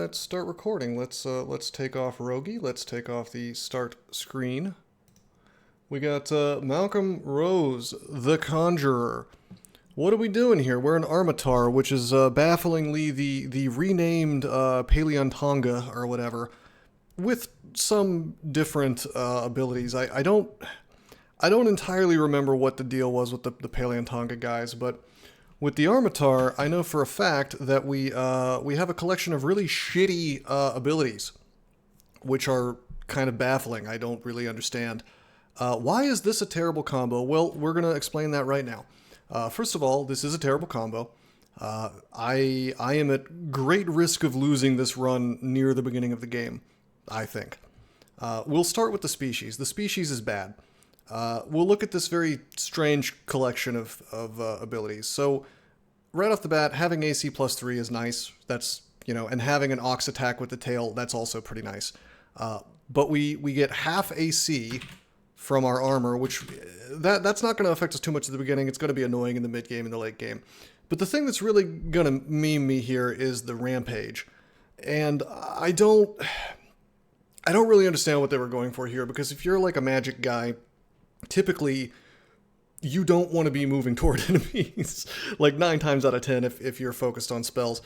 let's start recording. Let's take off Rogi. Let's take off the start screen. We got Malcolm Rose, the Conjurer. What are we doing here? We're in Armataur, which is bafflingly the renamed Paleontonga or whatever, with some different abilities. I don't entirely remember what the deal was with the Paleontonga guys, but with the Armataur, I know for a fact that we have a collection of really shitty abilities, which are kind of baffling. I don't really understand. Why is this a terrible combo? Well, we're going to explain that right now. First of all, this is a terrible combo. I am at great risk of losing this run near the beginning of the game, I think. We'll start with the species. The species is bad. We'll look at this very strange collection of abilities. So, right off the bat, having AC +3 is nice. That's, and having an Ox attack with the tail, that's also pretty nice. But we get half AC from our armor, which that's not going to affect us too much at the beginning. It's going to be annoying in the mid game and the late game. But the thing that's really going to meme me here is the rampage. And I don't really understand what they were going for here, because if you're like a magic guy, typically you don't want to be moving toward enemies, like 9 times out of 10 if you're focused on spells.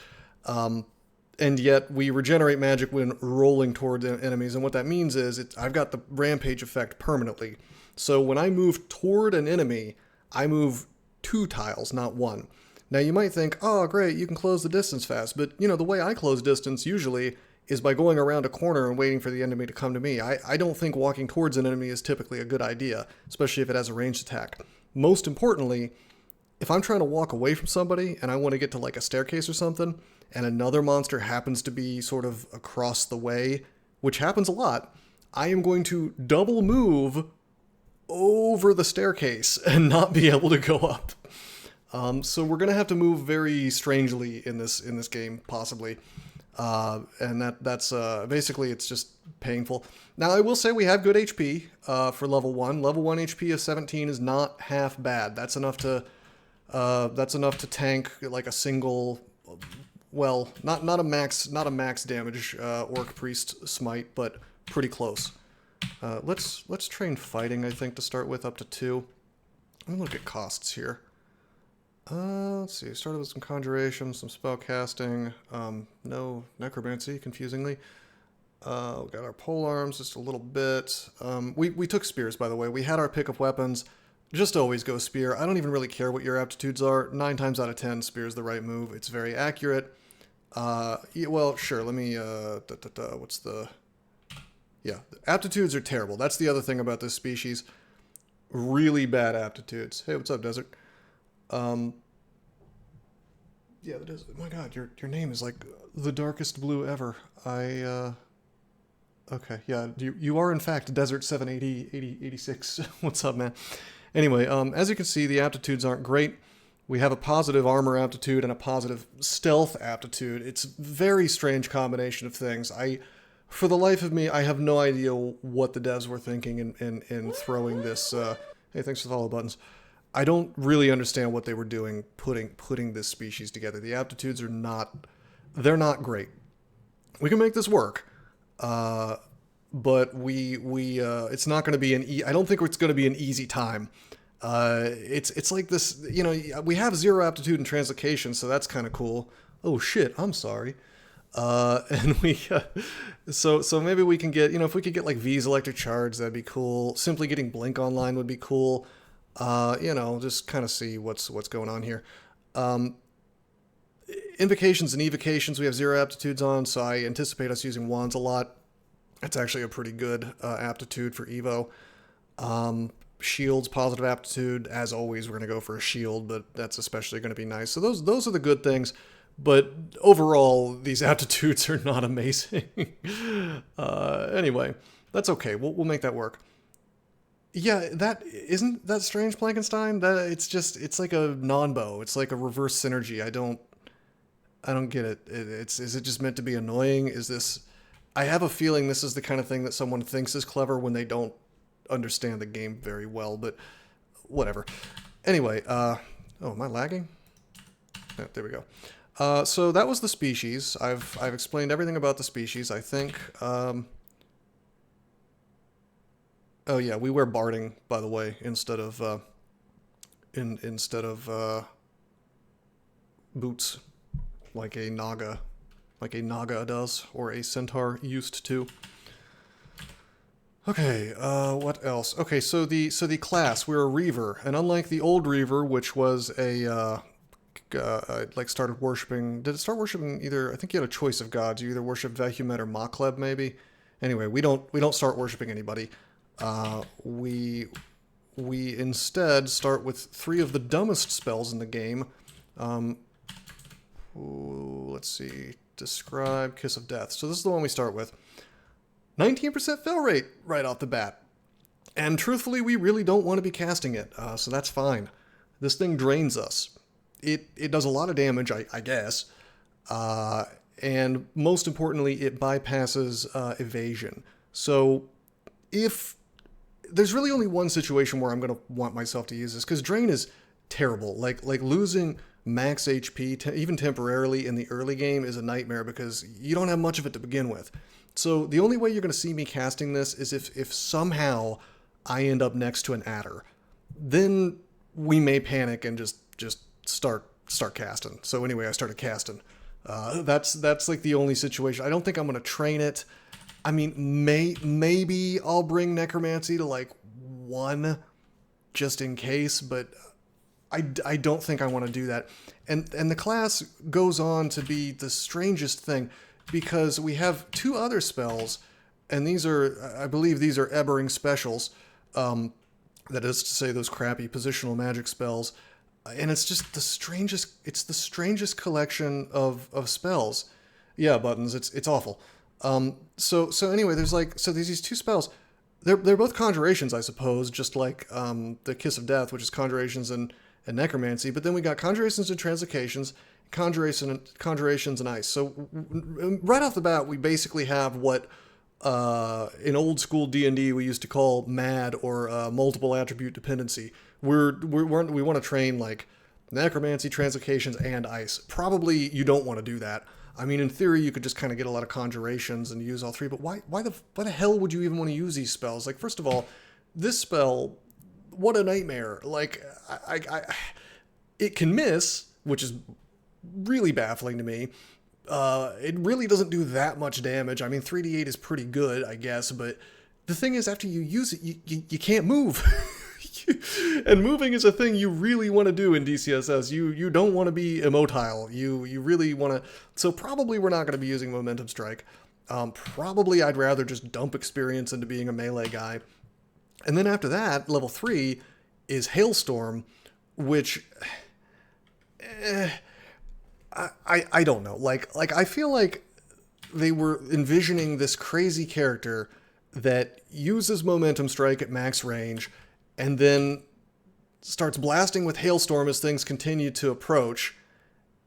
And yet we regenerate magic when rolling toward enemies, and what that means is I've got the rampage effect permanently. So when I move toward an enemy, I move 2 tiles, not 1. Now you might think, oh great, you can close the distance fast, but the way I close distance usually is by going around a corner and waiting for the enemy to come to me. I don't think walking towards an enemy is typically a good idea, especially if it has a ranged attack. Most importantly, if I'm trying to walk away from somebody and I want to get to like a staircase or something, and another monster happens to be sort of across the way, which happens a lot, I am going to double move over the staircase and not be able to go up. So we're going to have to move very strangely in this game, possibly. And that's basically, it's just painful. Now, I will say we have good HP for level 1. Level 1 HP of 17 is not half bad. That's enough to tank like a single, well, not a max damage Orc Priest smite, but pretty close. Let's train fighting, I think, to start with, up to 2. Let me look at costs here. Let's see. Started with some conjuration, some spell casting. No necromancy, confusingly. We got our pole arms just a little bit. We took spears, by the way. We had our pick of weapons. Just always go spear. I don't even really care what your aptitudes are. 9 times out of 10, spear is the right move. It's very accurate. Well, sure. Let me. What's the? Yeah, aptitudes are terrible. That's the other thing about this species. Really bad aptitudes. Hey, what's up, Desert? Yeah, the Desert. My God, your name is like the darkest blue ever. Okay, yeah, you are in fact Desert 78086. What's up, man? Anyway, as you can see, the aptitudes aren't great. We have a positive armor aptitude and a positive stealth aptitude. It's a very strange combination of things. For the life of me, I have no idea what the devs were thinking in throwing this. Hey, thanks for the follow buttons. I don't really understand what they were doing putting this species together. The aptitudes are they're not great. We can make this work, but it's not going to be I don't think it's going to be an easy time. It's like this, we have 0 aptitude in translocation, so that's kind of cool. Oh shit, I'm sorry. And so maybe we can get, if we could get like V's electric charge, that'd be cool. Simply getting blink online would be cool. Just kind of see what's going on here. Invocations and evocations, we have 0 aptitudes on, so I anticipate us using wands a lot. That's actually a pretty good aptitude for Evo. Shields, positive aptitude. As always, we're going to go for a shield, but that's especially going to be nice. So those are the good things. But overall, these aptitudes are not amazing. Anyway, that's okay. We'll make that work. Yeah, isn't that strange, Plankenstein? It's like a non-bow. It's like a reverse synergy. I don't get it. Is it just meant to be annoying? I have a feeling this is the kind of thing that someone thinks is clever when they don't understand the game very well, but whatever. Anyway, oh, am I lagging? Oh, there we go. So that was the species. I've explained everything about the species, I think. Oh yeah, we wear barding, by the way, instead of boots, like a naga does, or a centaur used to. Okay, what else? Okay, so the class, we're a Reaver, and unlike the old Reaver, which was like started worshiping. Did it start worshiping either? I think you had a choice of gods. You either worship Vehumet or Makleb, maybe. Anyway, we don't start worshiping anybody. We instead start with 3 of the dumbest spells in the game. Let's see. Describe Kiss of Death. So this is the one we start with. 19% fail rate right off the bat. And truthfully, we really don't want to be casting it, so that's fine. This thing drains us. It does a lot of damage, I guess. And most importantly, it bypasses evasion. So if there's really only one situation where I'm going to want myself to use this, because drain is terrible. Like losing max HP, even temporarily in the early game, is a nightmare because you don't have much of it to begin with. So the only way you're going to see me casting this is if somehow I end up next to an AtRe. Then we may panic and just start casting. So anyway, I started casting. That's like the only situation. I don't think I'm going to train it. I mean, maybe I'll bring necromancy to like 1 just in case, but I don't think I want to do that. And the class goes on to be the strangest thing, because we have 2 other spells, and these are, I believe these are Ebbering specials. That is to say, those crappy positional magic spells. And it's just the strangest collection of spells. Yeah, buttons, it's awful. So anyway, there's these 2 spells. They're both conjurations, I suppose, just like the Kiss of Death, which is conjurations and necromancy. But then we got conjurations and translocations, conjurations and ice. So right off the bat, we basically have what in old school D&D we used to call MAD, or multiple attribute dependency. We want to train like necromancy, translocations, and ice. Probably you don't want to do that. I mean, in theory, you could just kind of get a lot of conjurations and use all 3, but why the hell would you even want to use these spells? Like, first of all, this spell, what a nightmare. Like, it can miss, which is really baffling to me. It really doesn't do that much damage. I mean, 3d8 is pretty good, I guess, but the thing is, after you use it, you can't move. And moving is a thing you really want to do in DCSS. You don't want to be immotile. You really want to... So probably we're not going to be using Momentum Strike. Probably I'd rather just dump experience into being a melee guy. And then after that, level 3 is Hailstorm, which... I don't know. Like I feel like they were envisioning this crazy character that uses Momentum Strike at max range and then starts blasting with Hailstorm as things continue to approach,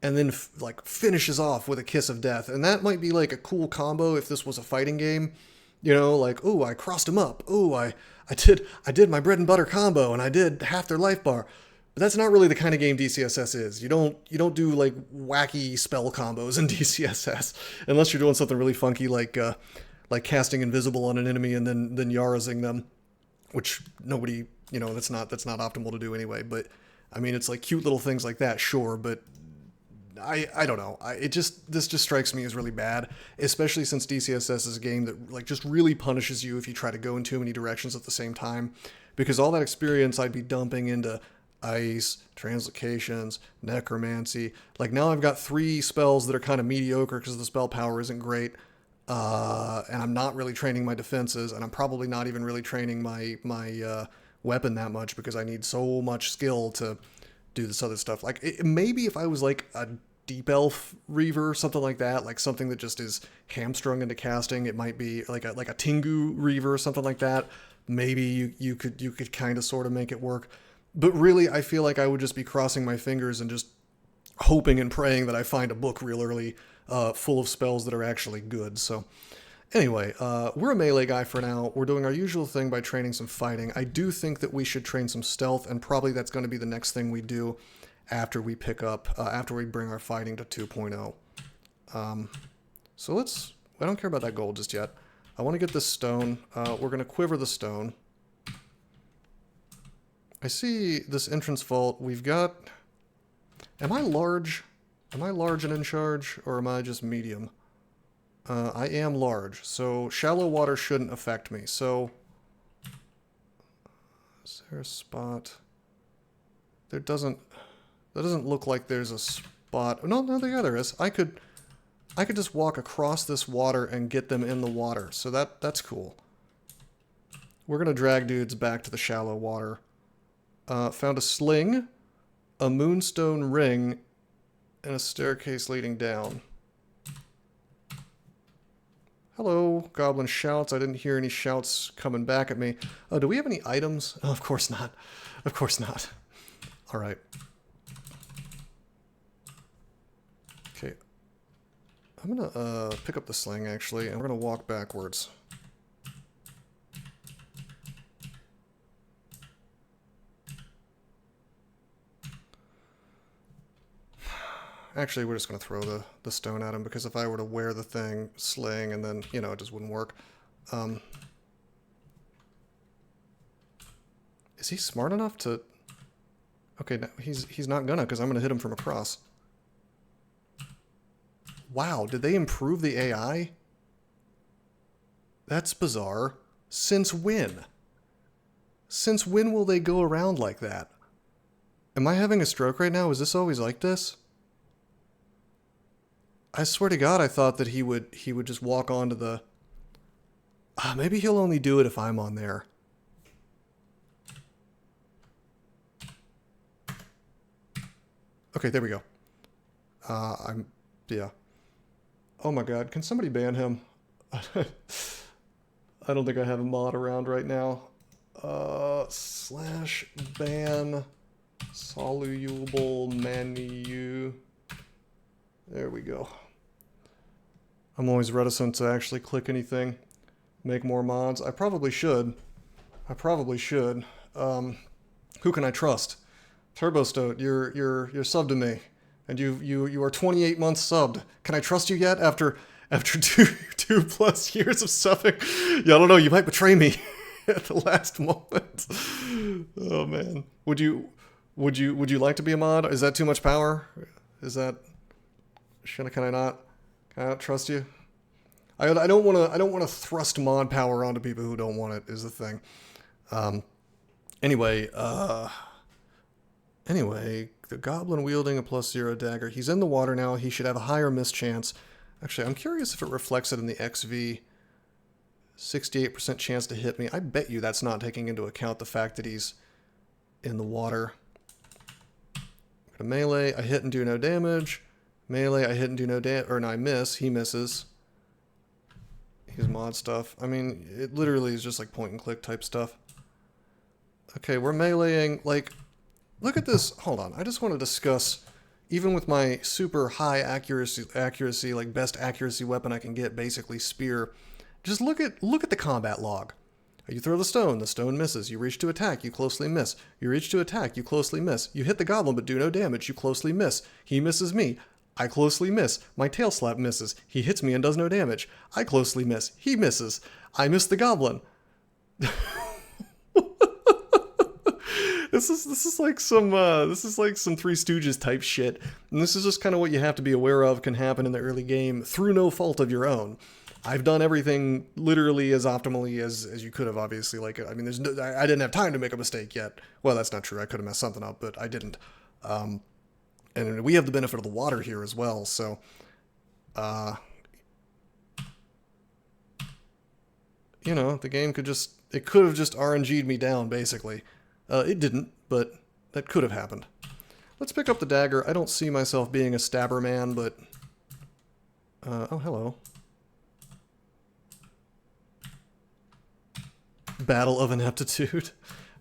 and then like finishes off with a Kiss of Death. And that might be like a cool combo if this was a fighting game. You know, like, ooh, I crossed them up. Ooh, I did my bread and butter combo, and I did half their life bar. But that's not really the kind of game DCSS is. You don't do like wacky spell combos in DCSS unless you're doing something really funky like casting invisible on an enemy and then Yarazing them, which nobody, that's not optimal to do anyway. But I mean, it's like cute little things like that, sure, but I don't know. This just strikes me as really bad, especially since DCSS is a game that like just really punishes you if you try to go in too many directions at the same time, because all that experience I'd be dumping into ice, translocations, necromancy. Like now I've got 3 spells that are kind of mediocre because the spell power isn't great, and I'm not really training my defenses, and I'm probably not even really training my weapon that much because I need so much skill to do this other stuff. Like maybe if I was like a deep elf reaver or something like that, like something that just is hamstrung into casting, it might be like a Tengu reaver or something like that. Maybe you could kind of sort of make it work. But really, I feel like I would just be crossing my fingers and just hoping and praying that I find a book real early full of spells that are actually good. So anyway, we're a melee guy for now. We're doing our usual thing by training some fighting. I do think that we should train some stealth, and probably that's going to be the next thing we do after we pick up, after we bring our fighting to 2.0. So I don't care about that gold just yet. I want to get this stone. We're going to quiver the stone. I see this entrance vault. We've got... Am I large? Am I large and in charge, or am I just medium? I am large, so shallow water shouldn't affect me. So, is there a spot? That doesn't look like there's a spot. No, there is. I could just walk across this water and get them in the water. So that's cool. We're gonna drag dudes back to the shallow water. Found a sling, a moonstone ring, and a staircase leading down. Hello, goblin shouts. I didn't hear any shouts coming back at me. Oh, do we have any items? Oh, of course not. Of course not. All right. Okay. I'm gonna pick up the sling, actually, and we're gonna walk backwards. Actually, we're just going to throw the stone at him, because if I were to wear the thing, sling, and then, you know, it just wouldn't work. Is he smart enough to... Okay, no, he's not gonna, because I'm going to hit him from across. Wow, did they improve the AI? That's bizarre. Since when? Since when will they go around like that? Am I having a stroke right now? Is this always like this? I swear to God, I thought that he would just walk onto the... maybe he'll only do it if I'm on there. Okay, there we go. Yeah. Oh my God, can somebody ban him? I don't think I have a mod around right now. / ban soluble menu. There we go. I'm always reticent to actually click anything, make more mods. I probably should. Who can I trust? TurboStoat, you're subbed to me, and you are 28 months subbed. Can I trust you yet after two plus years of subbing? Yeah, I don't know. You might betray me at the last moment. Oh man, would you like to be a mod? Is that too much power? Is that... Can I not trust you? I don't want to thrust mod power onto people who don't want it, is the thing. Anyway, the goblin wielding a +0 dagger. He's in the water now. He should have a higher miss chance. Actually, I'm curious if it reflects it in the XV. 68% chance to hit me. I bet you that's not taking into account the fact that he's in the water. Go to melee. I hit and do no damage. Melee, I hit and do no damage, or no, I miss. He misses. He's mod stuff. I mean, it literally is just like point and click type stuff. Okay, we're meleeing. Like, look at this. Hold on. I just want to discuss, even with my super high accuracy, like best accuracy weapon I can get, basically spear. Just look at the combat log. You throw the stone misses. You reach to attack, you closely miss. You reach to attack, you closely miss. You hit the goblin but do no damage, you closely miss. He misses me. I closely miss. My tail slap misses. He hits me and does no damage. I closely miss. He misses. I miss the goblin. This is like some Three Stooges type shit. And this is just kind of what you have to be aware of can happen in the early game through no fault of your own. I've done everything literally as optimally as you could have, obviously. Like, I mean, I didn't have time to make a mistake yet. Well, that's not true. I could have messed something up, but I didn't. And we have the benefit of the water here as well, so... you know, the game could have just RNG'd me down, basically. It didn't, but that could have happened. Let's pick up the dagger. I don't see myself being a stabber man, but... oh, hello. Battle of Ineptitude.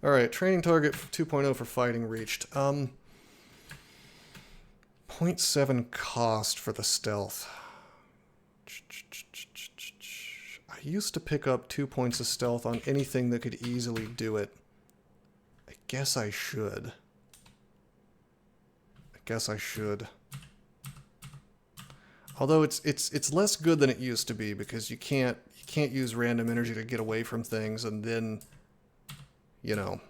Alright, training target 2.0 for fighting reached. 0.7 cost for the stealth. I used to pick up 2 points of stealth on anything that could easily do it. I guess I should. guess I should. Although it's less good than it used to be because you can't use random energy to get away from things and then, you know.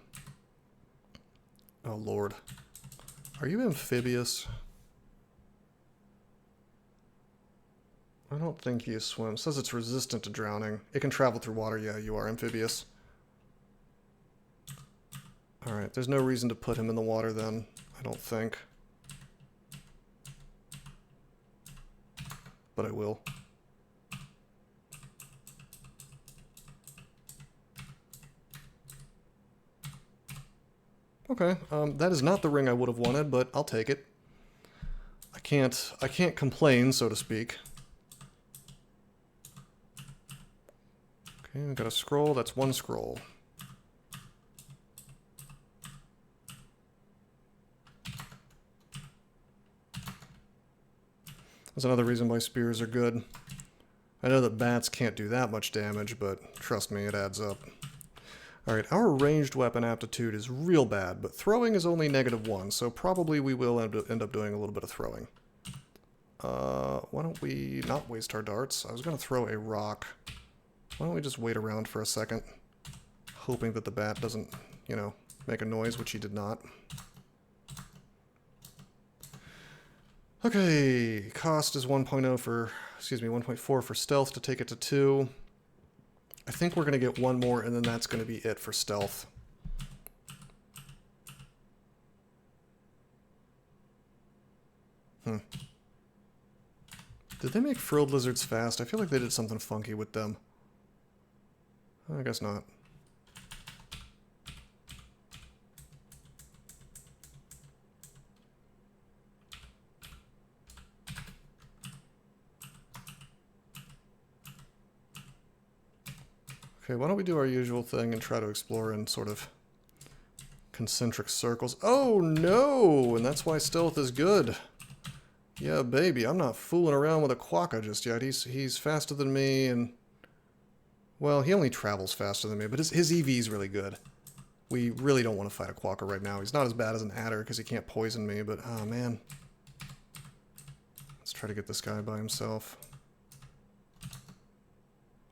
Oh Lord. Are you amphibious? I don't think you swim. It says it's resistant to drowning. It can travel through water. Yeah, you are amphibious. Alright, there's no reason to put him in the water then, I don't think. But I will. Okay, that is not the ring I would have wanted, but I'll take it. I can't complain, so to speak. Okay, we got a scroll. That's one scroll. That's another reason why spears are good. I know that bats can't do that much damage, but trust me, it adds up. Alright, our ranged weapon aptitude is real bad, but throwing is only -1, so probably we will end up doing a little bit of throwing. Why don't we not waste our darts? I was going to throw a rock. Why don't we just wait around for a second, hoping that the bat doesn't, you know, make a noise, which he did not. Okay, cost is 1.0 for, excuse me, 1.4 for stealth to take it to 2. I think we're going to get one more, and then that's going to be it for stealth. Did they make frilled lizards fast? I feel like they did something funky with them. I guess not. Okay, why don't we do our usual thing and try to explore in sort of concentric circles. Oh no! And that's why stealth is good. Yeah, baby, I'm not fooling around with a quokka just yet. He's faster than me, and well, he only travels faster than me, but his EV is really good. We really don't want to fight a quokka right now. He's not as bad as an AtRe because he can't poison me, but oh man. Let's try to get this guy by himself.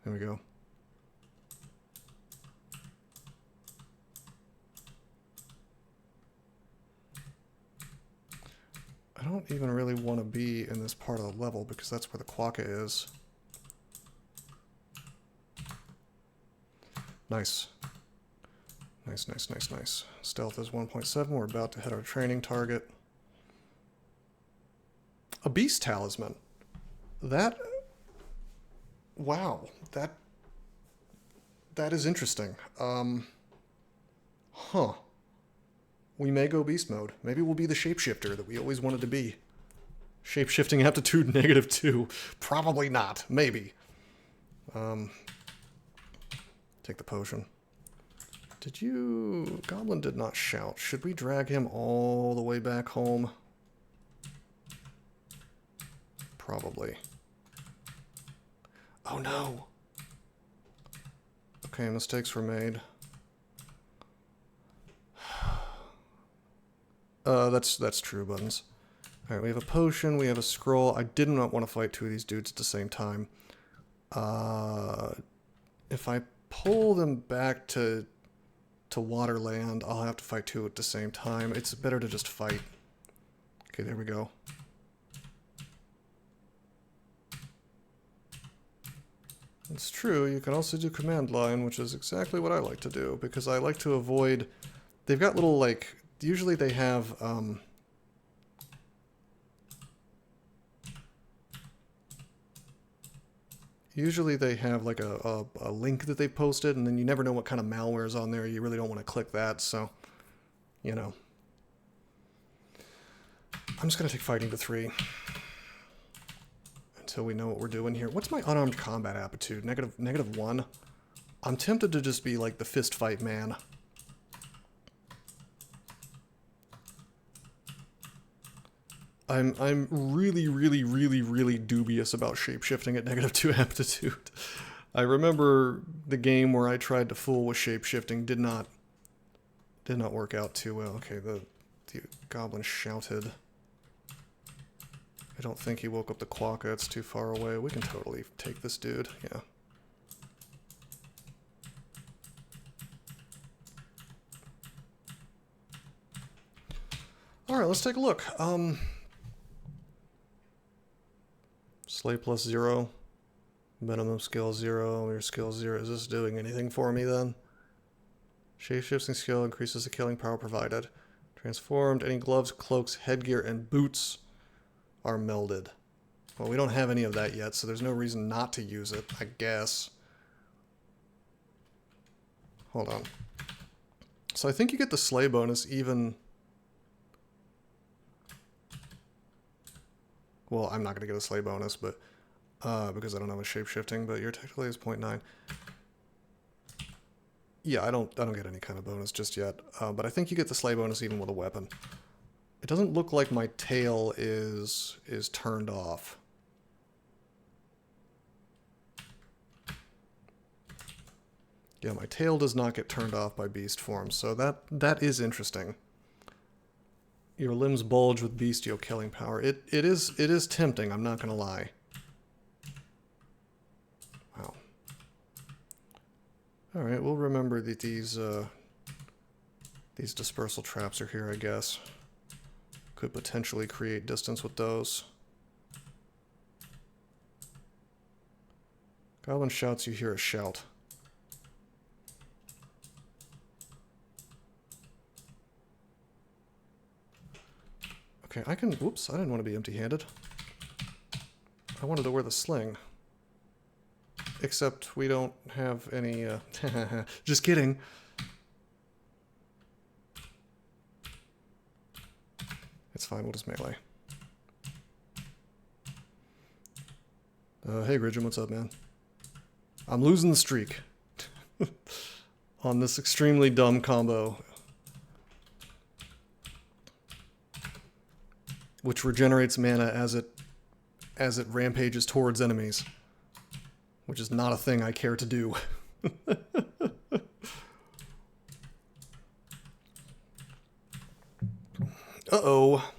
There we go. I don't even really want to be in this part of the level because that's where the quokka is. Nice. Nice, nice, nice, nice. Stealth is 1.7. We're about to hit our training target. A beast talisman. That... Wow. That is interesting. Huh. We may go beast mode. Maybe we'll be the shapeshifter that we always wanted to be. Shapeshifting aptitude -2. Probably not. Maybe. Take the potion. Did you... Goblin did not shout. Should we drag him all the way back home? Probably. Oh no! Okay, mistakes were made. That's true, Buttons. Alright, we have a potion, we have a scroll. I did not want to fight two of these dudes at the same time. If I pull them back to Waterland, I'll have to fight two at the same time. It's better to just fight. Okay, there we go. It's true, you can also do command line, which is exactly what I like to do, because I like to avoid... They've got little, like... Usually they have, like a link that they posted, and then you never know what kind of malware is on there. You really don't want to click that, so, you know. I'm just going to take fighting to 3. Until we know what we're doing here. What's my unarmed combat aptitude? -1? I'm tempted to just be like the fist fight man. I'm really, really, really, really dubious about shapeshifting at -2 aptitude. I remember the game where I tried to fool with shapeshifting did not work out too well. Okay, the goblin shouted. don't think he woke up the quokka. It's too far away. We can totally take this dude. Yeah. Alright, let's take a look. Slay plus 0. Minimum skill 0. Your skill 0. Is this doing anything for me then? Shape-shifting skill increases the killing power provided. Transformed. Any gloves, cloaks, headgear, and boots are melded. Well, we don't have any of that yet, so there's no reason not to use it, I guess. Hold on. So I think you get the slay bonus even... Well, I'm not going to get a slay bonus, but because I don't have a shape-shifting, but your technically is 0.9. Yeah, I don't get any kind of bonus just yet, but I think you get the slay bonus even with a weapon. It doesn't look like my tail is turned off. Yeah, my tail does not get turned off by beast form, so that is interesting. Your limbs bulge with bestial killing power. It is tempting, I'm not gonna lie. Wow. Alright, we'll remember that these dispersal traps are here, I guess. Could potentially create distance with those. Goblin shouts, you hear a shout. Okay, I can... Whoops, I didn't want to be empty-handed. I wanted to wear the sling. Except we don't have any... Just kidding. It's fine, we'll just melee. Hey, Gridgen, what's up, man? I'm losing the streak. On this extremely dumb combo. Which regenerates mana as it rampages towards enemies. Which is not a thing I care to do. Uh-oh.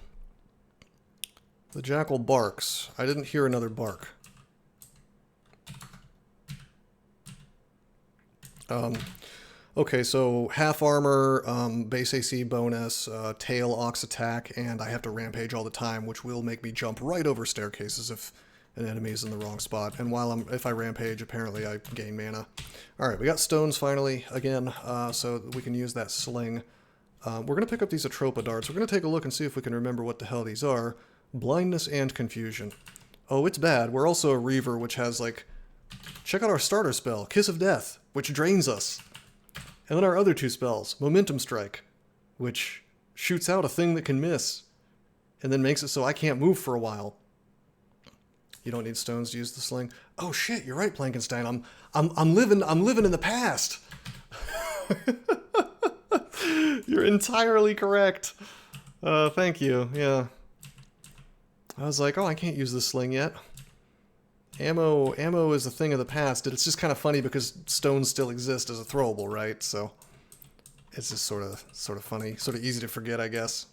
The jackal barks. I didn't hear another bark. Okay, so half armor, base AC bonus, tail ox attack, and I have to rampage all the time, which will make me jump right over staircases if an enemy is in the wrong spot. And if I rampage, apparently I gain mana. Alright, we got stones finally, again, so we can use that sling. We're going to pick up these Atropa darts. We're going to take a look and see if we can remember what the hell these are. Blindness and confusion. Oh, it's bad. We're also a Reaver, which has, like... Check out our starter spell, Kiss of Death, which drains us. And then our other two spells, Momentum Strike, which shoots out a thing that can miss, and then makes it so I can't move for a while. You don't need stones to use the sling. Oh shit, you're right, Plankenstein. I'm living in the past. You're entirely correct. Thank you. Yeah. I was like, oh, I can't use the sling yet. Ammo is a thing of the past. It's just kind of funny because stones still exist as a throwable, right? So it's just sort of funny, sort of easy to forget, I guess.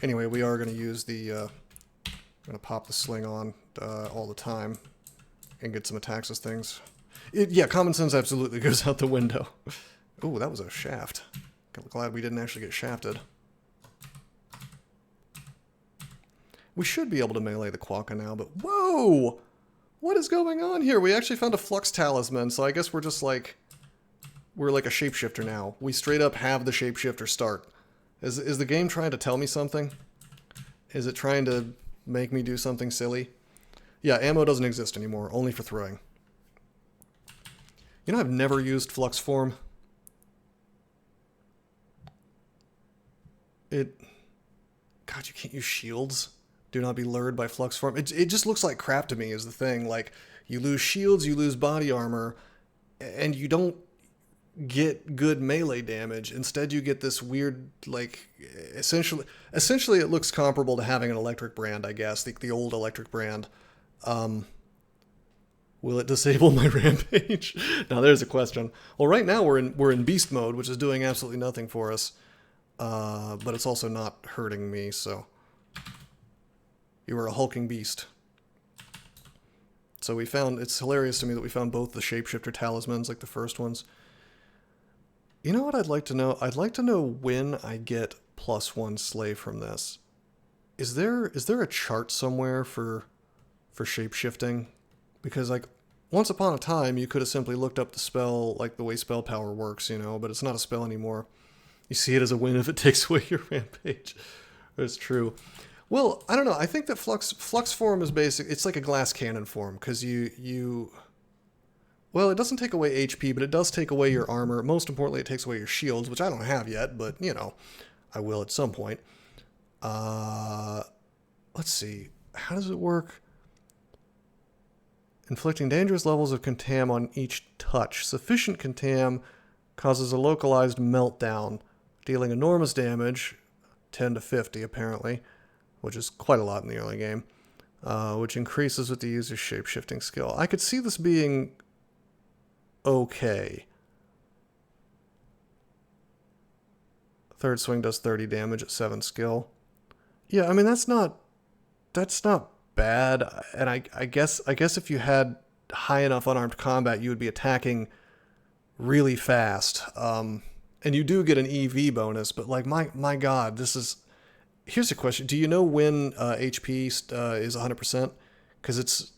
Anyway, we are going to use the going to pop the sling on all the time and get some attacks as things. Yeah, common sense absolutely goes out the window. Ooh, that was a shaft. Glad we didn't actually get shafted. We should be able to melee the quokka now, but whoa! What is going on here? We actually found a flux talisman, so I guess we're just like... We're like a shapeshifter now. We straight up have the shapeshifter start. Is the game trying to tell me something? Is it trying to make me do something silly? Yeah, ammo doesn't exist anymore, only for throwing. You know, I've never used flux form. God, you can't use shields? Do not be lured by flux form. It just looks like crap to me is the thing. Like, you lose shields, you lose body armor, and you don't get good melee damage. Instead, you get this weird, like, essentially it looks comparable to having an electric brand, I guess, the old electric brand. Will it disable my rampage? Now, there's a question. Well, right now we're in beast mode, which is doing absolutely nothing for us, but it's also not hurting me, so... You were a hulking beast. So we found, it's hilarious to me that we found both the shapeshifter talismans, like the first ones. You know what I'd like to know? I'd like to know when I get +1 slave from this. Is there a chart somewhere for shapeshifting? Because, like, once upon a time, you could have simply looked up the spell, like the way spell power works, you know, but it's not a spell anymore. You see it as a win if it takes away your rampage. That's true. Well, I don't know. I think that flux form is basic. It's like a glass cannon form, because well, it doesn't take away HP, but it does take away your armor. Most importantly, it takes away your shields, which I don't have yet, but, you know, I will at some point. Let's see. How does it work? Inflicting dangerous levels of contam on each touch. Sufficient contam causes a localized meltdown, dealing enormous damage, 10 to 50 apparently, which is quite a lot in the early game, which increases with the user's shape-shifting skill. I could see this being okay. Third swing does 30 damage at 7 skill. Yeah, I mean, that's not bad, and I guess if you had high enough unarmed combat, you would be attacking really fast. And you do get an EV bonus, but, like, my god, this is... Here's a question. Do you know when HP is 100%? Because it's...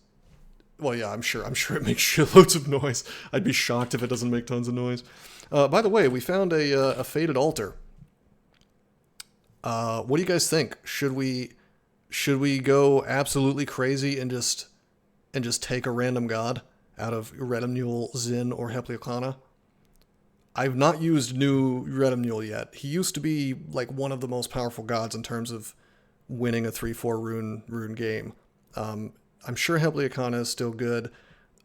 Well, yeah, I'm sure it makes shitloads of noise. I'd be shocked if it doesn't make tons of noise. By the way, we found a faded altar. What do you guys think? Should we go absolutely crazy and just take a random god out of Redemnul, Zin, or Hepleokana? I've not used new Redemnul yet. He used to be like one of the most powerful gods in terms of winning a 3-4 rune game. I'm sure Hepleokana is still good.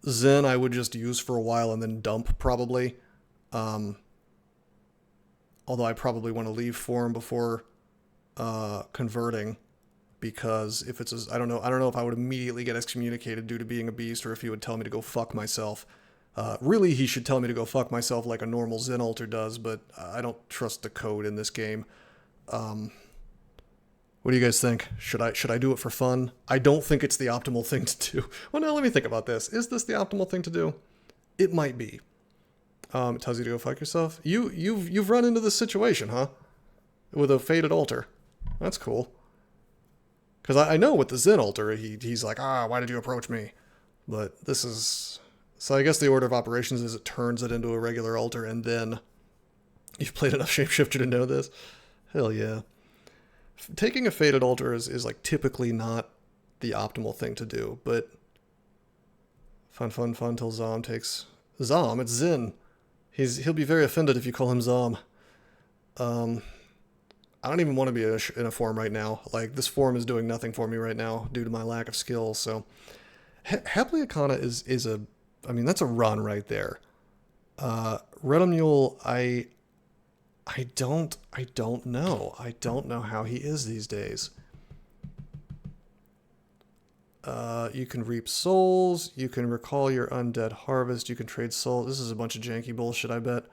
Zin I would just use for a while and then dump probably. Although I probably want to leave for him before converting, because if it's I don't know if I would immediately get excommunicated due to being a beast, or if he would tell me to go fuck myself. Really, he should tell me to go fuck myself like a normal Zin altar does, but I don't trust the code in this game. What do you guys think? Should I do it for fun? I don't think it's the optimal thing to do. Well, now let me think about this. Is this the optimal thing to do? It might be. It tells you to go fuck yourself. You've run into this situation, huh? With a faded altar. That's cool. Because I know with the Zin altar, he's like, why did you approach me? But this is... So I guess the order of operations is it turns it into a regular altar, and then you've played enough Shapeshifter to know this. Hell yeah. Taking a faded altar is like typically not the optimal thing to do, but fun till Zom takes... Zom? It's Zin. He'll be very offended if you call him Zom. I don't even want to be in a form right now. Like, this form is doing nothing for me right now due to my lack of skill, so... Hepleokana is a... I mean, that's a run right there. Redemnul, I don't know. I don't know how he is these days. You can reap souls. You can recall your undead harvest. You can trade souls. This is a bunch of janky bullshit, I bet.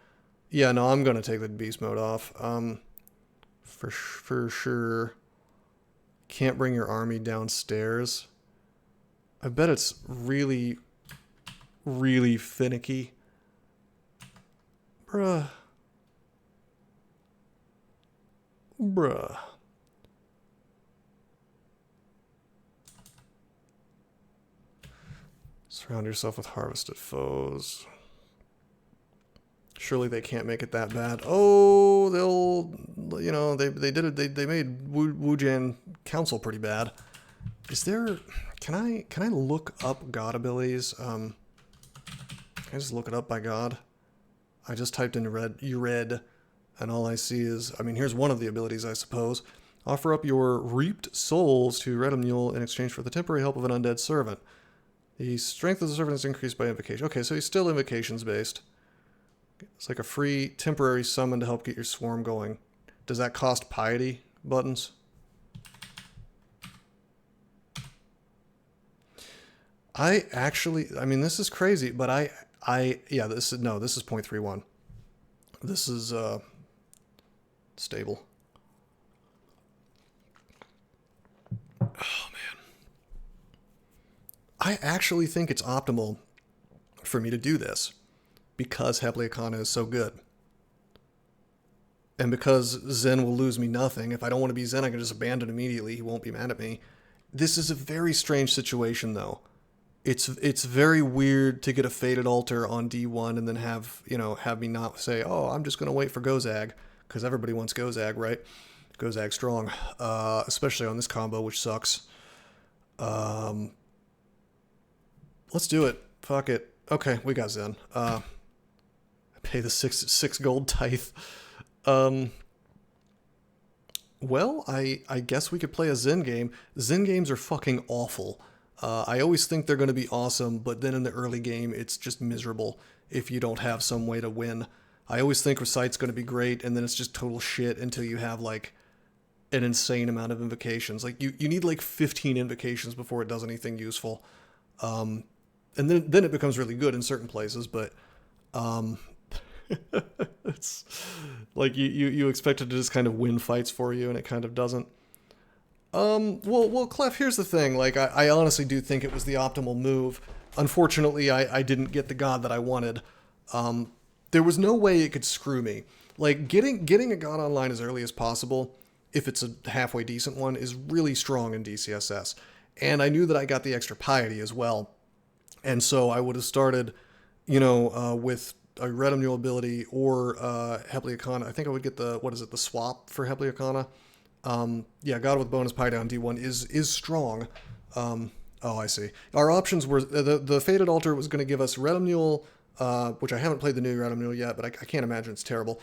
Yeah, no, I'm going to take the beast mode off. For sure. Can't bring your army downstairs. I bet it's really... really finicky. Bruh. Surround yourself with harvested foes. Surely they can't make it that bad. Oh, they'll, you know, they did it. They made Wujian Council pretty bad. Is there? Can I look up god abilities? Can I just look it up by god? I just typed in red, and all I see is, I mean, here's one of the abilities, I suppose. Offer up your reaped souls to Redemnul in exchange for the temporary help of an undead servant. The strength of the servant is increased by invocation. Okay, so he's still invocations based. It's like a free temporary summon to help get your swarm going. Does that cost piety buttons? I mean, this is crazy, but yeah, this is 0.31. This is, stable. Oh, man. I actually think it's optimal for me to do this because Hepleakana is so good. And because Zen will lose me nothing. If I don't want to be Zen, I can just abandon immediately. He won't be mad at me. This is a very strange situation, though. It's very weird to get a Fated Altar on D1 and then have me not say, oh, I'm just going to wait for Gozag, because everybody wants Gozag, right? Gozag strong, especially on this combo, which sucks. Let's do it. Fuck it. Okay, we got Zen. I pay the six gold tithe. Well, I guess we could play a Zen game. Zen games are fucking awful. I always think they're going to be awesome, but then in the early game, it's just miserable if you don't have some way to win. I always think Recite's going to be great, and then it's just total shit until you have, like, an insane amount of invocations. Like, you need, like, 15 invocations before it does anything useful. And then it becomes really good in certain places, but it's like you expect it to just kind of win fights for you, and it kind of doesn't. Well, Clef, here's the thing. Like, I honestly do think it was the optimal move. Unfortunately, I didn't get the god that I wanted. There was no way it could screw me. Like, getting a god online as early as possible, if it's a halfway decent one, is really strong in DCSS. And I knew that I got the extra piety as well. And so I would have started, with a Retinue ability or Hepleakana. I think I would get the swap for Hepleakana. God with bonus piety on D1 is strong. Oh, I see. Our options were, the Fated Altar was going to give us Retinue, which I haven't played the new Retinue yet, but I can't imagine it's terrible.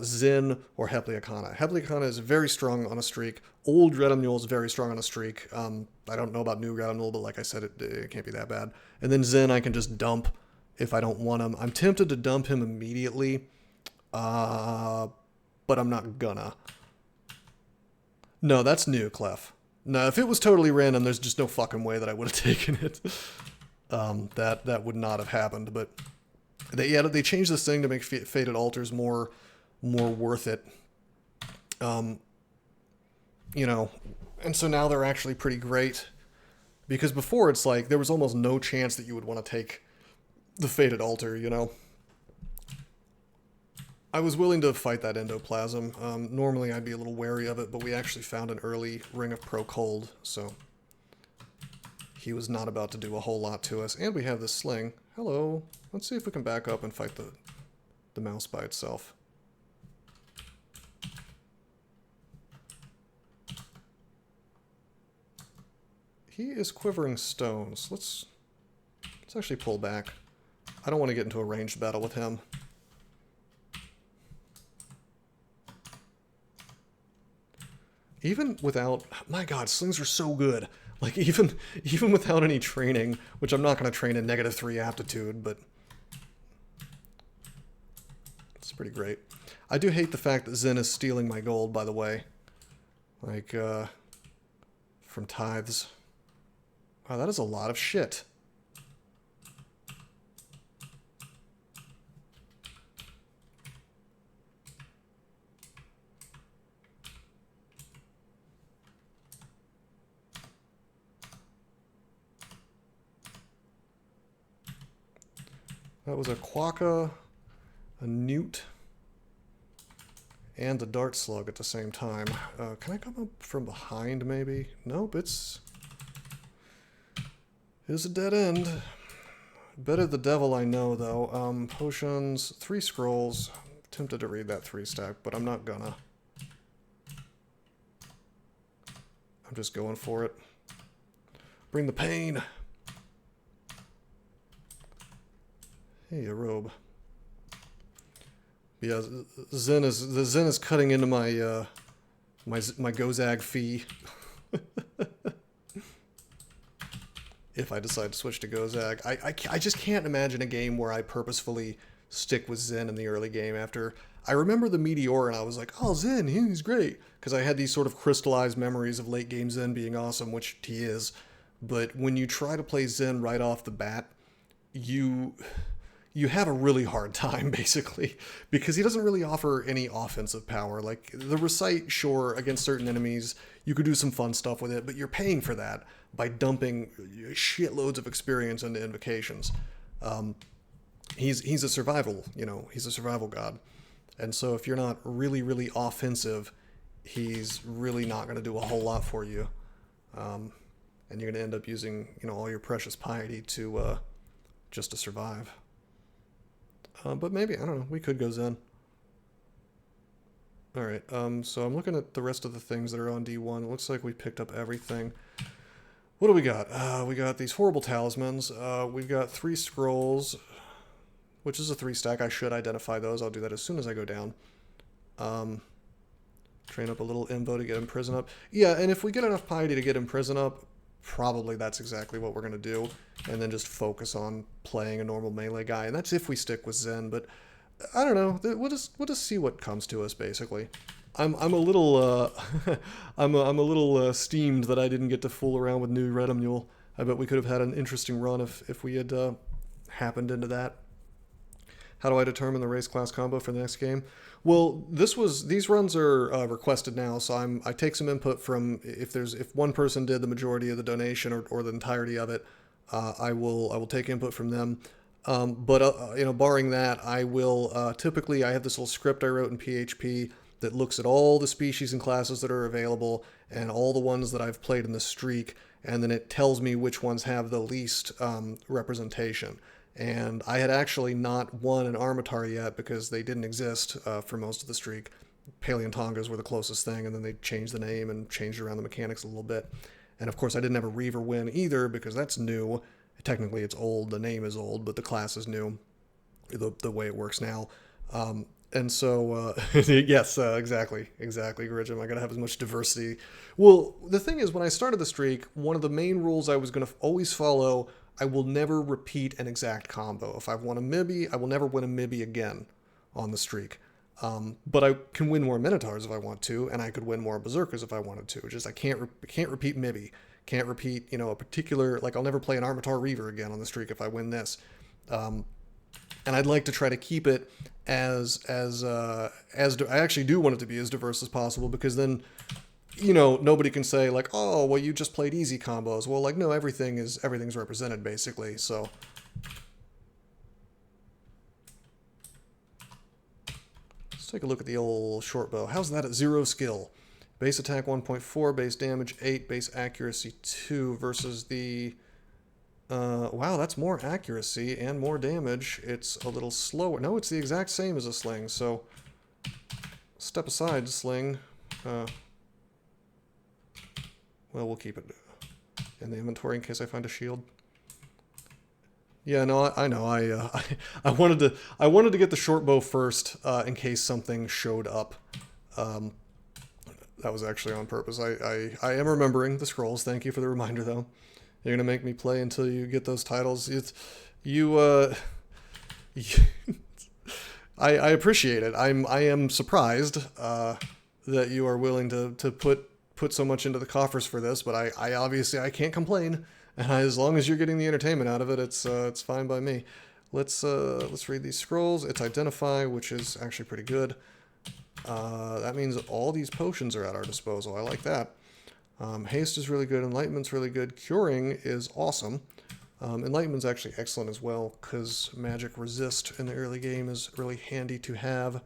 Zin or Hepleakana. Hepleakana is very strong on a streak. Old Retinue is very strong on a streak. I don't know about new Retinue, but like I said, it can't be that bad. And then Zin I can just dump if I don't want him. I'm tempted to dump him immediately, but I'm not gonna. No, that's new, Clef. No, if it was totally random, there's just no fucking way that I would have taken it. That would not have happened, but they changed this thing to make Fated Altars more worth it. And so now they're actually pretty great. Because before it's like, there was almost no chance that you would want to take the Fated Altar, I was willing to fight that Endoplasm. Normally I'd be a little wary of it, but we actually found an early Ring of Pro Cold, so he was not about to do a whole lot to us. And we have this sling. Hello. Let's see if we can back up and fight the mouse by itself. He is quivering stones. Let's actually pull back. I don't want to get into a ranged battle with him. Even without, my god, slings are so good. Like, even without any training, which I'm not going to train in -3 aptitude, but it's pretty great. I do hate the fact that Zen is stealing my gold, by the way. Like, from tithes. Wow, that is a lot of shit. That was a Quokka, a Newt, and a Dart Slug at the same time. Can I come up from behind, maybe? Nope, it's a dead end. Better the devil I know, though. Potions, 3 scrolls. I'm tempted to read that 3-stack, but I'm not gonna. I'm just going for it. Bring the pain! Hey, a robe. Yeah, Zen is cutting into my my Gozag fee. If I decide to switch to Gozag, I just can't imagine a game where I purposefully stick with Zen in the early game. After I remember the Meteor, and I was like, oh, Zen, he's great, because I had these sort of crystallized memories of late game Zen being awesome, which he is. But when you try to play Zen right off the bat, you have a really hard time, basically, because he doesn't really offer any offensive power. Like, the Recite, sure, against certain enemies, you could do some fun stuff with it, but you're paying for that by dumping shitloads of experience into invocations. He's a survival, he's a survival god. And so if you're not really, really offensive, he's really not going to do a whole lot for you. And you're going to end up using, all your precious piety to just to survive. But maybe, I don't know, we could go Zen. All right, so I'm looking at the rest of the things that are on D1. It looks like we picked up everything. What do we got? We got these horrible talismans. We've got 3 scrolls, which is a 3 stack. I should identify those. I'll do that as soon as I go down. Train up a little Imbo to get Imprison up. Yeah, and if we get enough piety to get Imprison up, probably that's exactly what we're going to do. And then just focus on playing a normal melee guy. And that's if we stick with Zen, but I don't know. We'll just see what comes to us, basically. I'm a little I'm a little steamed that I didn't get to fool around with new Retinule. I bet we could have had an interesting run if we had happened into that. How do I determine the race class combo for the next game? Well, these runs are requested now, so I take some input from if one person did the majority of the donation or the entirety of it, I will take input from them. But barring that, I will typically I have this little script I wrote in PHP that looks at all the species and classes that are available and all the ones that I've played in the streak, and then it tells me which ones have the least representation. And I had actually not won an Armataur yet because they didn't exist for most of the streak. Paleontongas were the closest thing, and then they changed the name and changed around the mechanics a little bit. And of course, I didn't have a Reaver win either because that's new. Technically, it's old. The name is old, but the class is new, the way it works now. And so, yes, exactly, Gridgem. I got to have as much diversity. Well, the thing is, when I started the streak, one of the main rules I was going to always follow, I will never repeat an exact combo. If I've won a Mibby, I will never win a Mibby again on the streak. But I can win more Minotaurs if I want to, and I could win more Berserkers if I wanted to. Just I can't repeat Mibby. Can't repeat, a particular, like I'll never play an Armataur Reaver again on the streak if I win this. And I'd like to try to keep it as I actually do want it to be as diverse as possible, because then, nobody can say like, oh, well, you just played easy combos. Well, like, no, everything's represented basically. So let's take a look at the old short bow. How's that at 0 skill? Base attack 1.4, base damage 8, base accuracy 2 versus the... wow, that's more accuracy and more damage. It's a little slower. No, it's the exact same as a sling, so... Step aside, sling. Well, we'll keep it in the inventory in case I find a shield. Yeah, no, I know. I wanted to get the short bow first in case something showed up. That was actually on purpose. I am remembering the scrolls. Thank you for the reminder, though. You're gonna make me play until you get those titles. I appreciate it. I am surprised that you are willing to put so much into the coffers for this, but I obviously I can't complain. And as long as you're getting the entertainment out of it, it's fine by me. Let's read these scrolls. It's identify, which is actually pretty good. That means all these potions are at our disposal. I like that. Haste is really good. Enlightenment's really good. Curing is awesome. Enlightenment's actually excellent as well, because magic resist in the early game is really handy to have.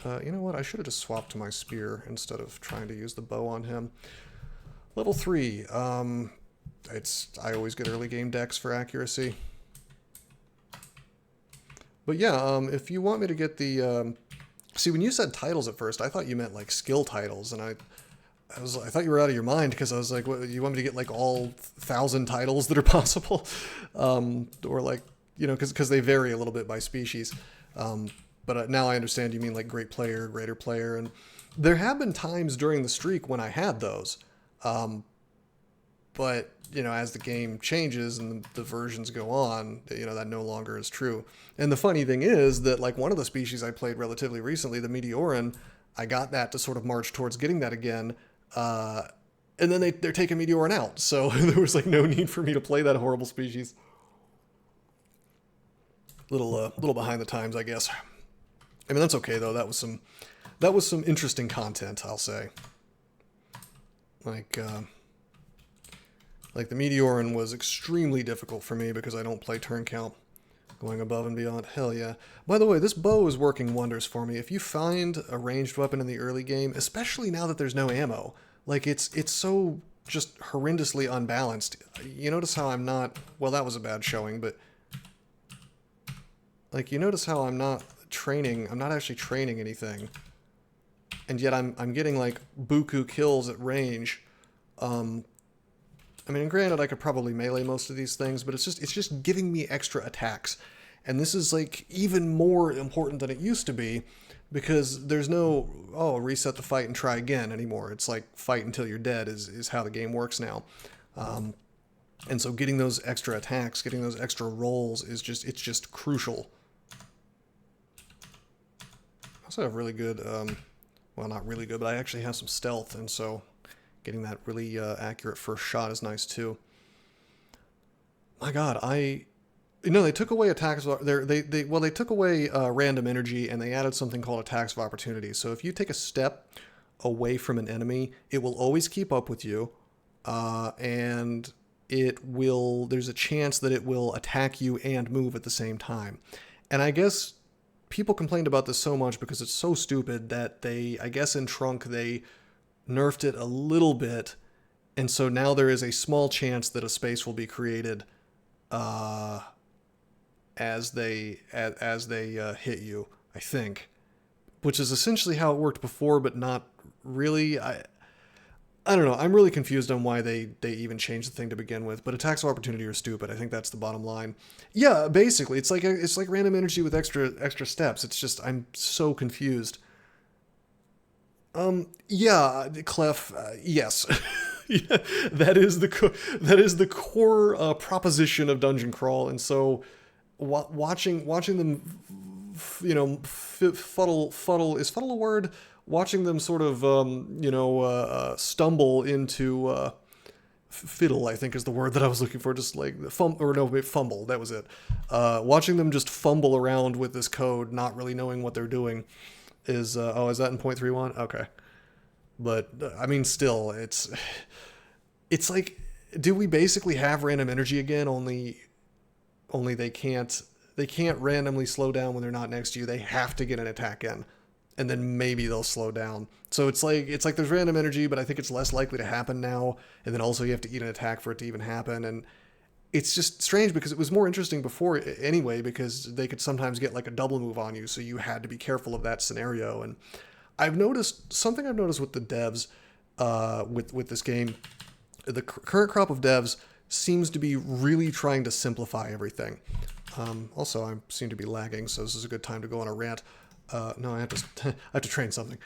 You know what? I should have just swapped to my spear instead of trying to use the bow on him. Level 3. I always get early game decks for accuracy. But yeah, if you want me to get the... See, when you said titles at first, I thought you meant like skill titles, and I thought you were out of your mind, because I was like, what, you want me to get like all 1,000 titles that are possible? Or like, because they vary a little bit by species. But now I understand you mean like great player, greater player, and there have been times during the streak when I had those. But, as the game changes and the versions go on, that no longer is true. And the funny thing is that, like, one of the species I played relatively recently, the Meteoran, I got that to sort of march towards getting that again. And then they're taking Meteoran out. So there was, like, no need for me to play that horrible species. Little behind the times, I guess. I mean, that's okay, though. That was some interesting content, I'll say. Like the Meteorin was extremely difficult for me because I don't play turn count. Going above and beyond, hell yeah. By the way, this bow is working wonders for me. If you find a ranged weapon in the early game, especially now that there's no ammo, like it's so just horrendously unbalanced. You notice how I'm not, well, that was a bad showing, but like you notice how I'm not actually training anything. And yet I'm getting like buku kills at range. I mean, granted, I could probably melee most of these things, but it's just giving me extra attacks. And this is like even more important than it used to be because there's no, oh, reset the fight and try again anymore. It's like fight until you're dead is how the game works now. And so getting those extra attacks, getting those extra rolls it's just crucial. I also have really good, well, not really good, but I actually have some stealth, and so getting that really accurate first shot is nice too. My God, they took away attacks. They took away random energy and they added something called attacks of opportunity. So if you take a step away from an enemy, it will always keep up with you, and there's a chance that it will attack you and move at the same time. And I guess people complained about this so much because it's so stupid that I guess in Trunk they nerfed it a little bit, and so now there is a small chance that a space will be created as they hit you, I think, which is essentially how it worked before, but not really. I don't know. I'm really confused on why they even changed the thing to begin with, but attacks of opportunity are stupid. I think that's the bottom line. Yeah, basically, it's like random energy with extra steps. It's just I'm so confused. Yeah, Clef, yes. Yeah, that is the core proposition of Dungeon Crawl, and so watching them, fuddle is fuddle a word? Watching them sort of stumble into fiddle, I think is the word that I was looking for. Just like fumble. That was it. Watching them just fumble around with this code, not really knowing what they're doing. Is that in 0.31? Okay. But I mean, still, it's like, do we basically have random energy again? Only they can't randomly slow down when they're not next to you. They have to get an attack in, and then maybe they'll slow down. So it's like there's random energy, but I think it's less likely to happen now. And then also you have to eat an attack for it to even happen. And it's just strange because it was more interesting before anyway, because they could sometimes get like a double move on you, so you had to be careful of that scenario. And I've noticed with the devs, with this game, the current crop of devs seems to be really trying to simplify everything. Also, I seem to be lagging, so this is a good time to go on a rant. No, I have to train something.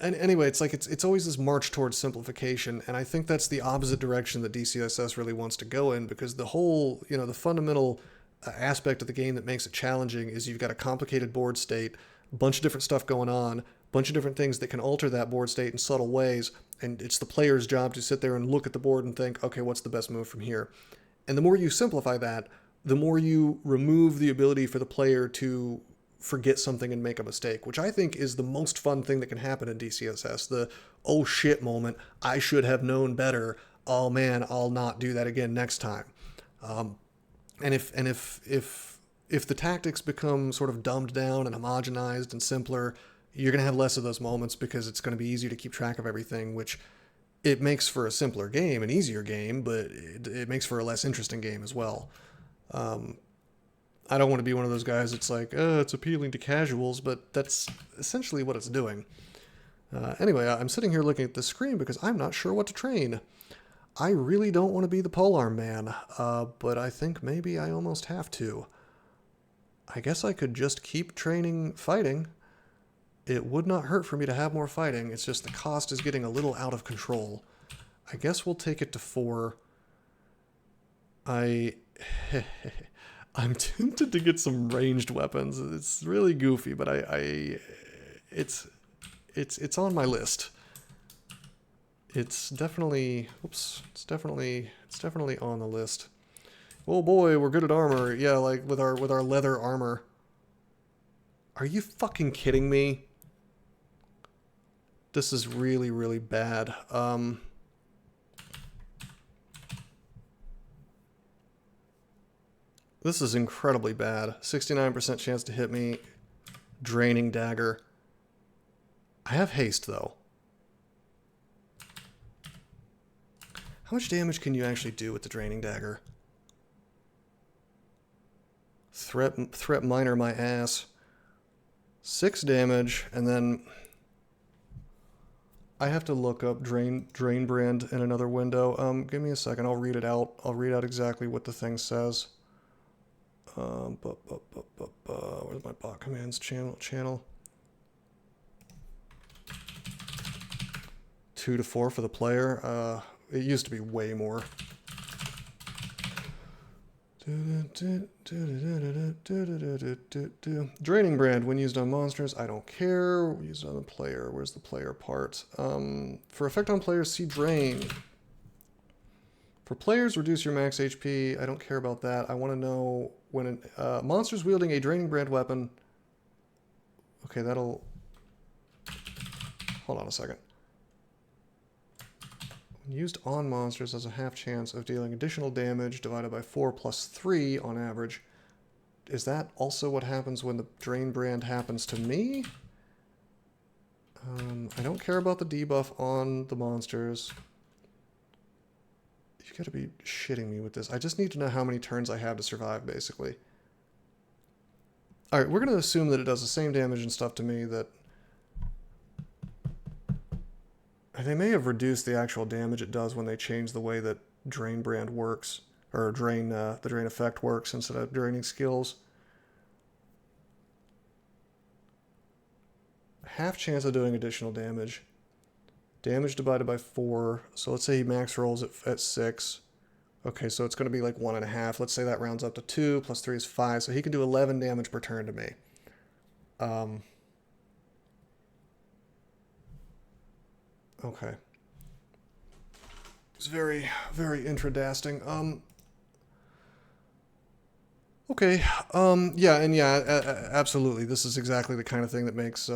And anyway, it's like it's always this march towards simplification, and I think that's the opposite direction that DCSS really wants to go in, because the whole, the fundamental aspect of the game that makes it challenging is you've got a complicated board state, a bunch of different stuff going on, a bunch of different things that can alter that board state in subtle ways, and it's the player's job to sit there and look at the board and think, okay, what's the best move from here? And the more you simplify that, the more you remove the ability for the player to forget something and make a mistake, which I think is the most fun thing that can happen in DCSS. The oh shit moment, I should have known better, oh man, I'll not do that again next time. And if the tactics become sort of dumbed down and homogenized and simpler, you're going to have less of those moments because it's going to be easier to keep track of everything, which it makes for a simpler game, an easier game, but it makes for a less interesting game as well. I don't want to be one of those guys that's like, it's appealing to casuals, but that's essentially what it's doing. Anyway, I'm sitting here looking at the screen because I'm not sure what to train. I really don't want to be the polearm man, but I think maybe I almost have to. I guess I could just keep training fighting. It would not hurt for me to have more fighting, it's just the cost is getting a little out of control. I guess we'll take it to 4. I'm tempted to get some ranged weapons. It's really goofy, but it's on my list. It's definitely on the list. Oh boy, we're good at armor. Yeah, like with our leather armor. Are you fucking kidding me? This is really, really bad. This is incredibly bad. 69% chance to hit me. Draining dagger. I have haste, though. How much damage can you actually do with the draining dagger? Threat minor my ass. 6 damage, and then I have to look up drain brand in another window. Give me a second. I'll read it out. I'll read out exactly what the thing says. Where's my bot commands channel? 2 to 4 for the player. It used to be way more. Draining brand when used on monsters. I don't care. Used on the player. Where's the player part? For effect on players, see drain. For players, reduce your max HP. I don't care about that. I want to know when monsters wielding a draining brand weapon. Okay, that'll... Hold on a second. When used on monsters, has a half chance of dealing additional damage divided by 4 plus 3 on average. Is that also what happens when the drain brand happens to me? I don't care about the debuff on the monsters. You gotta be shitting me with this. I just need to know how many turns I have to survive, basically. Alright, we're gonna assume that it does the same damage and stuff to me that... They may have reduced the actual damage it does when they change the way that Drain Brand works. Or the Drain effect works instead of draining skills. Half chance of doing additional damage. Damage divided by 4. So let's say he max rolls at 6. Okay, so it's going to be like 1.5. Let's say that rounds up to 2. Plus 3 is 5. So he can do 11 damage per turn to me. Okay. It's very, very intradasting. Okay. Yeah, and yeah, absolutely. This is exactly the kind of thing that makes...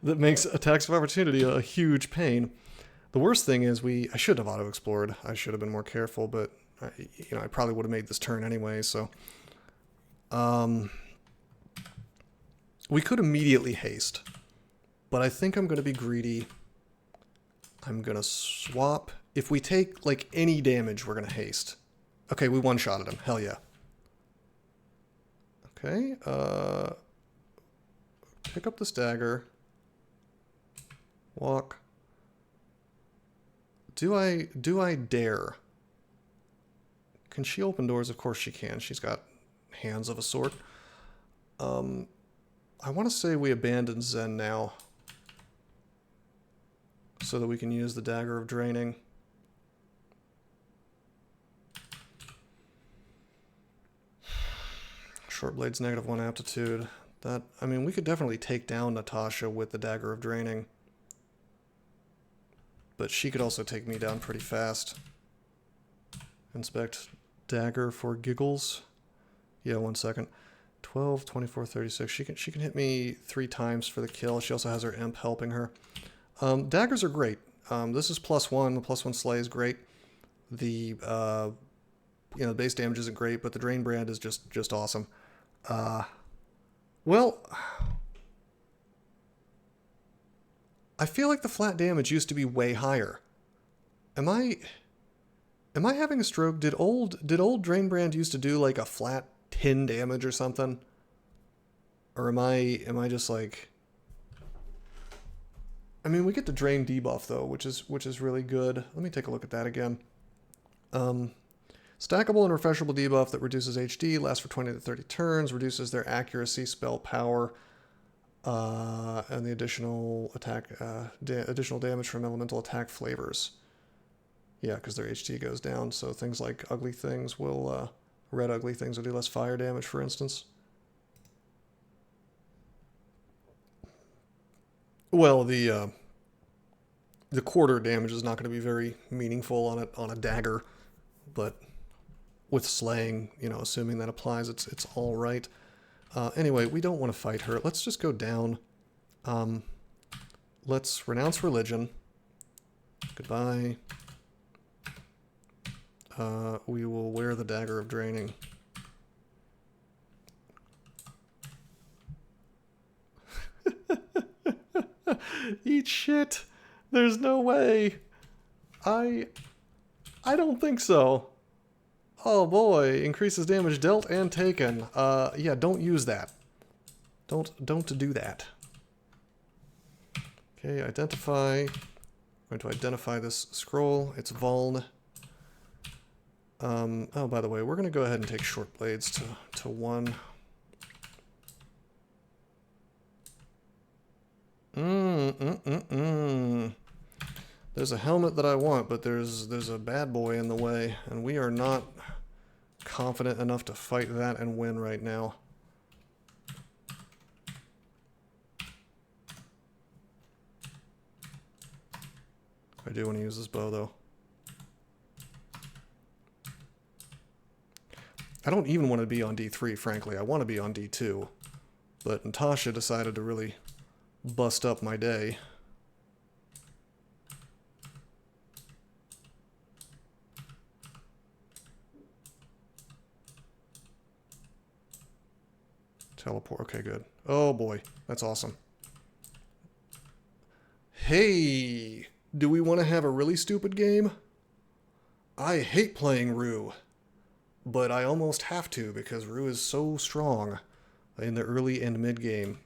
that makes attacks of opportunity a huge pain. The worst thing is I should have auto-explored. I should have been more careful, but I probably would have made this turn anyway, so... we could immediately haste, but I think I'm going to be greedy. I'm going to swap. If we take, like, any damage, we're going to haste. Okay, we one-shotted him. Hell yeah. Okay, pick up this dagger. Walk. Do I dare? Can she open doors? Of course she can. She's got hands of a sort. I want to say we abandon Zen now, so that we can use the Dagger of Draining. Short Blade's -1 aptitude. That, I mean, we could definitely take down Natasha with the Dagger of Draining. But she could also take me down pretty fast. Inspect Dagger for giggles. Yeah, 1 second. 12, 24, 36. She can hit me 3 times for the kill. She also has her imp helping her. Daggers are great. This is +1. The +1 slay is great. The the base damage isn't great, but the Drain Brand is just awesome. Well, I feel like the flat damage used to be way higher. Am I having a stroke? Did old Drain Brand used to do like a flat 10 damage or something? Or am I just like... I mean, we get the Drain debuff though, which is really good. Let me take a look at that again. Stackable and refreshable debuff that reduces HD, lasts for 20 to 30 turns, reduces their accuracy, spell power, and the additional attack, additional damage from elemental attack flavors. Yeah, because their HD goes down, so things like ugly things will, red ugly things will do less fire damage, for instance. Well, the quarter damage is not going to be very meaningful on a dagger, but with slaying, assuming that applies, it's all right. Anyway, we don't want to fight her. Let's just go down. let's renounce religion. Goodbye. We will wear the dagger of draining. Eat shit. There's no way. I don't think so. Oh boy, increases damage dealt and taken. Yeah, don't use that. Don't do that. Okay, identify. I'm going to identify this scroll. It's Vuln. Oh, by the way, we're going to go ahead and take short blades to 1. There's a helmet that I want, but there's a bad boy in the way, and we are not confident enough to fight that and win right now. I do want to use this bow, though. I don't even want to be on D3, frankly. I want to be on D2. But Natasha decided to really bust up my day. Teleport. Okay, good. Oh boy, that's awesome. Hey, do we want to have a really stupid game? I hate playing Rue, but I almost have to because Rue is so strong in the early and mid game.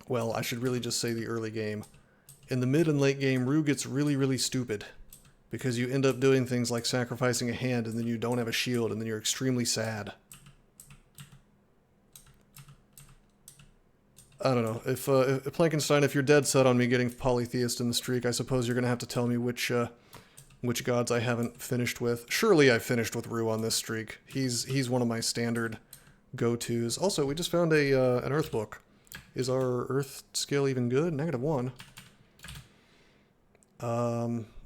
Well, I should really just say the early game. In the mid and late game, Rue gets really, really stupid because you end up doing things like sacrificing a hand and then you don't have a shield and then you're extremely sad. I don't know. If Plankenstein, if you're dead set on me getting polytheist in the streak, I suppose you're going to have to tell me which gods I haven't finished with. Surely I finished with Rue on this streak. He's one of my standard go-tos. Also, we just found an Earth book. Is our Earth skill even good? -1.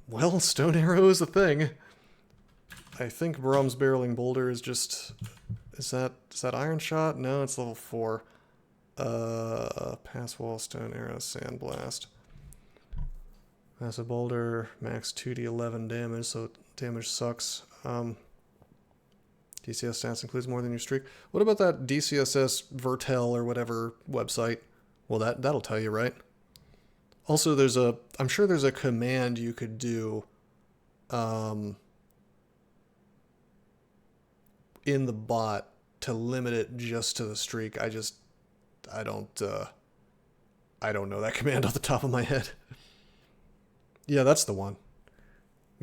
Well, Stone Arrow is a thing. I think Brahms Barreling Boulder is just... Is that Iron Shot? No, it's level 4. Pass Wall, Stone Arrow, Sandblast. Massive Boulder, max 2d11 damage, so damage sucks. DCS stats includes more than your streak. What about that DCSS Vertel or whatever website? Well, that'll tell you, right? Also, I'm sure there's a command you could do in the bot to limit it just to the streak. I don't know that command off the top of my head. Yeah, that's the one.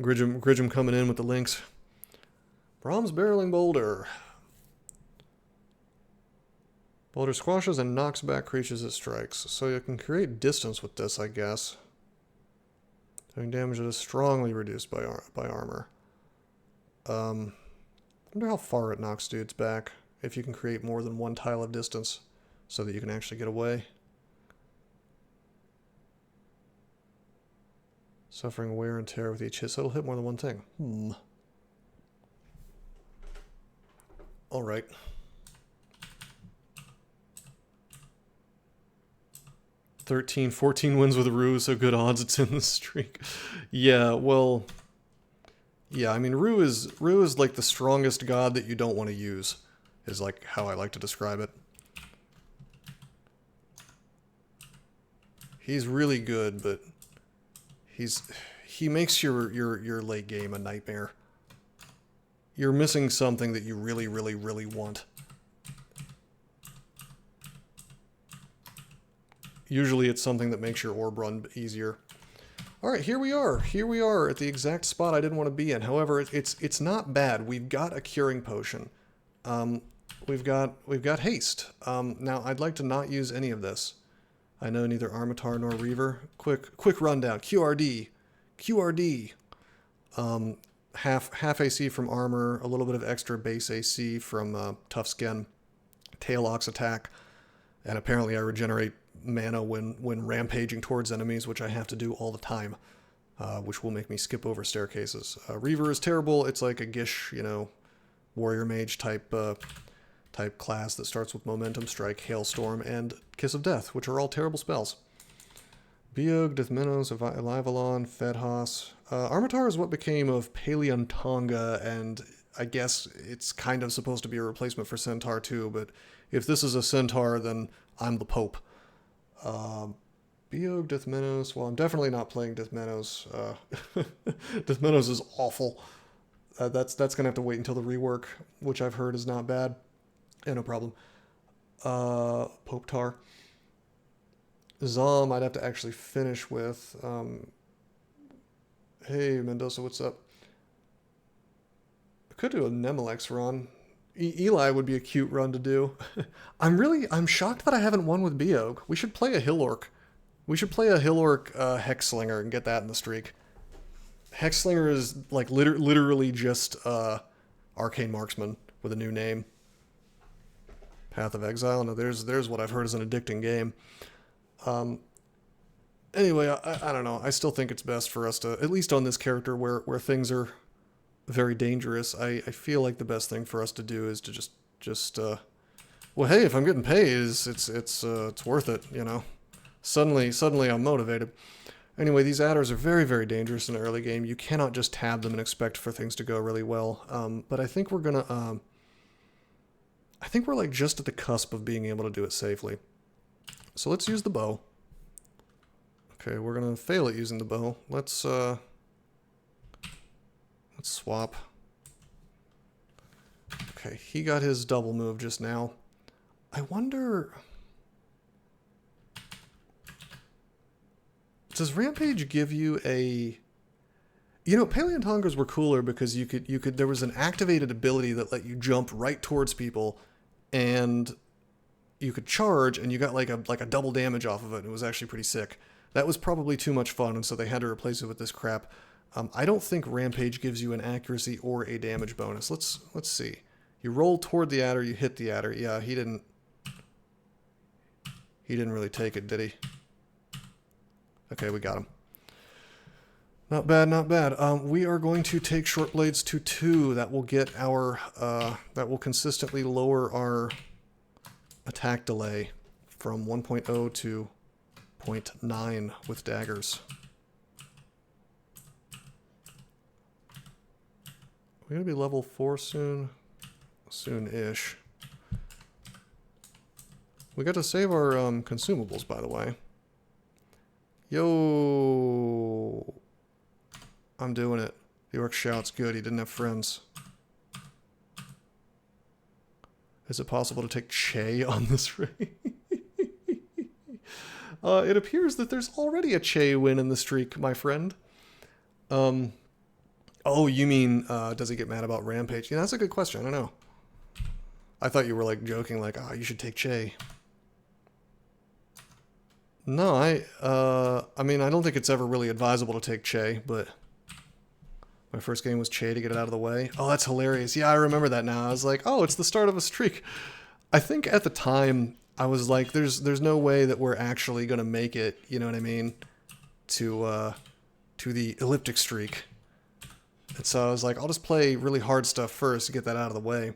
Gridgem coming in with the links. Brahms Barreling Boulder. Boulder squashes and knocks back creatures it strikes. So you can create distance with this, I guess. Doing damage that is strongly reduced by armor. I wonder how far it knocks dudes back. If you can create more than one tile of distance so that you can actually get away. Suffering wear and tear with each hit, so it'll hit more than one thing. Alright. 13, 14 wins with Rue, so good odds it's in the streak. Yeah, well... Yeah, I mean, Rue is like the strongest god that you don't want to use, is like how I like to describe it. He's really good, but he makes your late game a nightmare. You're missing something that you really, really, really want. Usually it's something that makes your orb run easier. Alright, here we are. Here we are at the exact spot I didn't want to be in. However, it's not bad. We've got a curing potion. We've got haste. Now, I'd like to not use any of this. I know neither Armataur nor Reaver. Quick rundown. QRD. QRD. Half AC from armor, a little bit of extra base AC from tough skin, tail ox attack, and apparently I regenerate mana when rampaging towards enemies, which I have to do all the time, which will make me skip over staircases. Reaver is terrible. It's like a Gish, warrior mage type class that starts with Momentum Strike, Hailstorm, and Kiss of Death, which are all terrible spells. Biog, Dithmenos, Elivalon, Fedhas. Armataur is what became of Paleontonga, and I guess it's kind of supposed to be a replacement for Centaur too, but if this is a Centaur, then I'm the Pope. Biog, Dithmenos. Well, I'm definitely not playing Dithmenos. Dithmenos is awful. That's going to have to wait until the rework, which I've heard is not bad. Yeah, no problem. Pope Tar. Zom, I'd have to actually finish with. Hey, Mendoza, what's up? I could do a Nemelex run. Eli would be a cute run to do. I'm shocked that I haven't won with Biog. We should play a Hill Orc. We should play a Hill Orc Hexslinger and get that in the streak. Hexslinger is like literally just Arcane Marksman with a new name. Path of Exile. No, there's what I've heard is an addicting game. Anyway, I don't know. I still think it's best for us to, at least on this character where things are very dangerous, I feel like the best thing for us to do is to just well, hey, if I'm getting paid, it's worth it, you know. Suddenly I'm motivated. Anyway, these adders are very, very dangerous in the early game. You cannot just tab them and expect for things to go really well. But I think we're gonna, I think we're like just at the cusp of being able to do it safely. So let's use the bow. Okay, we're gonna fail at using the bow. Let's swap. Okay, he got his double move just now. I wonder, does Rampage give you a, you know, Paleontongas were cooler because you could there was an activated ability that let you jump right towards people and you could charge and you got like a double damage off of it. It was actually pretty sick. That was probably too much fun, and so they had to replace it with this crap. I don't think Rampage gives you an accuracy or a damage bonus. Let's see. You roll toward the adder, you hit the adder. Yeah, he didn't really take it, did he? Okay, we got him. Not bad, not bad. We are going to take short blades to 2. That will get our that will consistently lower our attack delay from 1.0 to 0.9 with daggers. We're gonna be level 4 soon. Soon-ish. We got to save our consumables, by the way. Yo! I'm doing it. The orc shouts good. He didn't have friends. Is it possible to take Che on this raid? It appears that there's already a Che win in the streak, my friend. Oh, you mean, does he get mad about Rampage? Yeah, that's a good question. I don't know. I thought you were like joking, like, oh, you should take Che. No, I mean, I don't think it's ever really advisable to take Che, but my first game was Che to get it out of the way. Oh, that's hilarious. Yeah, I remember that now. I was like, oh, it's the start of a streak. I think at the time, I was like, there's no way that we're actually going to make it, you know what I mean, to the elliptic streak. And so I was like, I'll just play really hard stuff first to get that out of the way.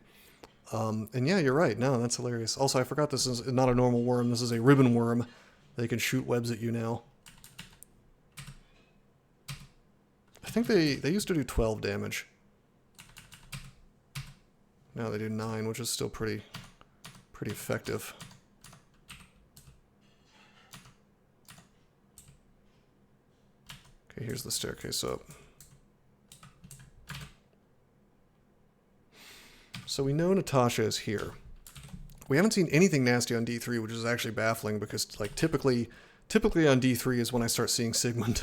And yeah, you're right. No, that's hilarious. Also, I forgot this is not a normal worm. This is a ribbon worm. They can shoot webs at you now. I think they used to do 12 damage. Now they do 9, which is still pretty effective. Okay, here's the staircase up. So we know Natasha is here. We haven't seen anything nasty on D3, which is actually baffling because, like, typically on D3 is when I start seeing Sigmund.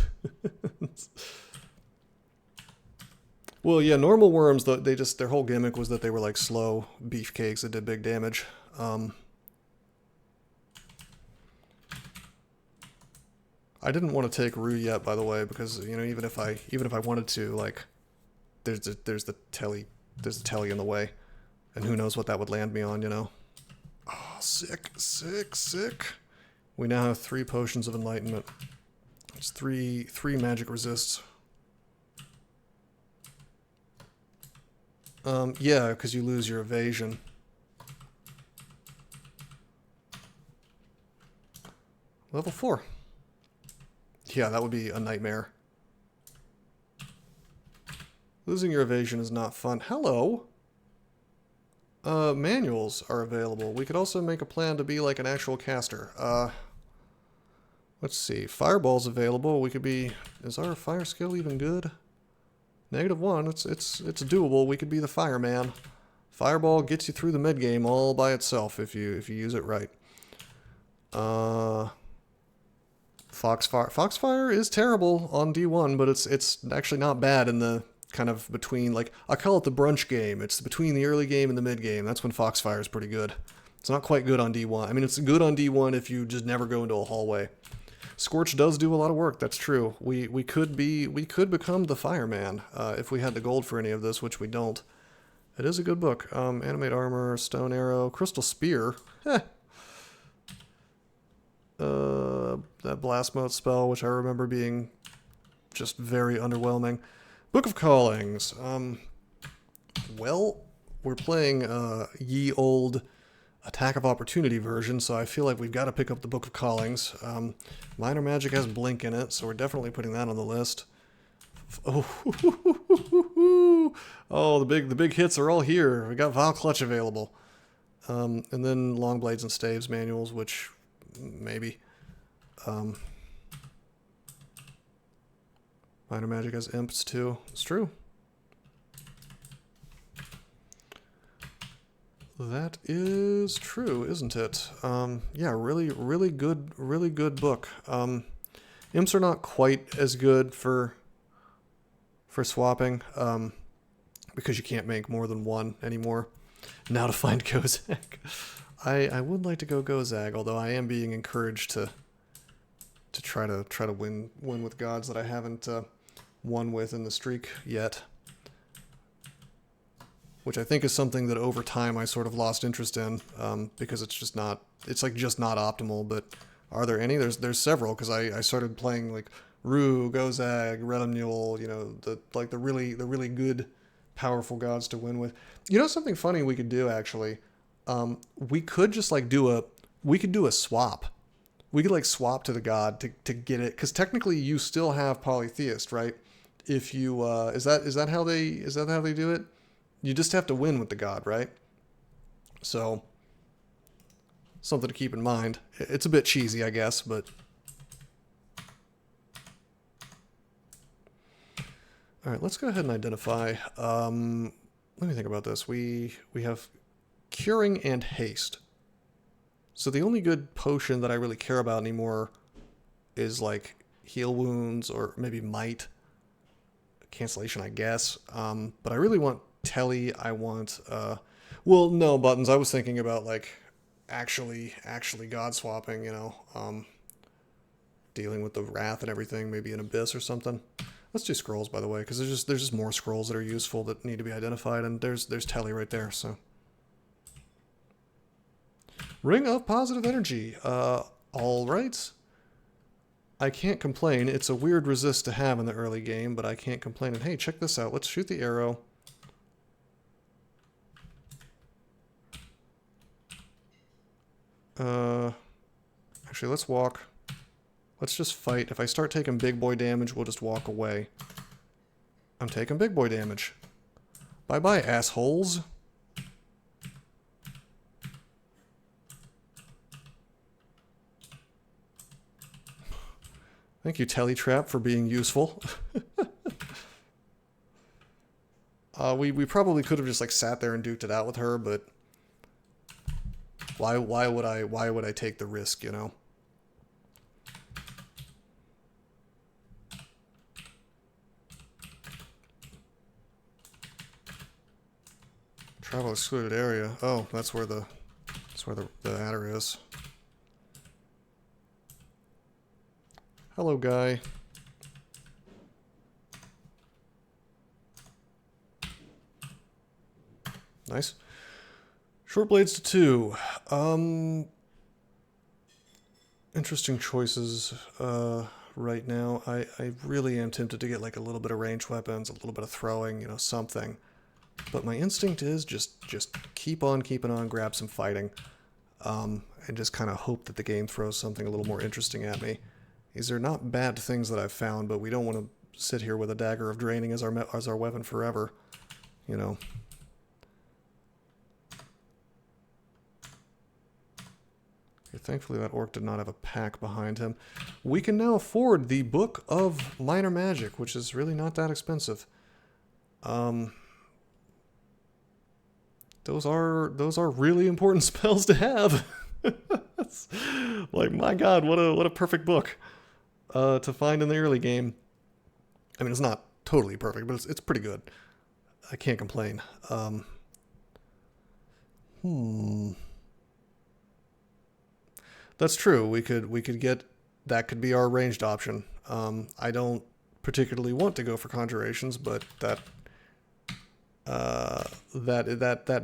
Well, yeah, normal worms, their whole gimmick was that they were like slow beefcakes that did big damage. I didn't want to take Rue yet, by the way, because, you know, even if I wanted to, like, there's the telly in the way, and who knows what that would land me on, you know. Oh, sick. We now have 3 potions of enlightenment. It's three magic resists. Yeah, because you lose your evasion. Level 4. Yeah, that would be a nightmare. Losing your evasion is not fun. Hello! Manuals are available. We could also make a plan to be like an actual caster. Let's see. Fireball's available. We could be... Is our fire skill even good? -1. It's doable. We could be the fireman. Fireball gets you through the mid game all by itself if you use it right. Foxfire. Foxfire is terrible on D1, but it's actually not bad in the kind of between, like, I call it the brunch game. It's between the early game and the mid game. That's when Foxfire is pretty good. It's not quite good on D1. I mean, it's good on D1 if you just never go into a hallway. Scorch does do a lot of work. That's true. We could become the fireman if we had the gold for any of this, which we don't. It is a good book. Animate armor, stone arrow, crystal spear. That blast mode spell, which I remember being just very underwhelming. Book of Callings. Well, we're playing ye old Attack of Opportunity version, so I feel like we've got to pick up the Book of Callings. Minor Magic has Blink in it, so we're definitely putting that on the list. Oh, oh, the big hits are all here. We got Vile Clutch available, and then Long Blades and Staves manuals, which maybe. Minor Magic has Imps too. It's true. That is true, isn't it? Yeah, really good book. Imps are not quite as good for swapping, because you can't make more than one anymore. Now to find Gozag. I would like to go Gozag, although I am being encouraged to try to win with gods that I haven't won with in the streak yet. Which I think is something that over time I sort of lost interest in, because it's just not optimal. But are there any? There's several, because I started playing like Rue, Gozag, Retinule, you know, the really good, powerful gods to win with. You know something funny we could do actually? We could just like do a swap. We could like swap to the god to get it, because technically you still have Polytheist, right? If you is that how they do it? You just have to win with the god, right? So, something to keep in mind. It's a bit cheesy, I guess, but... Alright, let's go ahead and identify. Let me think about this. We have Curing and Haste. So the only good potion that I really care about anymore is, like, Heal Wounds, or maybe Might. Cancellation, I guess. But I really want... Telly, I want, well, no, Buttons, I was thinking about, like, actually god swapping, you know, dealing with the wrath and everything, maybe an abyss or something. Let's do scrolls, by the way, because there's just more scrolls that are useful that need to be identified, and there's Telly right there, so. Ring of Positive Energy, alright. I can't complain. It's a weird resist to have in the early game, but I can't complain. And hey, check this out. Let's shoot the arrow. Actually, let's walk. Let's just fight. If I start taking big boy damage, we'll just walk away. I'm taking big boy damage. Bye-bye, assholes. Thank you, Teletrap, for being useful. We probably could have just like sat there and duked it out with her, but why would I take the risk, you know? Travel excluded area. Oh, that's where the AtRe is. Hello, guy. Nice. Short blades to 2. Interesting choices right now. I really am tempted to get like a little bit of ranged weapons, a little bit of throwing, you know, something. But my instinct is just keep on keeping on, grab some fighting, and just kind of hope that the game throws something a little more interesting at me. These are not bad things that I've found, but we don't want to sit here with a Dagger of Draining as our weapon forever, you know. Okay, thankfully that orc did not have a pack behind him. We can now afford the Book of Minor Magic, which is really not that expensive. Those are really important spells to have. Like, my God, what a perfect book to find in the early game. I mean, it's not totally perfect, but it's pretty good. I can't complain. That's true. We could get, that could be our ranged option. I don't particularly want to go for conjurations, but that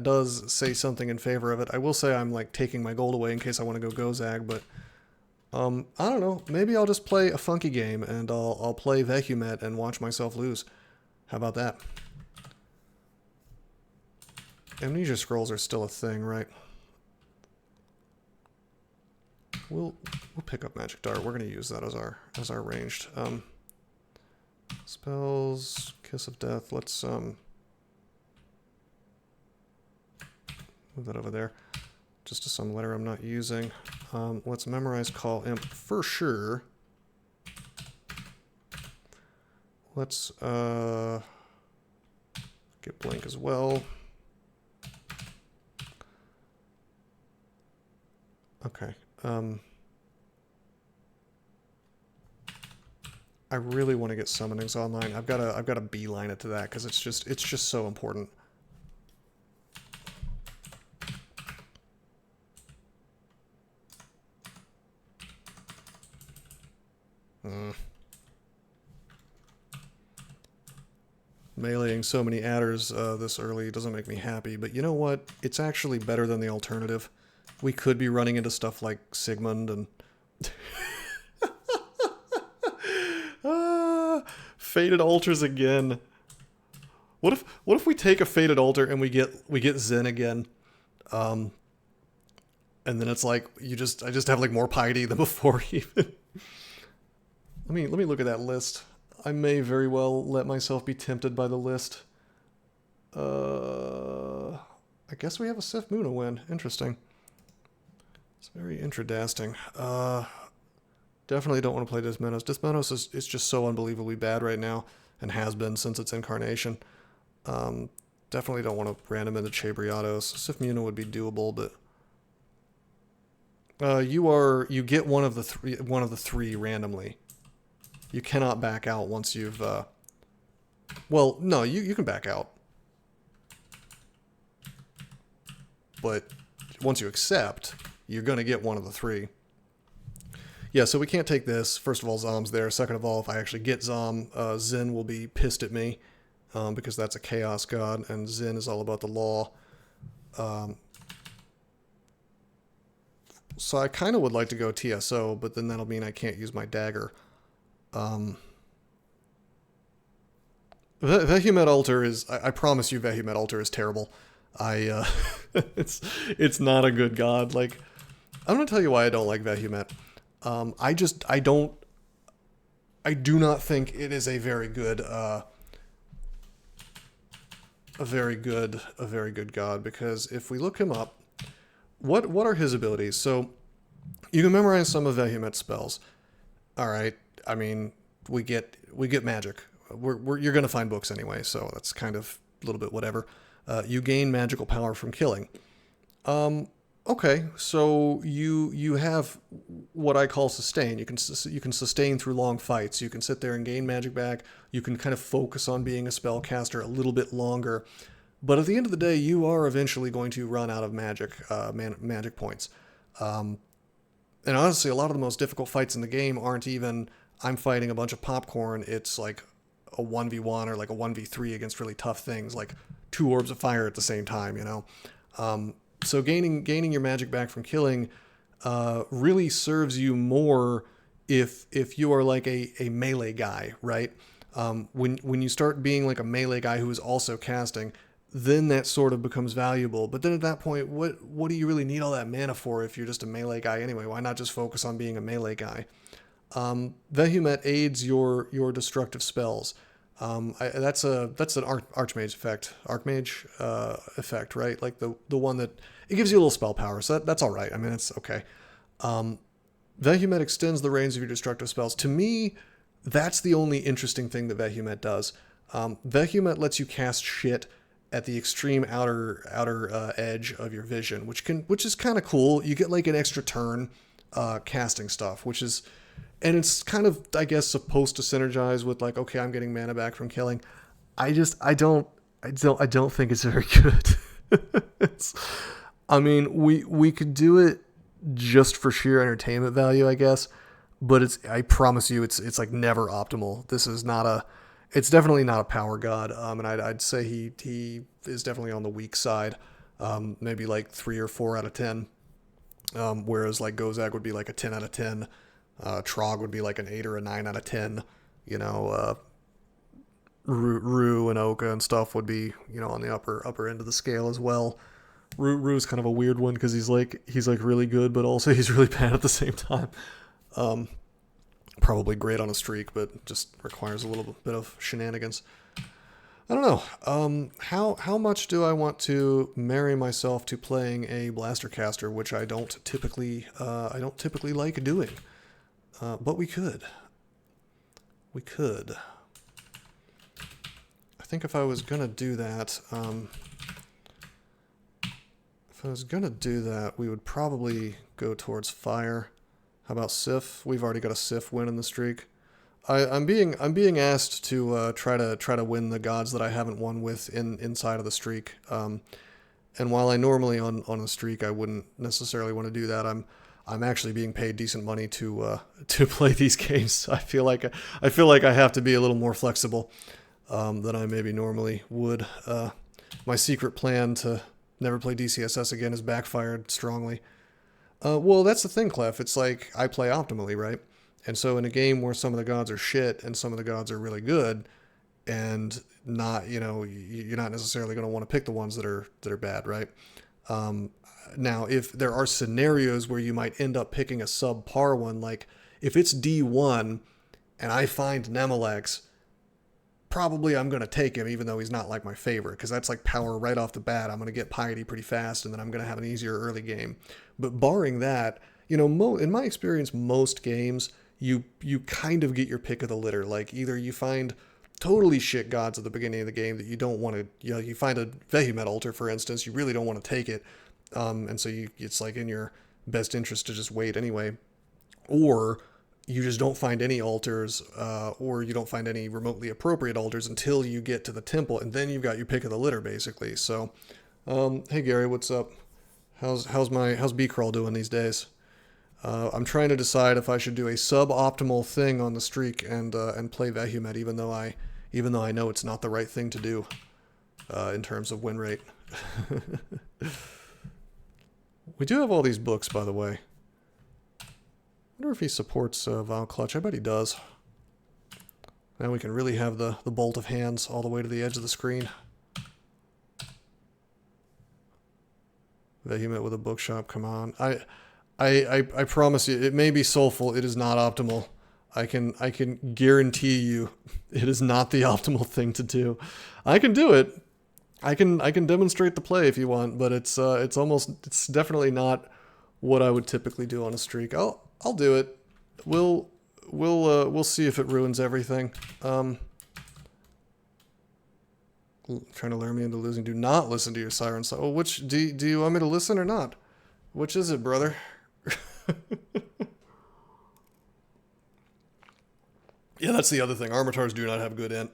does say something in favor of it. I will say I'm like taking my gold away in case I want to go Gozag, but I don't know. Maybe I'll just play a funky game and I'll play Vehumet and watch myself lose. How about that? Amnesia scrolls are still a thing, right? We'll pick up Magic Dart. We're gonna use that as our ranged spells. Kiss of Death. Let's move that over there, just to some letter I'm not using. Let's memorize Call Imp for sure. Let's get Blink as well. Okay. I really want to get summonings online. I've got to beeline it to that because it's just so important. Meleeing so many adders this early doesn't make me happy, but you know what? It's actually better than the alternative. We could be running into stuff like Sigmund and Fated Altars again. What if we take a Fated Altar and we get Zen again? And then it's like I just have like more piety than before even. Let me look at that list. I may very well let myself be tempted by the list. I guess we have a Sif Muna win. Interesting. It's very intradasting. Definitely don't want to play Dismenos. Dismenos is just so unbelievably bad right now, and has been since its incarnation. Definitely don't want to random into Chabriatos. Sif Muna would be doable, but you get one of the three randomly. You cannot back out once you've well, no, you can back out. But once you accept, you're going to get one of the three. Yeah, so we can't take this. First of all, Zom's there. Second of all, if I actually get Zom, Zen will be pissed at me because that's a chaos god, and Zen is all about the law. So I kind of would like to go TSO, but then that'll mean I can't use my dagger. Vehumet Altar is, I promise you Vehumet Altar is terrible. It's not a good god. Like, I'm going to tell you why I don't like Vehumet. I do not think it is a very good god, because if we look him up, what are his abilities? So you can memorize some of Vehumet's spells. All right. I mean, we get magic. You're going to find books anyway, so that's kind of a little bit whatever. You gain magical power from killing. Okay, so you have what I call sustain. You can sustain through long fights. You can sit there and gain magic back. You can kind of focus on being a spellcaster a little bit longer. But at the end of the day, you are eventually going to run out of magic magic points. And honestly, a lot of the most difficult fights in the game aren't even I'm fighting a bunch of popcorn. It's like a 1v1 or like a 1v3 against really tough things, like 2 orbs of fire at the same time, you know? So gaining your magic back from killing really serves you more if you are like a melee guy, right? When you start being like a melee guy who is also casting, then that sort of becomes valuable. But then at that point, what do you really need all that mana for if you're just a melee guy anyway? Why not just focus on being a melee guy? Vehumet aids your destructive spells. That's an Archmage effect, Archmage effect, right? Like the one that it gives you a little spell power, so that's all right. I mean, it's okay. Vehumet extends the range of your destructive spells. To me, that's the only interesting thing that Vehumet does. Vehumet lets you cast shit at the extreme outer edge of your vision, which is kind of cool. You get like an extra turn casting stuff, and it's kind of, I guess, supposed to synergize with like, okay, I'm getting mana back from killing. I don't think it's very good. I mean, we could do it just for sheer entertainment value, I guess, but I promise you, it's like never optimal. It's definitely not a power god, and I'd say he is definitely on the weak side, maybe like 3 or 4 out of 10, whereas like Gozag would be like a 10 out of 10. Trog would be like an 8 or a 9 out of 10. Rue and Oka and stuff would be, on the upper end of the scale as well. Rue's kind of a weird one because he's like really good, but also he's really bad at the same time. Probably great on a streak, but just requires a little bit of shenanigans. I don't know. How much do I want to marry myself to playing a blaster caster, which I don't typically like doing. But we could. I think if I was gonna do that, we would probably go towards fire. How about Sif? We've already got a Sif win in the streak. I'm being asked to try to win the gods that I haven't won with inside of the streak. And while I normally on a streak I wouldn't necessarily want to do that, I'm actually being paid decent money to play these games. I feel like I have to be a little more flexible than I maybe normally would. My secret plan to never play DCSS again has backfired strongly. Well, that's the thing, Clef. It's like I play optimally, right? And so in a game where some of the gods are shit and some of the gods are really good, and not, you're not necessarily going to want to pick the ones that are bad, right? Now, if there are scenarios where you might end up picking a subpar one, like if it's D1 and I find Nemelex, probably I'm going to take him even though he's not like my favorite, because that's like power right off the bat. I'm going to get Piety pretty fast and then I'm going to have an easier early game. But barring that, in my experience, most games, you kind of get your pick of the litter. Like either you find totally shit gods at the beginning of the game that you don't want to, you find a Vehumet altar, for instance, you really don't want to take it. And so it's like in your best interest to just wait anyway. Or you just don't find any altars, or you don't find any remotely appropriate altars until you get to the temple, and then you've got your pick of the litter, basically. So, hey Gary, what's up? How's B-Crawl doing these days? I'm trying to decide if I should do a suboptimal thing on the streak and play Vehumet, even though I know it's not the right thing to do in terms of win rate. We do have all these books, by the way. I wonder if he supports Vile Clutch. I bet he does. Now we can really have the bolt of hands all the way to the edge of the screen. Vehumet with a bookshop, come on. I promise you, it may be soulful, it is not optimal. I can guarantee you it is not the optimal thing to do. I can do it. I can demonstrate the play if you want, but it's definitely not what I would typically do on a streak. I'll do it. We'll see if it ruins everything. Trying to lure me into losing. Do not listen to your siren song. Well, which do you want me to listen or not? Which is it, brother? Yeah, that's the other thing. Armataurs do not have good int.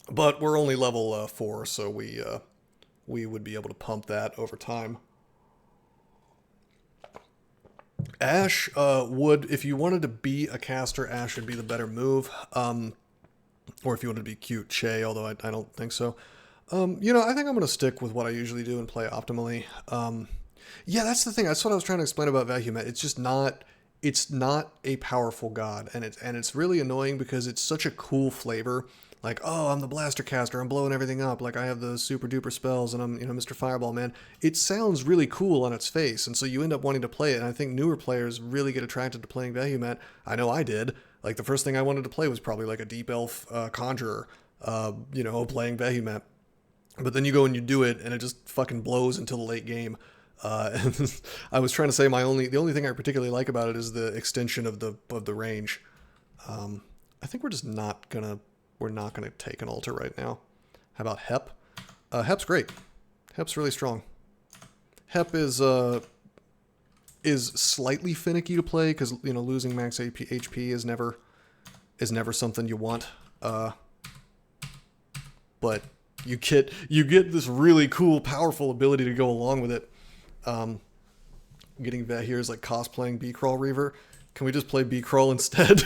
But we're only level 4, so we would be able to pump that over time. Ash would, if you wanted to be a caster, Ash would be the better move. Or if you wanted to be cute, Che, although I don't think so. I think I'm going to stick with what I usually do and play optimally. Yeah, that's the thing. That's what I was trying to explain about Vehumet. It's just not... It's not a powerful god, and it's really annoying because it's such a cool flavor like, oh, I'm the blaster caster, I'm blowing everything up, like I have the super duper spells and I'm, Mr. Fireball Man. It sounds really cool on its face, and so you end up wanting to play it, and I think newer players really get attracted to playing Vehement. I know I did. Like the first thing I wanted to play was probably like a Deep Elf Conjurer, playing Vehement. But then you go and you do it, and it just fucking blows until the late game. And I was trying to say the only thing I particularly like about it is the extension of the range. I think we're not gonna take an altar right now. How about Hep? Hep's great. Hep's really strong. Hep is slightly finicky to play because losing max HP is never something you want. But you get this really cool, powerful ability to go along with it. Getting Vet here is like cosplaying Beecrawl Reaver. Can we just play Beecrawl instead?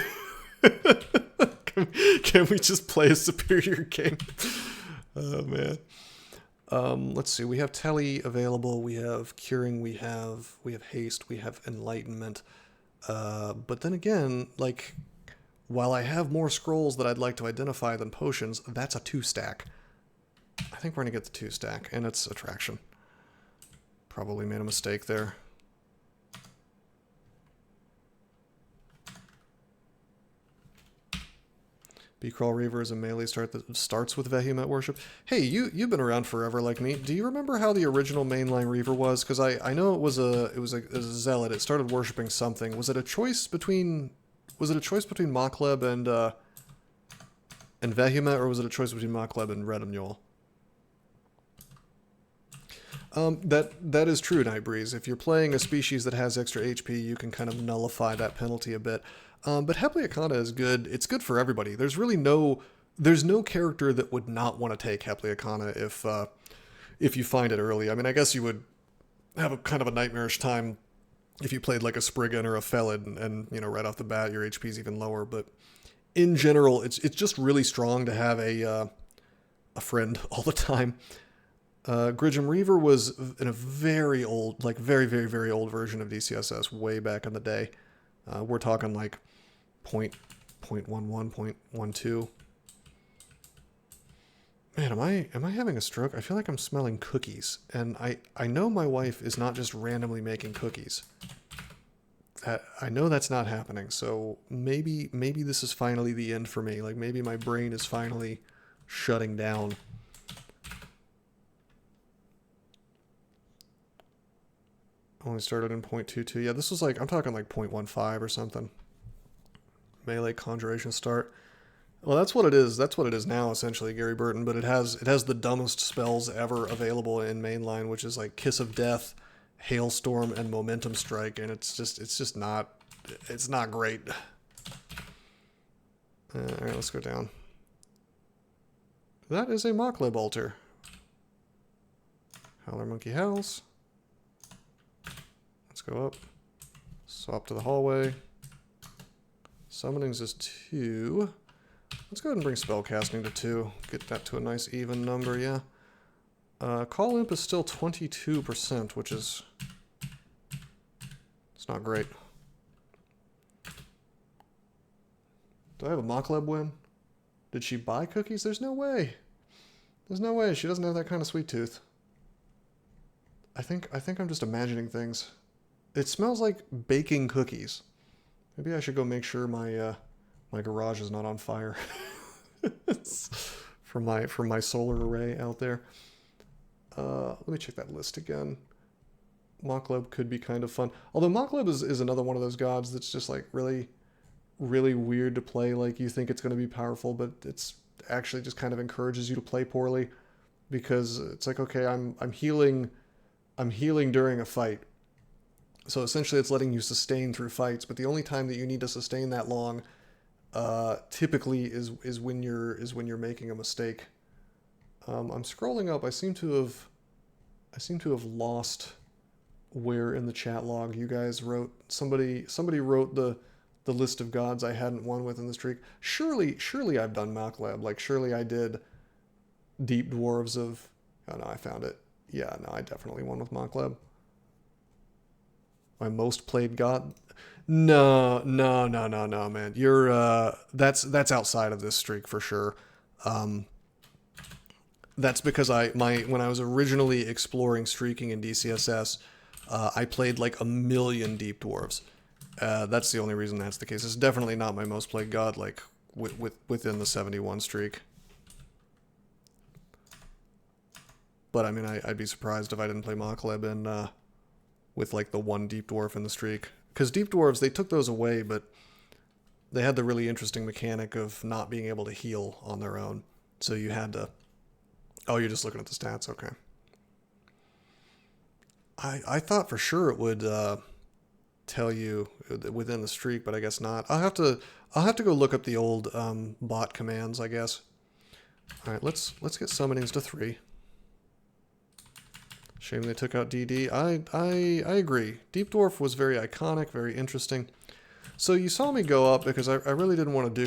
Can we just play a superior game? Oh man. Let's see. We have Telly available. We have Curing. We have Haste. We have Enlightenment. But then again, like, while I have more scrolls that I'd like to identify than potions, that's a 2-stack. I think we're gonna get the 2-stack, and it's Attraction. Probably made a mistake there. Beecrawl Reaver is a melee start that starts with Vehement Worship. Hey, you've been around forever like me. Do you remember how the original mainline Reaver was? Because I know it was a zealot. It started worshipping something. Was it a choice between Mokleb and Vehement, or was it a choice between Mokleb and Redemule? That is true, Nightbreeze. If you're playing a species that has extra HP, you can kind of nullify that penalty a bit. But Hepleacana is good. It's good for everybody. There's no character that would not want to take Hepleacana if you find it early. I mean, I guess you would have a kind of a nightmarish time if you played like a Spriggan or a Felid, and right off the bat your HP is even lower. But in general, it's just really strong to have a friend all the time. Gridgem Reaver was in a very old, like very, very, very old version of DCSS way back in the day. We're talking like 0.11, 0.12. Man, am I having a stroke? I feel like I'm smelling cookies. And I know my wife is not just randomly making cookies. I know that's not happening. So maybe this is finally the end for me. Like maybe my brain is finally shutting down. Only started in 0.22. Yeah, this was like, I'm talking like 0.15 or something. Melee Conjuration start. Well, that's what it is. That's what it is now, essentially, Gary Burton. But it has the dumbest spells ever available in mainline, which is like Kiss of Death, Hailstorm, and Momentum Strike, and it's not great. All right, let's go down. That is a Mokleb altar. Howler Monkey Howls. Let's go up. Swap to the hallway. Summonings is 2. Let's go ahead and bring spellcasting to 2. Get that to a nice even number, yeah. Call Imp is still 22%, which is... it's not great. Do I have a Mokleb win? Did she buy cookies? There's no way. There's no way. She doesn't have that kind of sweet tooth. I think I'm just imagining things. It smells like baking cookies. Maybe I should go make sure my my garage is not on fire. from my solar array out there. Let me check that list again. Mokleb could be kind of fun. Although Mokleb is another one of those gods that's just like really, really weird to play. Like you think it's going to be powerful, but it's actually just kind of encourages you to play poorly, because it's like, okay, I'm healing during a fight. So essentially it's letting you sustain through fights, but the only time that you need to sustain that long typically is when you're making a mistake. I'm scrolling up. I seem to have lost where in the chat log you guys wrote. Somebody wrote the list of gods I hadn't won with in the streak. Surely I've done Mokleb. Like surely I did Deep Dwarves of... oh no, I found it. Yeah, no, I definitely won with Mokleb. My most played god? No, man. You're that's outside of this streak for sure. That's because when I was originally exploring streaking in DCSS, I played like 1,000,000 deep dwarves. That's the only reason that's the case. It's definitely not my most played god, like within the 71 streak. But I mean, I'd be surprised if I didn't play Makaleb in with like the 1 deep dwarf in the streak. Because deep dwarves, they took those away, but they had the really interesting mechanic of not being able to heal on their own. So you had to... Oh, you're just looking at the stats? Okay. I thought for sure it would tell you within the streak, but I guess not. I'll have to go look up the old bot commands, I guess. All right, let's get summonings to 3. Shame they took out DD. I agree. Deep Dwarf was very iconic, very interesting. So you saw me go up because I really didn't want to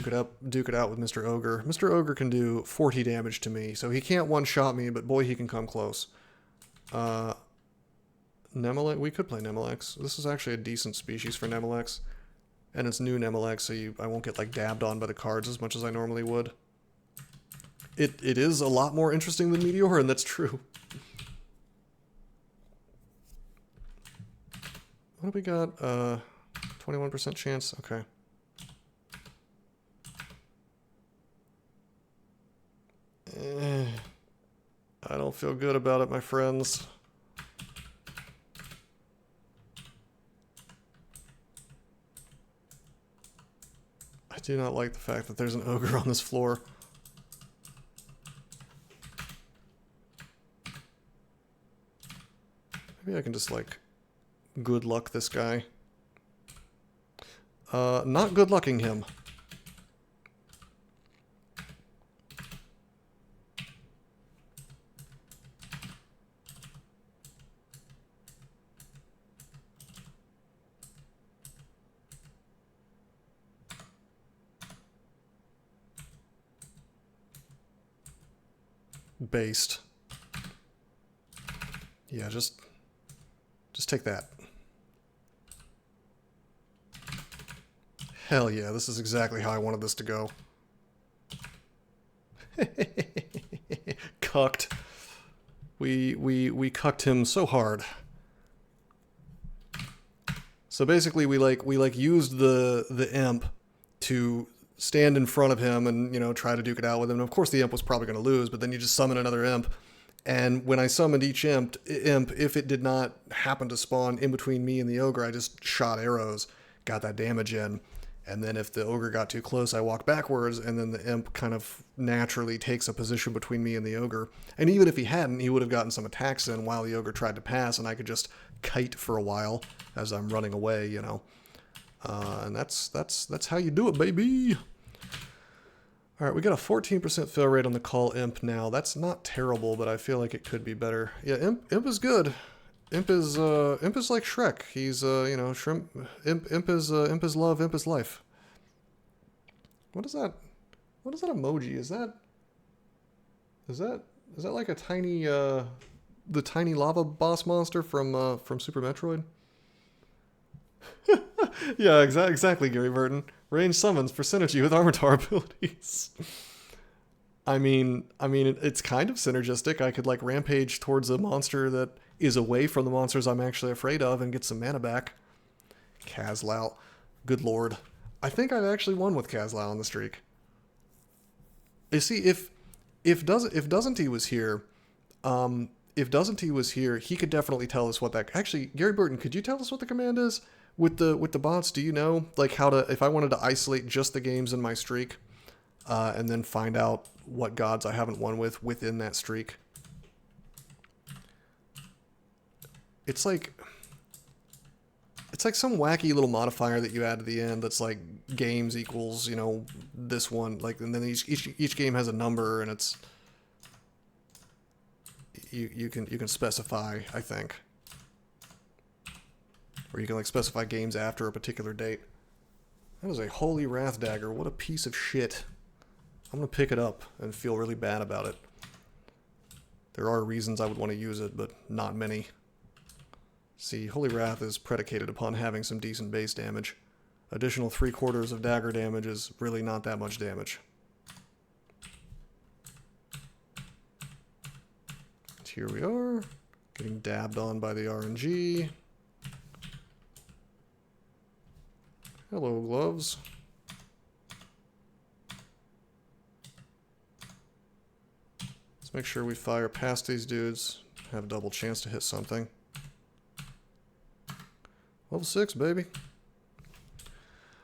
duke it out with Mr. Ogre. Mr. Ogre can do 40 damage to me, so he can't one-shot me, but boy, he can come close. Nemelex, we could play Nemelex. This is actually a decent species for Nemelex. And it's new Nemelex, so I won't get like dabbed on by the cards as much as I normally would. It is a lot more interesting than Meteor, and that's true. What do we got? 21% chance? Okay. I don't feel good about it, my friends. I do not like the fact that there's an ogre on this floor. Maybe I can just, like, good luck this guy. Not good lucking him. Based. Yeah, just take that. Hell yeah, this is exactly how I wanted this to go. Cucked. We cucked him so hard. So basically we used the imp to stand in front of him and, you know, try to duke it out with him. And of course the imp was probably going to lose, but then you just summon another imp. And when I summoned each imp, if it did not happen to spawn in between me and the ogre, I just shot arrows, got that damage in. And then if the ogre got too close, I walked backwards, and then the imp kind of naturally takes a position between me and the ogre. And even if he hadn't, he would have gotten some attacks in while the ogre tried to pass, and I could just kite for a while as I'm running away, you know. And that's how you do it, baby. All right, we got a 14% fill rate on the call imp now. That's not terrible, but I feel like it could be better. Yeah, imp is good. Imp is like Shrek. He's you know, shrimp. Imp is love. Imp is life. What is that? What is that emoji? Is that like a tiny the tiny lava boss monster from Super Metroid? Yeah, exactly, Gary Burton. Range summons for synergy with Armataur abilities. I mean, it's kind of synergistic. I could like rampage towards a monster that is away from the monsters I'm actually afraid of and get some mana back. Kazlau. Good lord. I think I've actually won with Kazlau on the streak. You see, if Doesn't He was here, he could definitely tell us what that... Actually, Gary Burton, could you tell us what the command is? With the bots, do you know, like, how to... If I wanted to isolate just the games in my streak, and then find out what gods I haven't won with within that streak. It's like some wacky little modifier that you add to the end that's like games equals, you know, this one, like, and then each game has a number, and it's you can specify, I think, or you can like specify games after a particular date. That is a Holy Wrath Dagger. What a piece of shit. I'm gonna pick it up and feel really bad about it. There are reasons I would want to use it, but not many. See, Holy Wrath is predicated upon having some decent base damage. Additional 3/4 of dagger damage is really not that much damage. here we are, getting dabbed on by the RNG. Hello, gloves. Let's make sure we fire past these dudes. Have a double chance to hit something. Level 6, baby.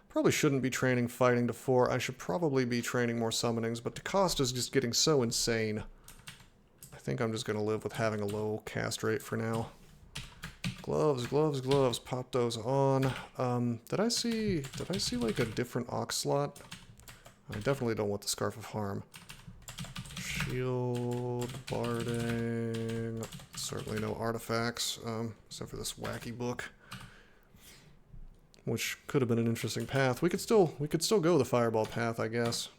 Probably shouldn't be training fighting to 4. I should probably be training more summonings, but the cost is just getting so insane. I think I'm just going to live with having a low cast rate for now. Gloves, gloves, gloves. Pop those on. Did I see like a different ox slot? I definitely don't want the Scarf of Harm. Shield, barding. Certainly no artifacts, except for this wacky book, which could have been an interesting path. We could still go the fireball path, I guess.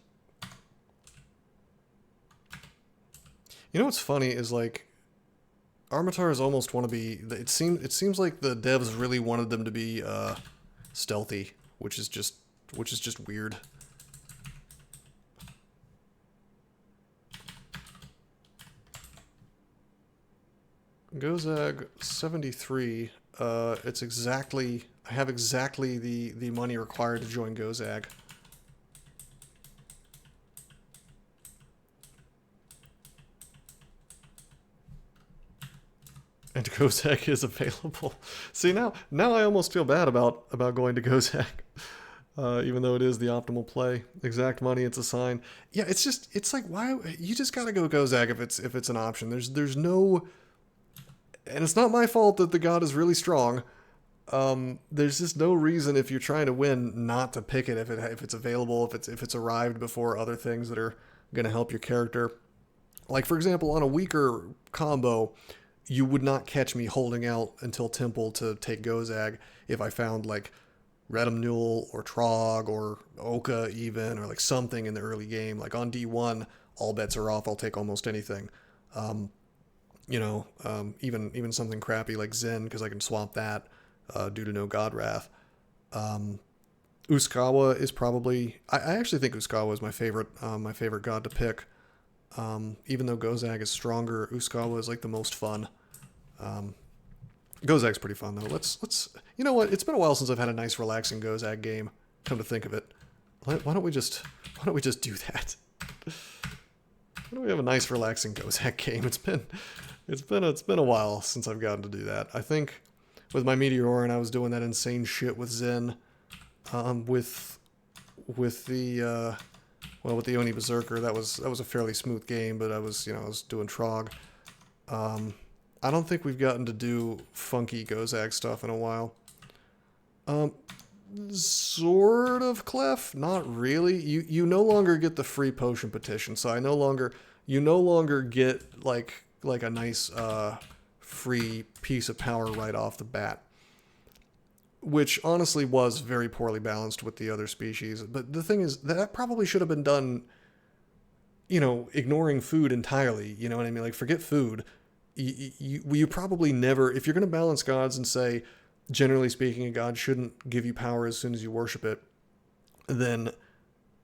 You know what's funny is like Armataurs almost want to be. It seems like the devs really wanted them to be stealthy, which is just weird. Gozag 73. It's exactly. I have exactly the money required to join Gozag. And Gozag is available. See, now I almost feel bad about going to Gozag. Even though it is the optimal play. Exact money, it's a sign. Yeah, it's like, why you just gotta go Gozag if it's an option. There's no, and it's not my fault that the god is really strong. There's just no reason if you're trying to win not to pick it if it's available, if it's arrived before other things that are gonna help your character. Like for example, on a weaker combo, you would not catch me holding out until Temple to take Gozag if I found like Redemnul or Trog or Oka even, or like something in the early game. Like on D1, all bets are off. I'll take almost anything. Even something crappy like Zen, because I can swap that due to no God Wrath. Uskawa is probably... I actually think Uskawa is my favorite god to pick. Even though Gozag is stronger, Uskawa is like the most fun. Gozag's pretty fun though. Let's you know what? It's been a while since I've had a nice relaxing Gozag game. Come to think of it, why don't we just do that? Why don't we have a nice relaxing Gozag game? It's been a while since I've gotten to do that. I think with my Meteor and I was doing that insane shit with Zen, with the Oni Berserker. That was a fairly smooth game, but I was doing Trog. I don't think we've gotten to do funky Gozag stuff in a while. Sort of, Clef, not really. You no longer get the free potion petition, so you no longer get like a nice free piece of power right off the bat, which honestly was very poorly balanced with the other species. But the thing is, that probably should have been done, ignoring food entirely. You know what I mean? Like, forget food. You probably never, if you're going to balance gods and say, generally speaking, a god shouldn't give you power as soon as you worship it, then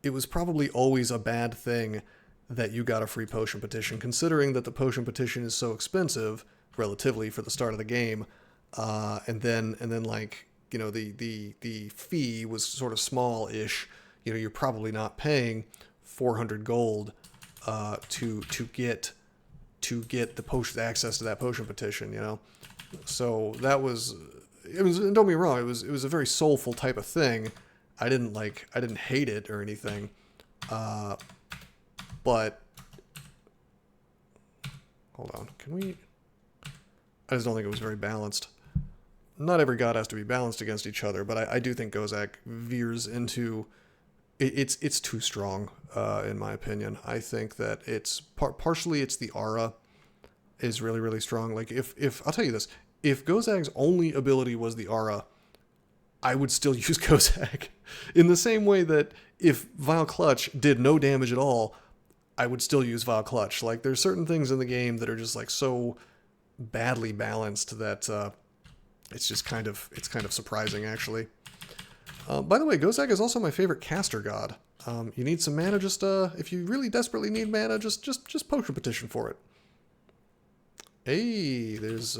it was probably always a bad thing that you got a free potion petition, considering that the potion petition is so expensive, relatively, for the start of the game. And then like, the fee was sort of small-ish. You're probably not paying 400 gold to get the potion, access to that potion petition. So that was, don't get me wrong, it was a very soulful type of thing. I didn't hate it or anything, but hold on, I just don't think it was very balanced. Not every god has to be balanced against each other, but I do think Gozag veers into... It's too strong, in my opinion. I think that it's... partially it's the aura is really, really strong. Like, if I'll tell you this. If Gozag's only ability was the aura, I would still use Gozag. In the same way that if Vile Clutch did no damage at all, I would still use Vile Clutch. Like, there's certain things in the game that are just, like, so badly balanced that... it's kind of surprising, actually. By the way, Gozag is also my favorite caster god. You need some mana, if you really desperately need mana, just potion petition for it. Hey, there's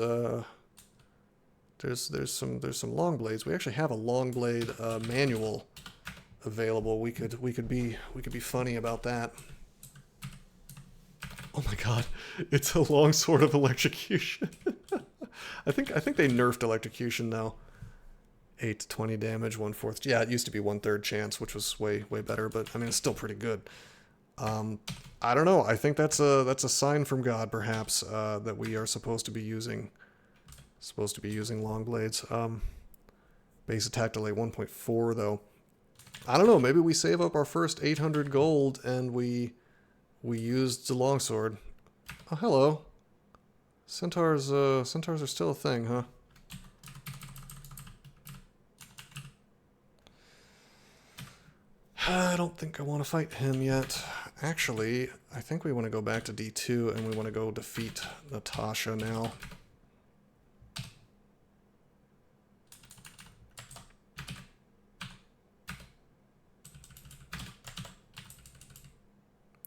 some long blades. We actually have a long blade manual available. We could be funny about that. Oh my god, it's a long sword of electrocution. I think they nerfed electrocution now. 8 to 20 damage, 1/4. Yeah, it used to be 1/3 chance, which was way better, but I mean it's still pretty good. I don't know. I think that's a sign from God, perhaps, that we are supposed to be using long blades. Base attack delay 1.4 though. I don't know. Maybe we save up our first 800 gold and we used the longsword. Oh, hello. Centaurs are still a thing, huh? I don't think I want to fight him yet. Actually, I think we want to go back to D2 and we want to go defeat Natasha now.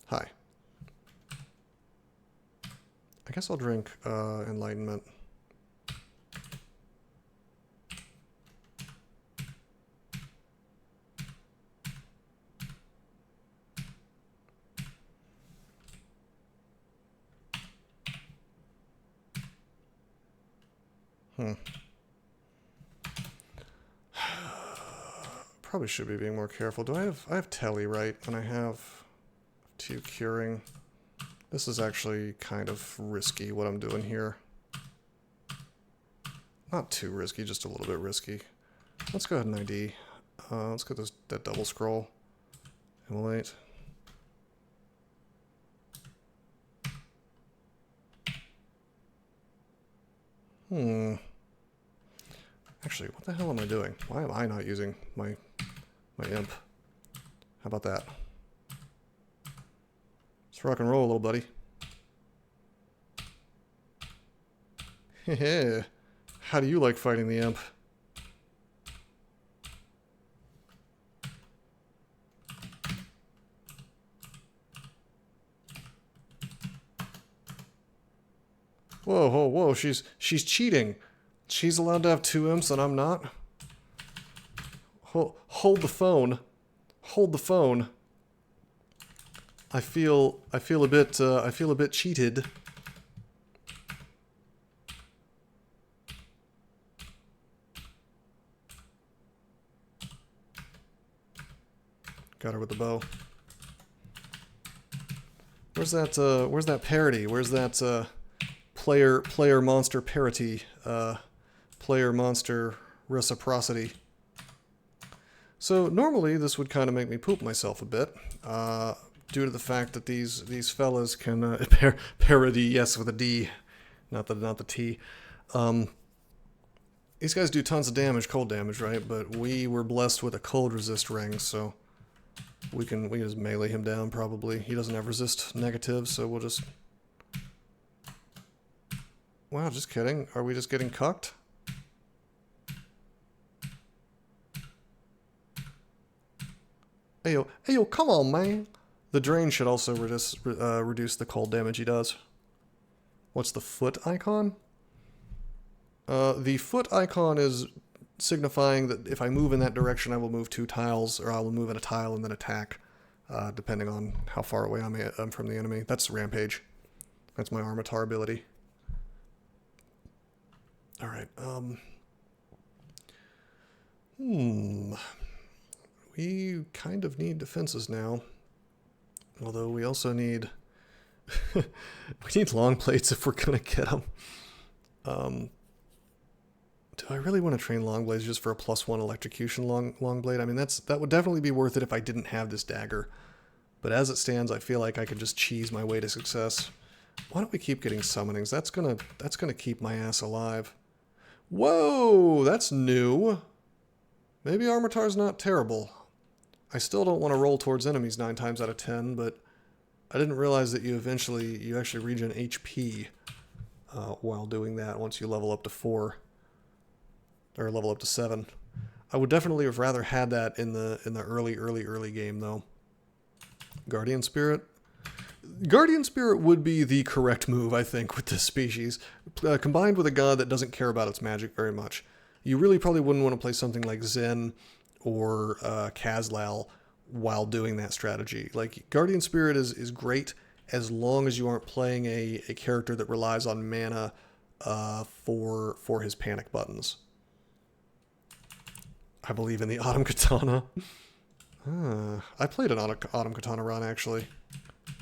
Hi. I guess I'll drink Enlightenment. Probably should be being more careful. Do I have Telly, right? And I have 2 curing. This is actually kind of risky what I'm doing here. Not too risky, just a little bit risky. Let's go ahead and ID. Let's get that double scroll. Immolate. Actually, what the hell am I doing? Why am I not using my imp? How about that? Let's rock and roll, little buddy. Heh. How do you like fighting the imp? Whoa, whoa, whoa! She's cheating. She's allowed to have 2 imps and I'm not. Hold the phone. Hold the phone. I feel a bit cheated. Got her with the bow. Where's that parody? Where's that player monster parity? Player monster reciprocity. So normally this would kind of make me poop myself a bit, due to the fact that these fellas can parody, yes, with a D, not the T. These guys do tons of damage, cold damage, right? But we were blessed with a cold resist ring, so we can just melee him down probably. He doesn't have resist negative, so we'll just. Wow, just kidding. Are we just getting cucked? Ayo, come on, man. The drain should also reduce the cold damage he does. What's the foot icon? The foot icon is signifying that if I move in that direction, I will move 2 tiles, or I will move in a tile and then attack, depending on how far away I'm from the enemy. That's rampage. That's my Armataur ability. Alright, we kind of need defenses now. Although we also need... we need long blades if we're going to get them. Do I really want to train long blades just for a +1 electrocution long blade? I mean, that would definitely be worth it if I didn't have this dagger. But as it stands, I feel like I could just cheese my way to success. Why don't we keep getting summonings? That's gonna keep my ass alive. Whoa, that's new. Maybe Armataur's not terrible. I still don't want to roll towards enemies 9 times out of 10, but I didn't realize that you actually regen HP while doing that once you level up to 4 or level up to 7. I would definitely have rather had that in the early game though. Guardian Spirit. Guardian Spirit would be the correct move, I think, with this species. Combined with a god that doesn't care about its magic very much. You really probably wouldn't want to play something like Zen or Kazlal while doing that strategy. Like, Guardian Spirit is great as long as you aren't playing a character that relies on mana for his panic buttons. I believe in the Autumn Katana. I played an Autumn Katana run, actually.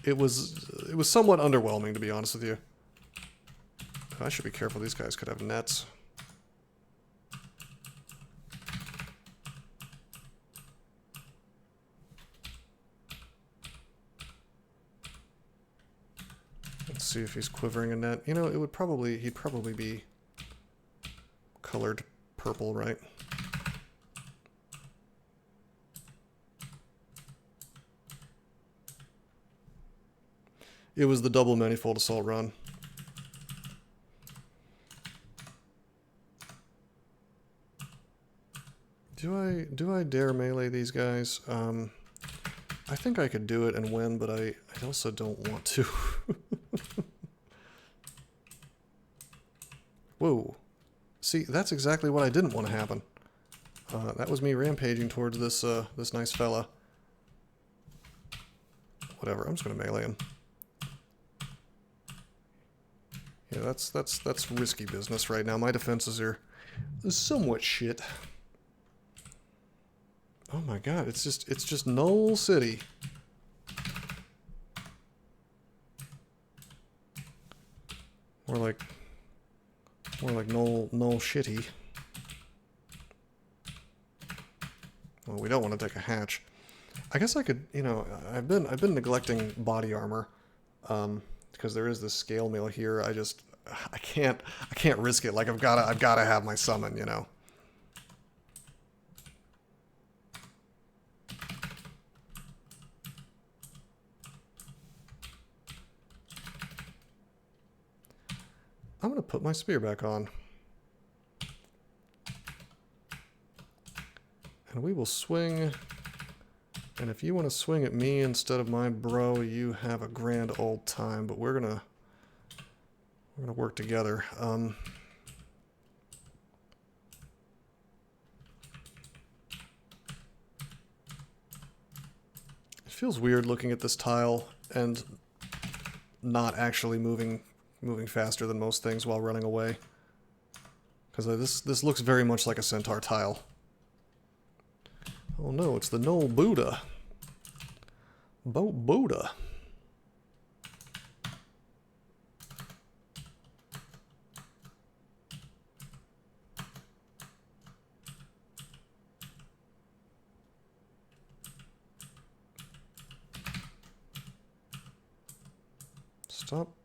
It was somewhat underwhelming, to be honest with you. I should be careful. These guys could have nets. Let's see if he's quivering a net. You know, he'd probably be colored purple, right? It was the double manifold assault run. Do I dare melee these guys? I think I could do it and win, but I also don't want to. Whoa. See, that's exactly what I didn't want to happen. That was me rampaging towards this this nice fella. Whatever, I'm just gonna melee him. Yeah, that's risky business right now. My defenses are somewhat shit. Oh my god, it's just Null City. More like Null Shitty. Well, we don't want to take a hatch. I guess I could, you know, I've been neglecting body armor. Because there is this scale mill here. I can't risk it. Like I've gotta have my summon, you know. I'm gonna put my spear back on. And we will swing. And if you want to swing at me instead of my bro, you have a grand old time. But we're gonna work together. It feels weird looking at this tile and not actually moving faster than most things while running away. Because this looks very much like a centaur tile. Oh no, it's the Null Buddha. Buddha.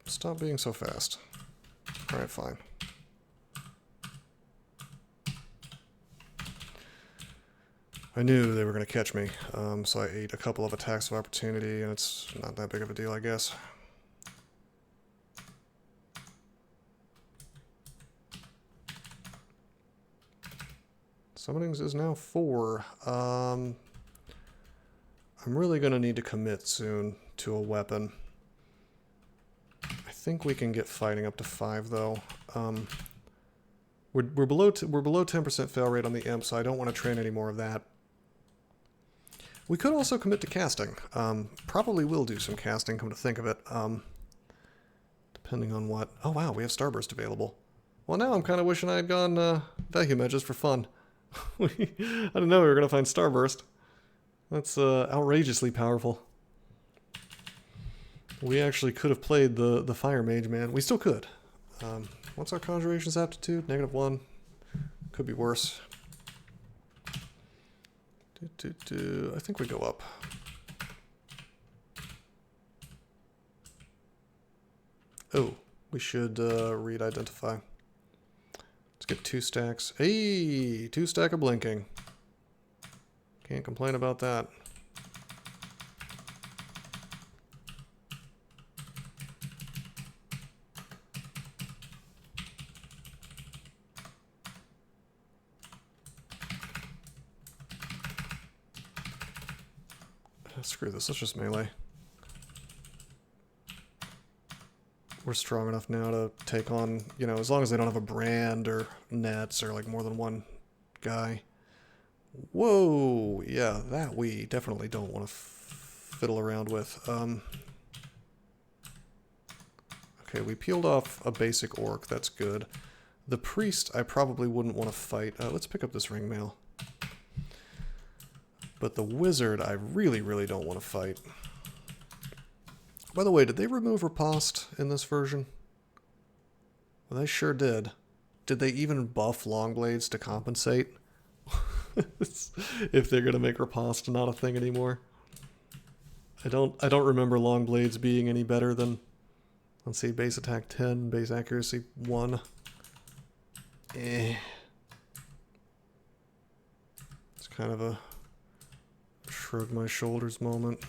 Stop being so fast. Alright, fine. I knew they were going to catch me, so I ate a couple of attacks of opportunity, and it's not that big of a deal, I guess. Summonings is now 4. I'm really going to need to commit soon to a weapon. I think we can get fighting up to 5, though. We're below 10% fail rate on the imp, so I don't want to train any more of that. We could also commit to casting. Probably will do some casting, come to think of it. Depending on what... Oh wow, we have Starburst available. Well, now I'm kind of wishing I had gone Vacuum Edges for fun. I didn't know we were going to find Starburst. That's outrageously powerful. We actually could have played the Fire Mage, man. We still could. What's our Conjuration's aptitude? -1. Could be worse. I think we go up. Oh, we should read Identify. Let's get 2 stacks. Hey, 2 stack of blinking. Can't complain about that. Screw this, let's just melee. We're strong enough now to take on, you know, as long as they don't have a brand or nets or like more than one guy. Whoa, yeah, that we definitely don't want to fiddle around with. Okay, we peeled off a basic orc, that's good. The priest I probably wouldn't want to fight. Let's pick up this ringmail. But the wizard I really, really don't want to fight. By the way, did they remove riposte in this version? Well, they sure did. Did they even buff Longblades to compensate? If they're gonna make riposte not a thing anymore. I don't remember Longblades being any better than, let's see, base attack 10, base accuracy 1. It's kind of a shrug my shoulders moment.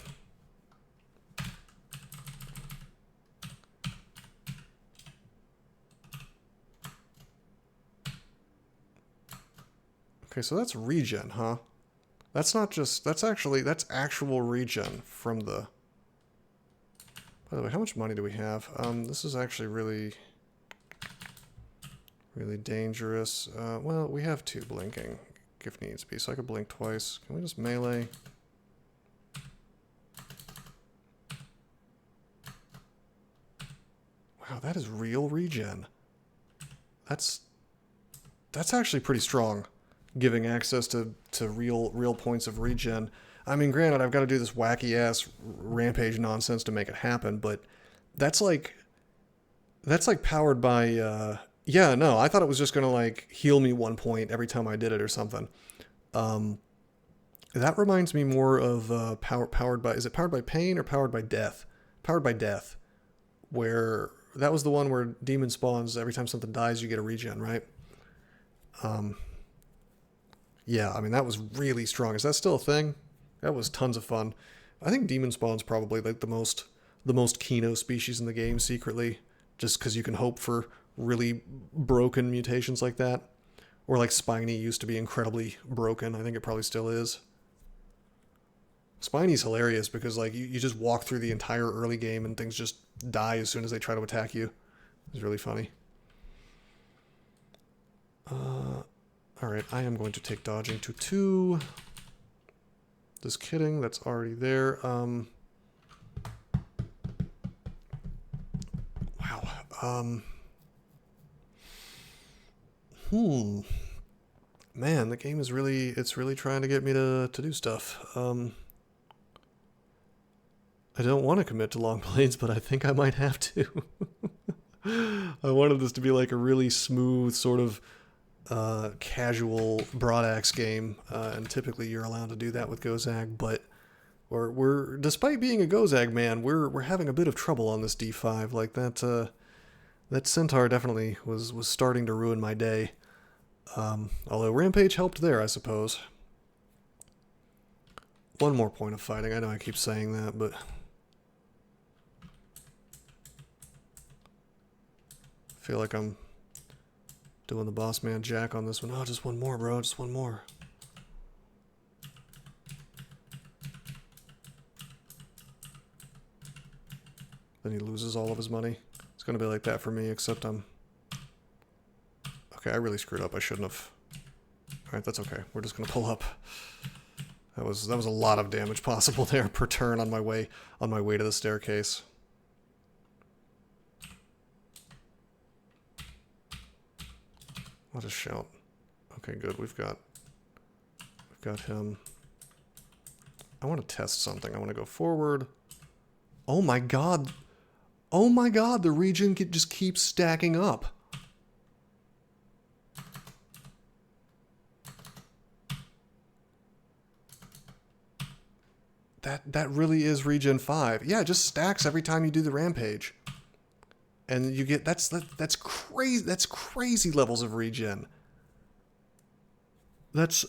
Okay, so that's regen, huh? That's not just, that's actual regen from the... By the way, how much money do we have? This is actually really dangerous. Well, we have 2 blinking, if needs be, so I could blink twice. Can we just melee? Wow, that is real regen. That's actually pretty strong, giving access to real points of regen. I mean, granted, I've got to do this wacky-ass rampage nonsense to make it happen, but that's like powered by, yeah, no, I thought it was just going to, like, heal me 1 point every time I did it or something. That reminds me more of powered by, is it powered by pain or powered by death? Powered by death, where, that was the one where demon spawns, every time something dies, you get a regen, right? Yeah, I mean, that was really strong. Is that still a thing? That was tons of fun. I think demon spawn's probably like the most Kino species in the game secretly, just because you can hope for really broken mutations like that. Or like Spiny used to be incredibly broken. I think it probably still is. Spiny's hilarious because like you just walk through the entire early game and things just die as soon as they try to attack you. It's really funny. Alright, I am going to take dodging to 2. Just kidding, that's already there. Wow. Man, the game is really, it's really trying to get me to do stuff. I don't want to commit to long blades, but I think I might have to. I wanted this to be like a really smooth sort of casual broad axe game, and typically you're allowed to do that with Gozag, but we're despite being a Gozag man, we're having a bit of trouble on this D5. Like that centaur definitely was starting to ruin my day. Although rampage helped there, I suppose. One more point of fighting. I know I keep saying that, but I feel like I'm doing the boss man jack on this one. Oh, just one more, bro. Just one more. Then he loses all of his money. It's going to be like that for me, except I'm... Okay, I really screwed up. I shouldn't have. Alright, that's okay. We're just going to pull up. That was a lot of damage possible there per turn on my way to the staircase. I'll just shout. Okay, good. We've got him. I want to test something. I want to go forward. Oh my god. Oh my god, the regen just keeps stacking up. That really is regen 5. Yeah, it just stacks every time you do the rampage. And you get that's crazy. That's crazy levels of regen. That's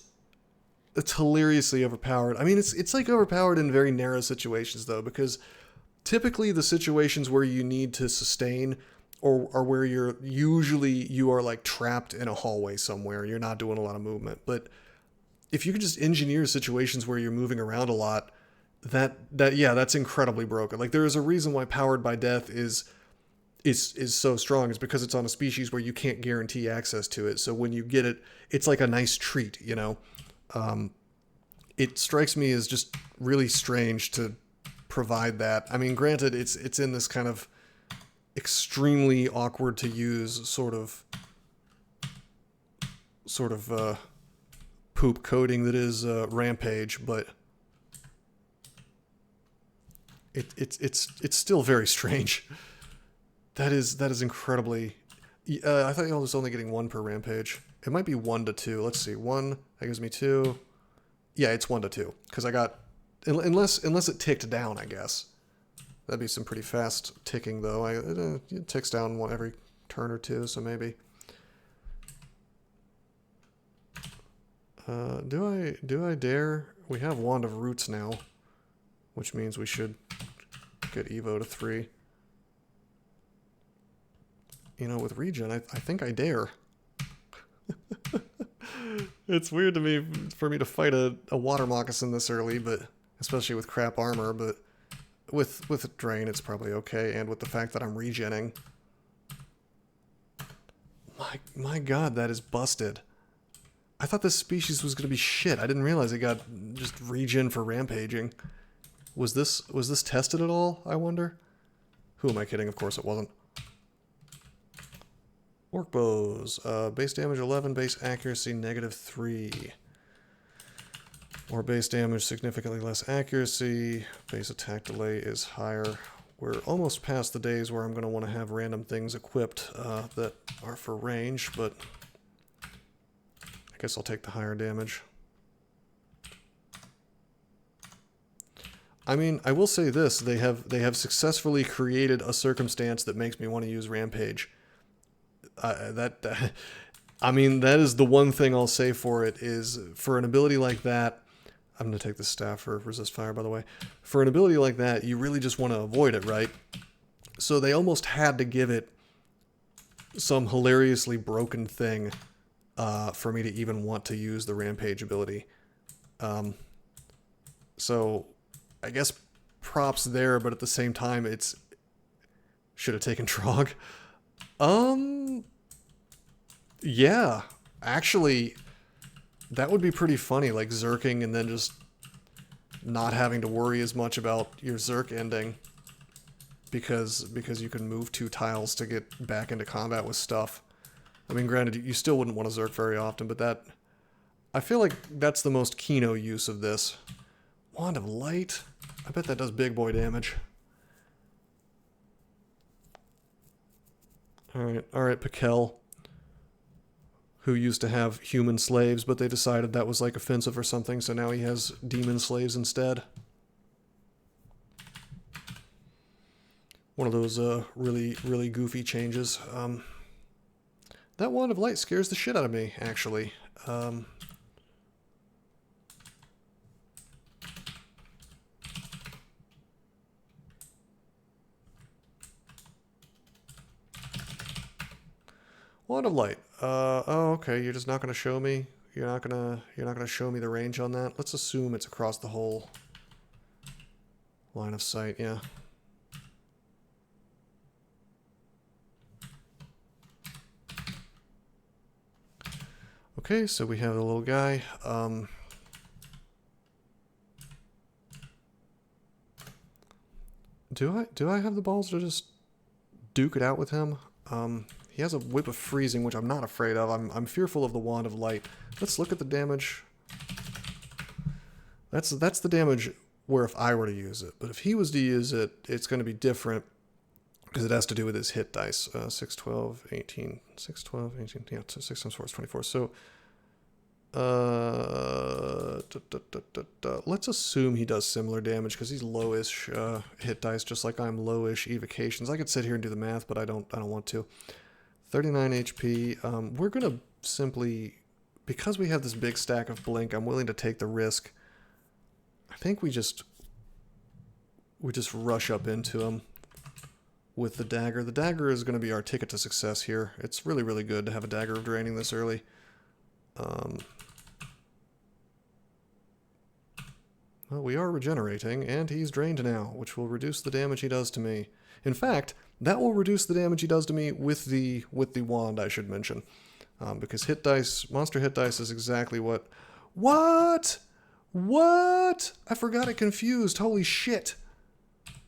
hilariously overpowered. I mean, it's like overpowered in very narrow situations though, because typically the situations where you need to sustain or where you are like trapped in a hallway somewhere, you're not doing a lot of movement. But if you can just engineer situations where you're moving around a lot, that's incredibly broken. Like there is a reason why Powered by Death is is so strong is because it's on a species where you can't guarantee access to it. So when you get it, it's like a nice treat, you know. It strikes me as just really strange to provide that. I mean, granted, it's in this kind of extremely awkward to use sort of poop coding that is Rampage, but it's still very strange. That is incredibly. I thought I was only getting 1 per Rampage. It might be 1 to 2. Let's see. 1 that gives me 2. Yeah, it's 1 to 2 because I got unless it ticked down. I guess that'd be some pretty fast ticking though. It ticks down every turn or two, so maybe. Do I dare? We have Wand of Roots now, which means we should get Evo to 3. You know, with regen, I think I dare. It's weird to me for me to fight a water moccasin this early, but especially with crap armor, but with drain it's probably okay, and with the fact that I'm regenning. My god, that is busted. I thought this species was gonna be shit. I didn't realize it got just regen for rampaging. Was this tested at all, I wonder? Who am I kidding? Of course it wasn't. Orc bows. Base damage 11, base accuracy -3. Or base damage significantly less accuracy. Base attack delay is higher. We're almost past the days where I'm going to want to have random things equipped that are for range, but I guess I'll take the higher damage. I mean, I will say this, they have successfully created a circumstance that makes me want to use Rampage. I mean, that is the one thing I'll say for it, is for an ability like that, I'm going to take the staff for resist fire, by the way. For an ability like that, you really just want to avoid it, right? So they almost had to give it some hilariously broken thing for me to even want to use the Rampage ability. So I guess props there, but at the same time, it's... Should have taken Trog. Yeah, actually, that would be pretty funny, like Zerking and then just not having to worry as much about your Zerk ending because you can move 2 tiles to get back into combat with stuff. I mean, granted, you still wouldn't want to Zerk very often, but that... I feel like that's the most Kino use of this. Wand of Light? I bet that does big boy damage. Alright, Pikel, who used to have human slaves, but they decided that was like offensive or something, so now he has demon slaves instead. One of those really, really goofy changes. That Wand of Light scares the shit out of me, actually. Wand of Light. Oh, okay. You're just not going to show me. You're not gonna show me the range on that. Let's assume it's across the whole line of sight. Yeah. Okay, so we have the little guy. Do I have the balls to just duke it out with him? He has a Whip of Freezing, which I'm not afraid of. I'm fearful of the Wand of Light. Let's look at the damage. That's the damage where if I were to use it. But if he was to use it, it's going to be different because it has to do with his hit dice. 6, 12, 18. 6, 12, 18. Yeah, 6 times 4 is 24. So, let's assume he does similar damage because he's lowish hit dice, just like I'm lowish evocations. I could sit here and do the math, but I don't want to. 39 HP. We're gonna simply, because we have this big stack of blink, I'm willing to take the risk. I think we just rush up into him with the dagger. The dagger is going to be our ticket to success here. It's really, really good to have a dagger of draining this early. Well, we are regenerating, and he's drained now, which will reduce the damage he does to me. In fact, That will reduce the damage he does to me with the wand, I should mention. Because hit dice, monster hit dice is exactly what... What? What? I forgot it confused. Holy shit.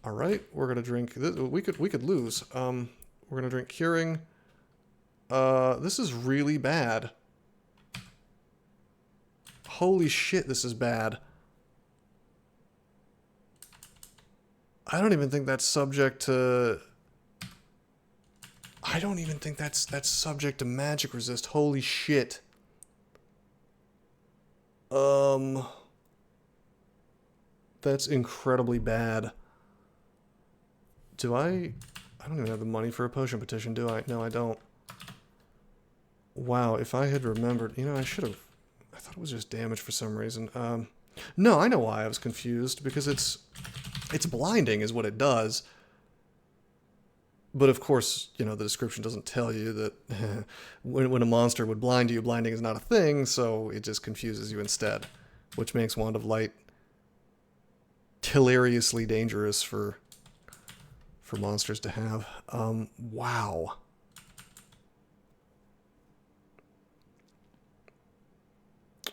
Alright, we're gonna drink... We could lose. We're gonna drink Curing. This is really bad. Holy shit, this is bad. I don't even think that's subject to... I don't even think that's subject to magic resist. Holy shit. That's incredibly bad. Do I don't even have the money for a potion petition, do I? No, I don't. Wow, if I had remembered, you know, I should have... I thought it was just damage for some reason. No, I know why I was confused, because it's blinding is what it does. But of course, you know, the description doesn't tell you that when a monster would blind you, blinding is not a thing, so it just confuses you instead. Which makes Wand of Light hilariously dangerous for monsters to have. Wow.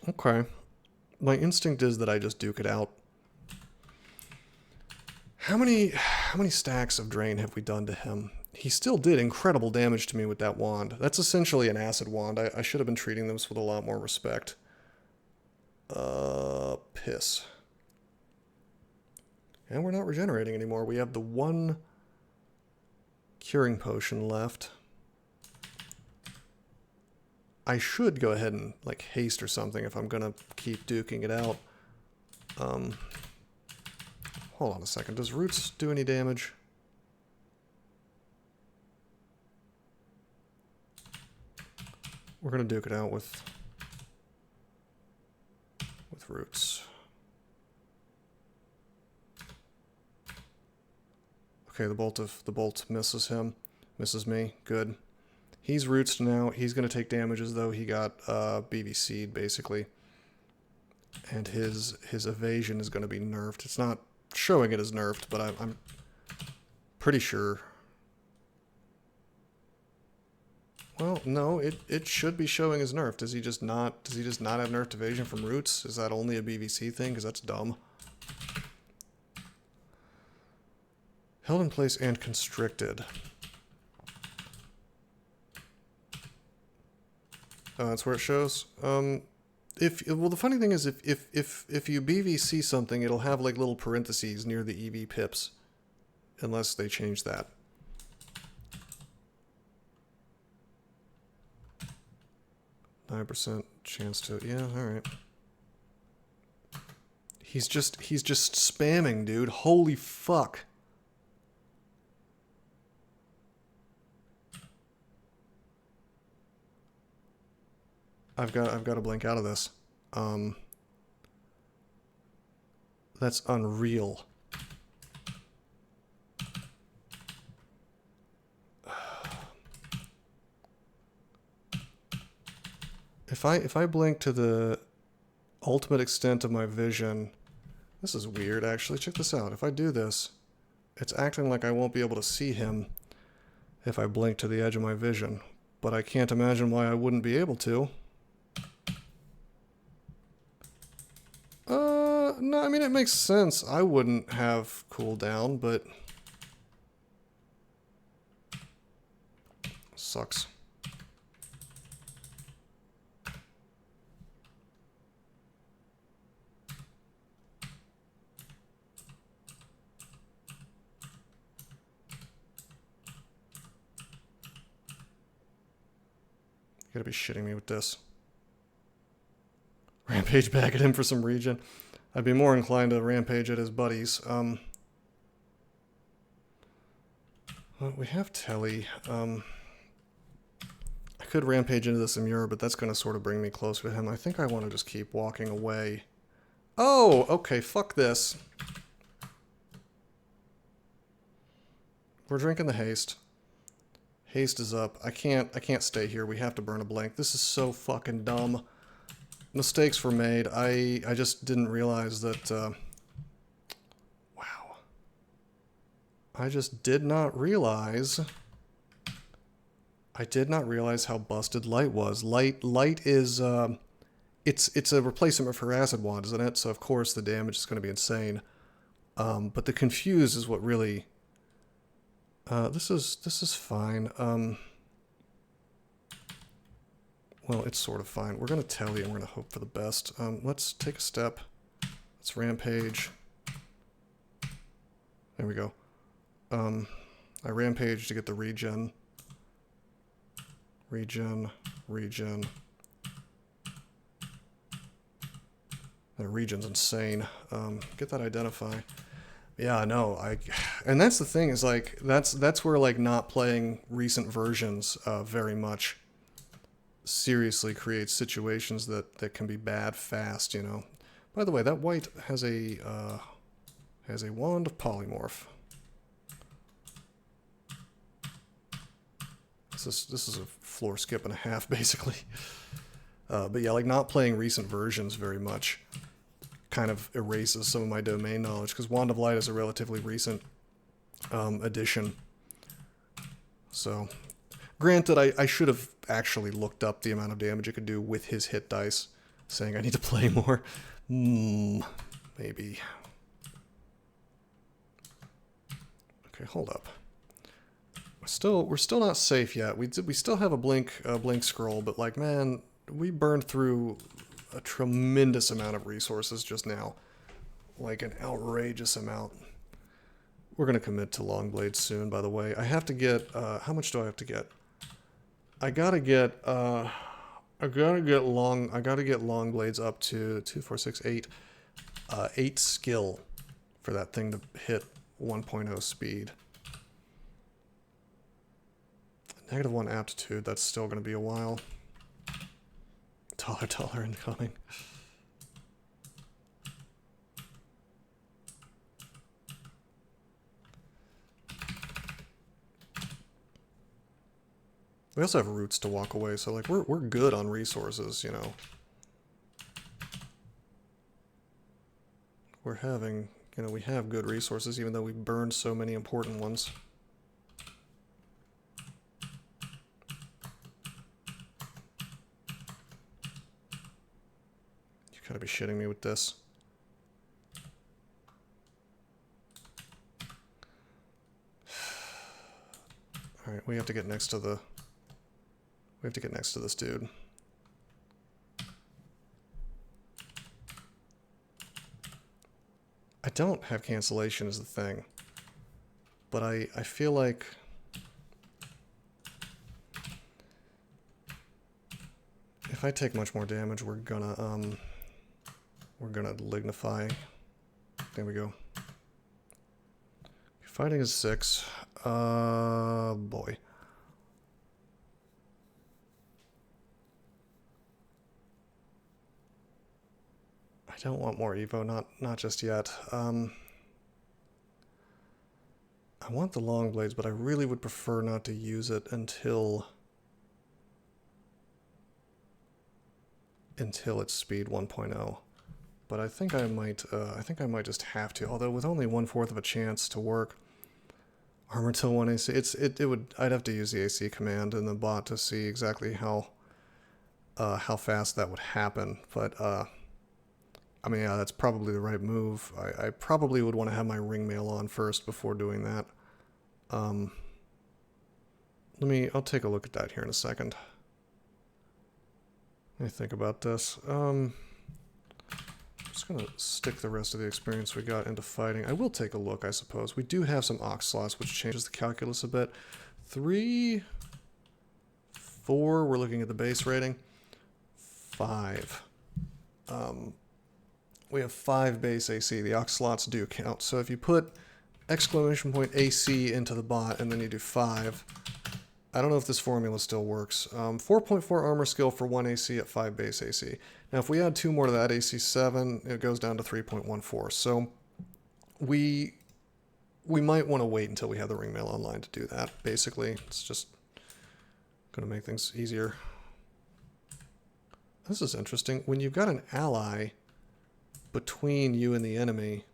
Okay. My instinct is that I just duke it out. How many stacks of drain have we done to him? He still did incredible damage to me with that wand. That's essentially an acid wand. I should have been treating them with a lot more respect. Piss. And we're not regenerating anymore. We have the one curing potion left. I should go ahead and, like, haste or something if I'm gonna keep duking it out. Hold on a second. Does Roots do any damage? We're gonna duke it out with Roots. Okay, the bolt misses him. Misses me. Good. He's Roots now. He's gonna take damage as though he got BVC'd, basically. And his evasion is gonna be nerfed. It's not showing it as nerfed, but I'm pretty sure. Well, no, it should be showing as nerfed. Does he just not have nerfed evasion from Roots? Is that only a BVC thing? Because that's dumb. Held in place and constricted. That's where it shows. Well, the funny thing is, if you BVC something, it'll have like little parentheses near the EV pips, unless they change that. %, chance to, yeah, all right. He's just spamming, dude. Holy fuck. I've got to blink out of this. That's unreal. If I blink to the ultimate extent of my vision, this is weird actually. Check this out. If I do this, it's acting like I won't be able to see him if I blink to the edge of my vision, but I can't imagine why I wouldn't be able to. No, I mean, it makes sense. I wouldn't have cooldown, but... Sucks. You gotta be shitting me with this. Rampage back at him for some regen. I'd be more inclined to rampage at his buddies. Well, we have Telly. I could rampage into the Samura, but that's going to sort of bring me closer to him. I think I want to just keep walking away. Oh, okay, fuck this. We're drinking the haste. Haste is up. I can't stay here. We have to burn a blank. This is so fucking dumb. Mistakes were made. I just didn't realize that, wow. I just did not realize... I did not realize how busted light was. Light is... It's a replacement for acid wand, isn't it? So of course the damage is going to be insane. But the confuse is what really... this is fine. Well, it's sort of fine. We're going to tell you and we're going to hope for the best. Let's take a step. Let's rampage. There we go. I rampage to get the regen. Regen. The regen's insane. Get that identify. Yeah, no, and that's the thing is like that's where like not playing recent versions very much seriously creates situations that can be bad fast, you know. By the way, that white has a wand of polymorph. This is a floor skip and a half basically. But yeah, like not playing recent versions very much kind of erases some of my domain knowledge, because Wand of Light is a relatively recent addition. So, granted, I should have actually looked up the amount of damage it could do with his hit dice, saying I need to play more. Maybe. Okay, hold up. We're still not safe yet. We still have a blink scroll, but like, man, we burned through a tremendous amount of resources just now. Like an outrageous amount. We're going to commit to long blades soon, by the way. I have to get, how much do I have to get? I gotta get long blades up to 2, 4, 6, 8. 8 skill for that thing to hit 1.0 speed. -1 aptitude, that's still going to be a while. $1 incoming. We also have roots to walk away, so like we're good on resources, you know. We're having, you know, we have good resources even though we burned so many important ones. Gotta be shitting me with this. Alright, we have to get next to the... We have to get next to this dude. I don't have cancellation as the thing. But I feel like... if I take much more damage, we're gonna lignify. There we go. Fighting is 6. Boy. I don't want more Evo, not just yet. I want the long blades, but I really would prefer not to use it until it's speed 1.0. But I think I might just have to. Although with only 1/4 of a chance to work, Armataur 1 AC, I'd have to use the AC command in the bot to see exactly how fast that would happen. But I mean, yeah, that's probably the right move. I probably would want to have my ring mail on first before doing that. I'll take a look at that here in a second. Let me think about this. I'm just going to stick the rest of the experience we got into fighting. I will take a look, I suppose. We do have some ox slots, which changes the calculus a bit. 3, 4, we're looking at the base rating. 5. We have 5 base AC. The ox slots do count. So if you put !AC into the bot and then you do 5... I don't know if this formula still works. 4.4 armor skill for 1 AC at 5 base AC. Now, if we add 2 more to that AC 7, it goes down to 3.14. So we might want to wait until we have the ring mail online to do that. Basically, it's just going to make things easier. This is interesting. When you've got an ally between you and the enemy,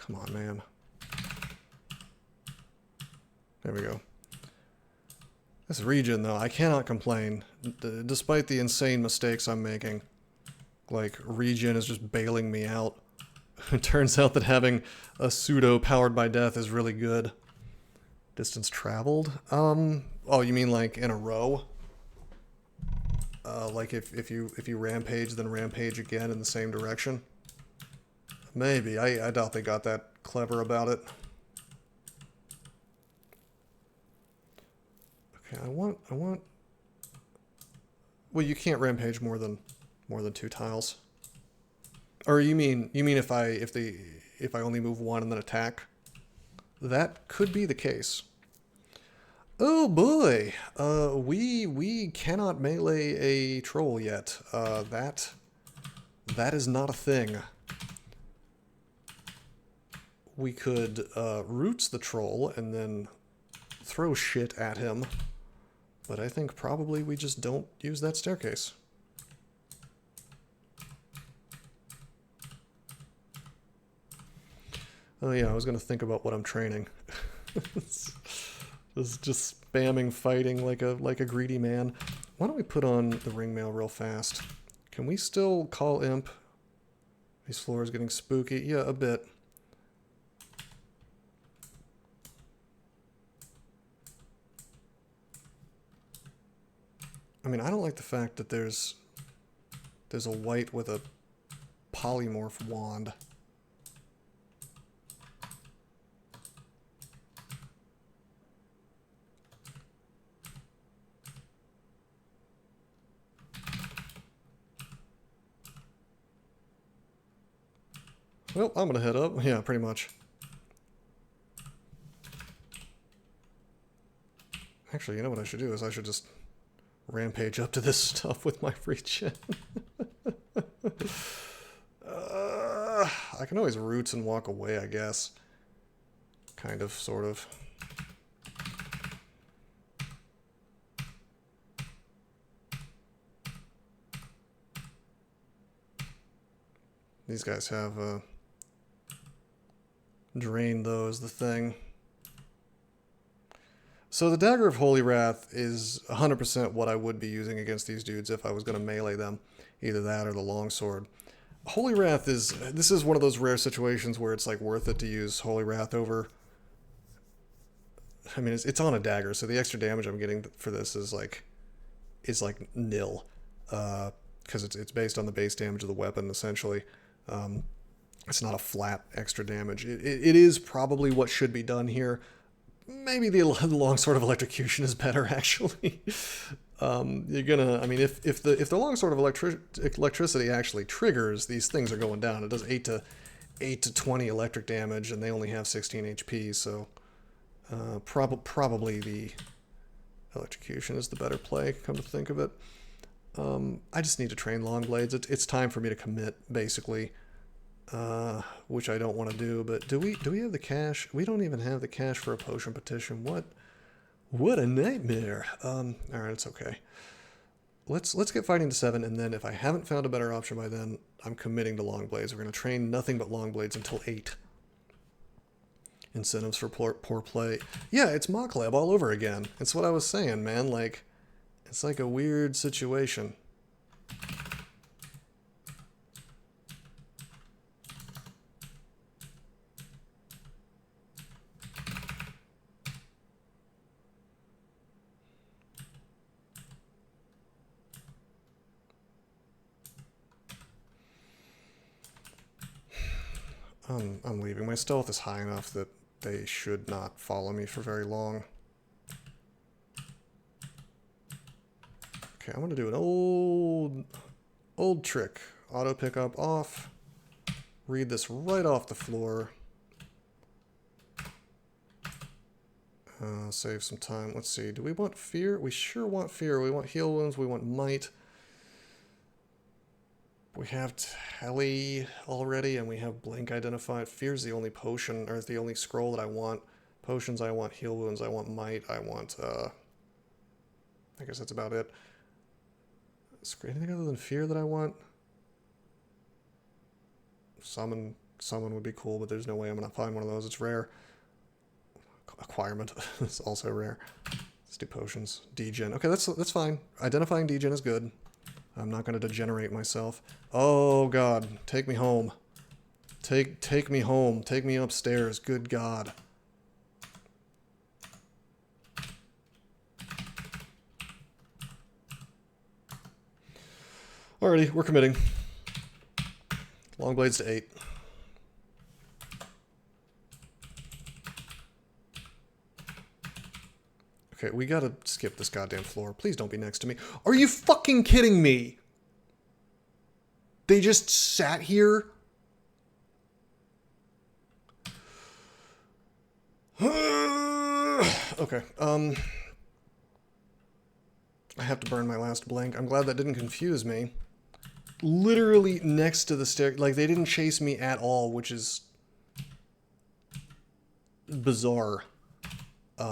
Come on, man. There we go. This regen, though, I cannot complain. Despite the insane mistakes I'm making. Like, regen is just bailing me out. It turns out that having a pseudo powered by death is really good. Distance traveled? Oh, you mean like in a row? Like if you rampage, then rampage again in the same direction? Maybe. I doubt they got that clever about it. Okay, I want. Well, you can't rampage more than 2 tiles. Or you mean if I only move one and then attack? That could be the case. Oh boy, we cannot melee a troll yet. That is not a thing. We could roots the troll and then throw shit at him, but I think probably we just don't use that staircase. Oh yeah, I was gonna think about what I'm training. just spamming fighting like a greedy man. Why don't we put on the ringmail real fast? Can we still call imp? These floors getting spooky. Yeah, a bit. I mean, I don't like the fact that there's a white with a polymorph wand. Well, I'm gonna head up. Yeah, pretty much. Actually, you know what I should do is I should just rampage up to this stuff with my regen. I can always roots and walk away, I guess. Kind of, sort of. These guys have drain, though, is the thing. So the Dagger of Holy Wrath is 100% what I would be using against these dudes if I was going to melee them. Either that or the longsword. Holy Wrath this is one of those rare situations where it's like worth it to use Holy Wrath over. I mean, it's on a dagger, so the extra damage I'm getting for this is like nil. Because it's based on the base damage of the weapon, essentially. It's not a flat extra damage. It is probably what should be done here. Maybe the longsword of electrocution is better, actually. You're gonna, I mean, if the longsword of electricity actually triggers, these things are going down. It does 8 to 20 electric damage, and they only have 16 HP. So probably the electrocution is the better play. Come to think of it, I just need to train long blades. It's time for me to commit, basically. Which I don't want to do, but do we have the cash? We don't even have the cash for a potion petition. What a nightmare. Alright, it's okay. Let's get fighting to 7, and then if I haven't found a better option by then, I'm committing to long blades. We're going to train nothing but long blades until 8. Incentives for poor play. Yeah, it's mock lab all over again. It's what I was saying, man. Like, it's like a weird situation. I'm leaving. My stealth is high enough that they should not follow me for very long. Okay, I'm gonna do an old trick. Auto pickup off. Read this right off the floor. Save some time. Let's see. Do we want fear? We sure want fear. We want heal wounds. We want might. We have Tele already, and we have Blink identified. Fear's the only potion, or the only scroll that I want. Potions, I want heal wounds, I want might, I want, I guess that's about it. Anything other than fear that I want? Summon someone would be cool, but there's no way I'm going to find one of those. It's rare. Acquirement is also rare. Let's do potions. Degen. Okay, that's fine. Identifying degen is good. I'm not going to degenerate myself. Oh, God. Take me home. Take me home. Take me upstairs. Good God. Alrighty, we're committing. Long blades to 8. Okay, we gotta skip this goddamn floor. Please don't be next to me. Are you fucking kidding me? They just sat here? Okay, I have to burn my last blank. I'm glad that didn't confuse me. Literally next to the stair. Like, they didn't chase me at all, which is bizarre. We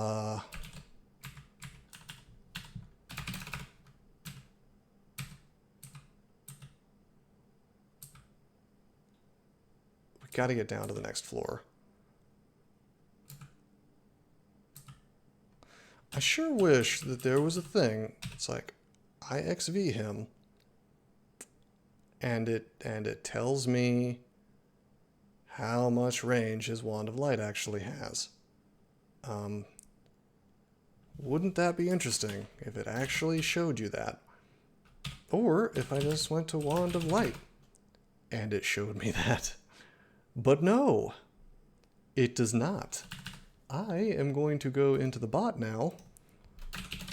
gotta get down to the next floor. I sure wish that there was a thing. It's like, I XV him, and it tells me how much range his Wand of Light actually has. Wouldn't that be interesting if it actually showed you that? Or if I just went to Wand of Light and it showed me that. But no, it does not. I am going to go into the bot now.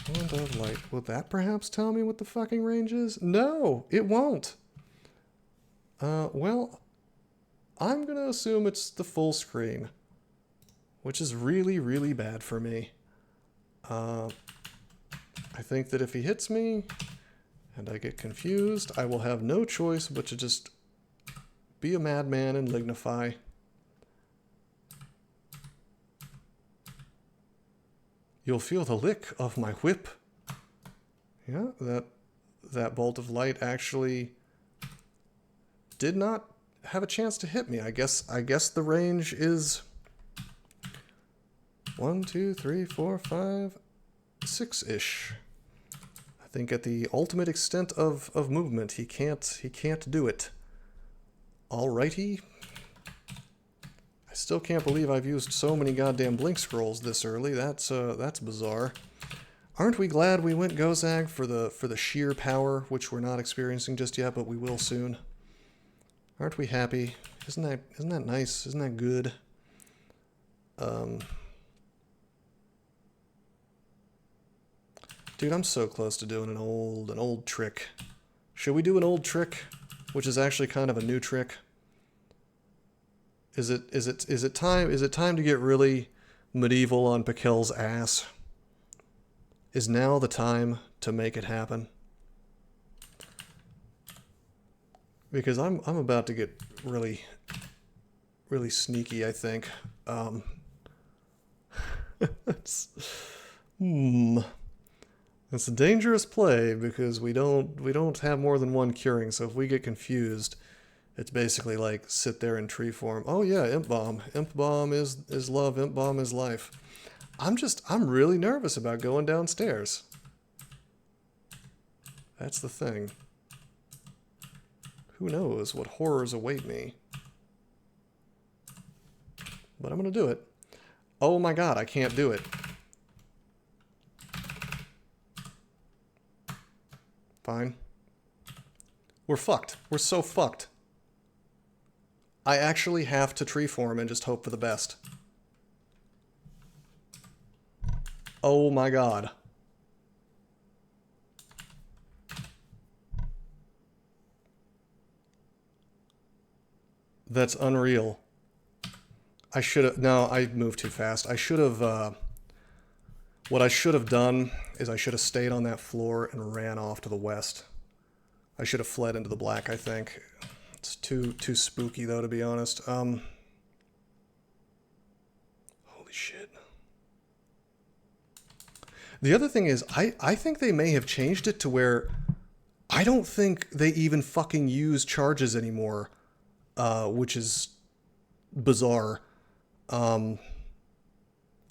Wand of Light. Will that perhaps tell me what the fucking range is? No, it won't. Well, I'm going to assume it's the full screen, which is really, really bad for me. I think that if he hits me and I get confused, I will have no choice but to just be a madman and lignify. You'll feel the lick of my whip. Yeah, that bolt of light actually did not have a chance to hit me. I guess the range is 1, 2, 3, 4, 5, 6-ish. I think at the ultimate extent of movement, he can't do it. Alrighty. I still can't believe I've used so many goddamn blink scrolls this early. That's bizarre. Aren't we glad we went Gozag for the sheer power, which we're not experiencing just yet, but we will soon? Aren't we happy? Isn't that nice? Isn't that good? Dude, I'm so close to doing an old trick. Should we do an old trick, which is actually kind of a new trick? Is it time to get really medieval on Pikel's ass? Is now the time to make it happen? Because I'm about to get really sneaky, I think. It's a dangerous play because we don't have more than one curing, so if we get confused, it's basically like sit there in tree form. Oh yeah, Imp Bomb. Imp Bomb is love, Imp Bomb is life. I'm really nervous about going downstairs. That's the thing. Who knows what horrors await me? But I'm gonna do it. Oh my god, I can't do it. Fine. We're fucked. We're so fucked. I actually have to tree form and just hope for the best. Oh my god. That's unreal. I should have... No, I moved too fast. I should have... what I should have done is I should have stayed on that floor and ran off to the west. I should have fled into the black, I think. It's too spooky, though, to be honest. Holy shit. The other thing is, I think they may have changed it to where I don't think they even fucking use charges anymore, which is bizarre.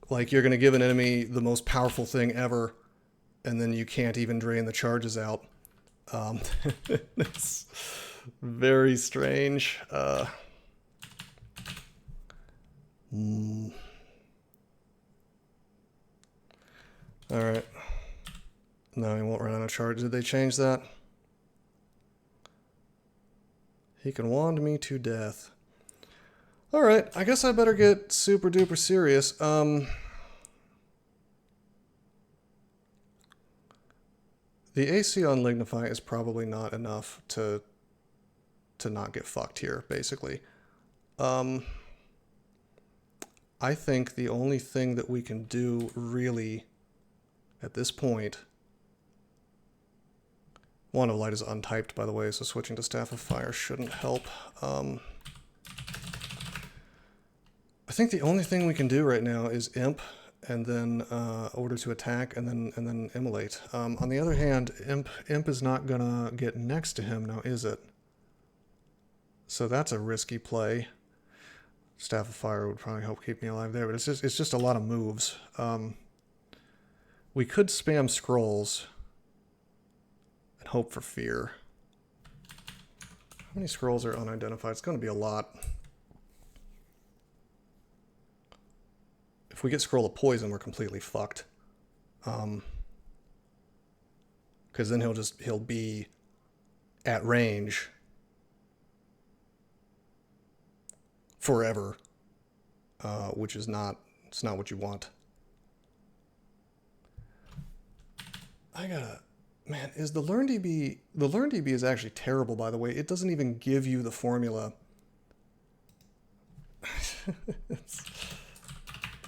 Like, you're going to give an enemy the most powerful thing ever, and then you can't even drain the charges out. It's very strange. Alright. No, he won't run out of charge. Did they change that? He can wand me to death. Alright, I guess I better get super duper serious. The AC on Lignify is probably not enough to not get fucked here, basically. I think the only thing that we can do, really, at this point... Wand of Light is untyped, by the way, so switching to Staff of Fire shouldn't help. I think the only thing we can do right now is Imp, and then Order to Attack, and then Immolate. On the other hand, Imp is not gonna get next to him now, is it? So that's a risky play. Staff of Fire would probably help keep me alive there, but it's just a lot of moves. We could spam Scrolls and hope for fear. How many Scrolls are unidentified? It's going to be a lot. If we get Scroll of Poison, we're completely fucked. Because then he'll be at range forever, which is not what you want. Man, is the LearnDB... The LearnDB is actually terrible, by the way. It doesn't even give you the formula.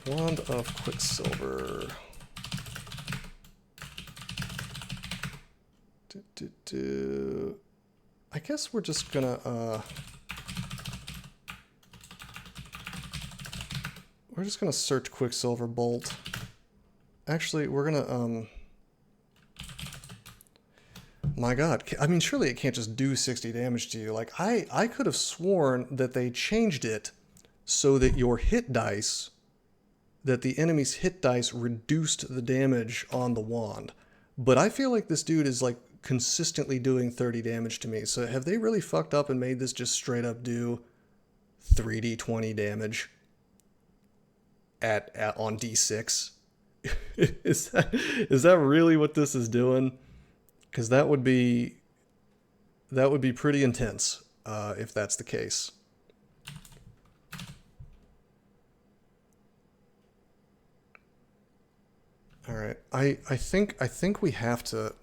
Wand of Quicksilver. I guess we're just gonna... we're just gonna search Quicksilver Bolt. Actually, we're gonna... My god, I mean, surely it can't just do 60 damage to you. Like, I could have sworn that they changed it so that your hit dice, that the enemy's hit dice reduced the damage on the wand. But I feel like this dude is, like, consistently doing 30 damage to me. So have they really fucked up and made this just straight up do 3d20 damage on d6? Is that really what this is doing? Because that would be pretty intense if that's the case. All right, I think we have to.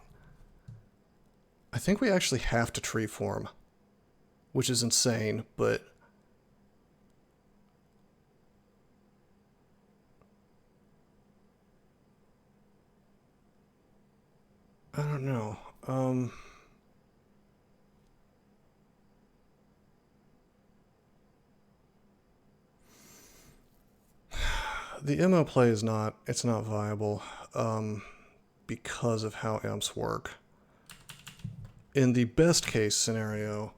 I think we actually have to tree form, which is insane, but I don't know. The MO play is not viable because of how imps work. In the best case scenario,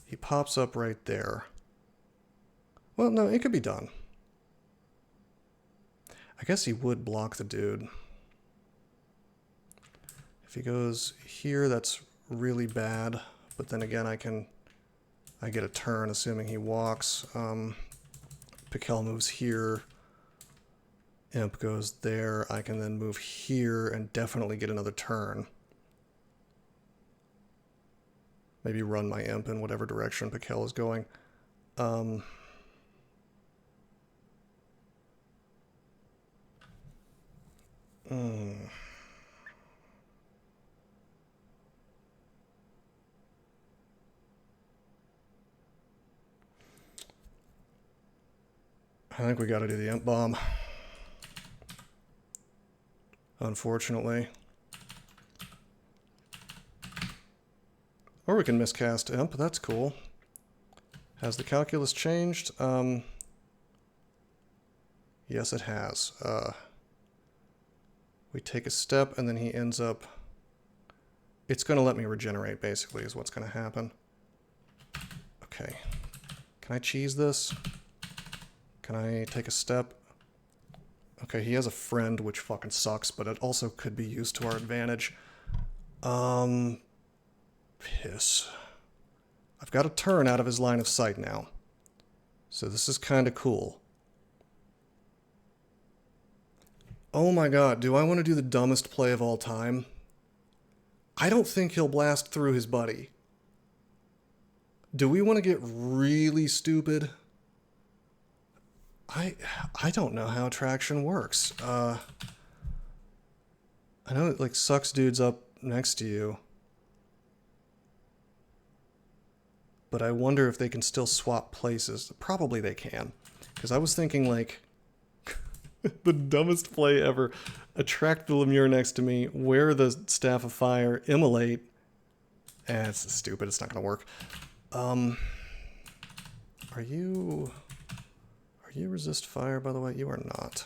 he pops up right there. Well, no, it could be done. I guess he would block the dude. If he goes here, that's really bad. But then again, I get a turn, assuming he walks. Pikel moves here. Imp goes there. I can then move here and definitely get another turn. Maybe run my imp in whatever direction Pikel is going. I think we gotta do the imp bomb. Unfortunately. Or we can miscast imp, that's cool. Has the calculus changed? Yes, it has. We take a step and then he ends up... It's gonna let me regenerate, basically, is what's gonna happen. Okay. Can I cheese this? Can I take a step? Okay, he has a friend, which fucking sucks, but it also could be used to our advantage. Piss. I've got a turn out of his line of sight now. So this is kind of cool. Oh my god, do I want to do the dumbest play of all time? I don't think he'll blast through his buddy. Do we want to get really stupid? I don't know how attraction works. I know it like sucks dudes up next to you. But I wonder if they can still swap places. Probably they can. Because I was thinking like the dumbest play ever. Attract the lemure next to me, wear the staff of fire, immolate. It's stupid, it's not gonna work. Are you resist fire, by the way? You are not.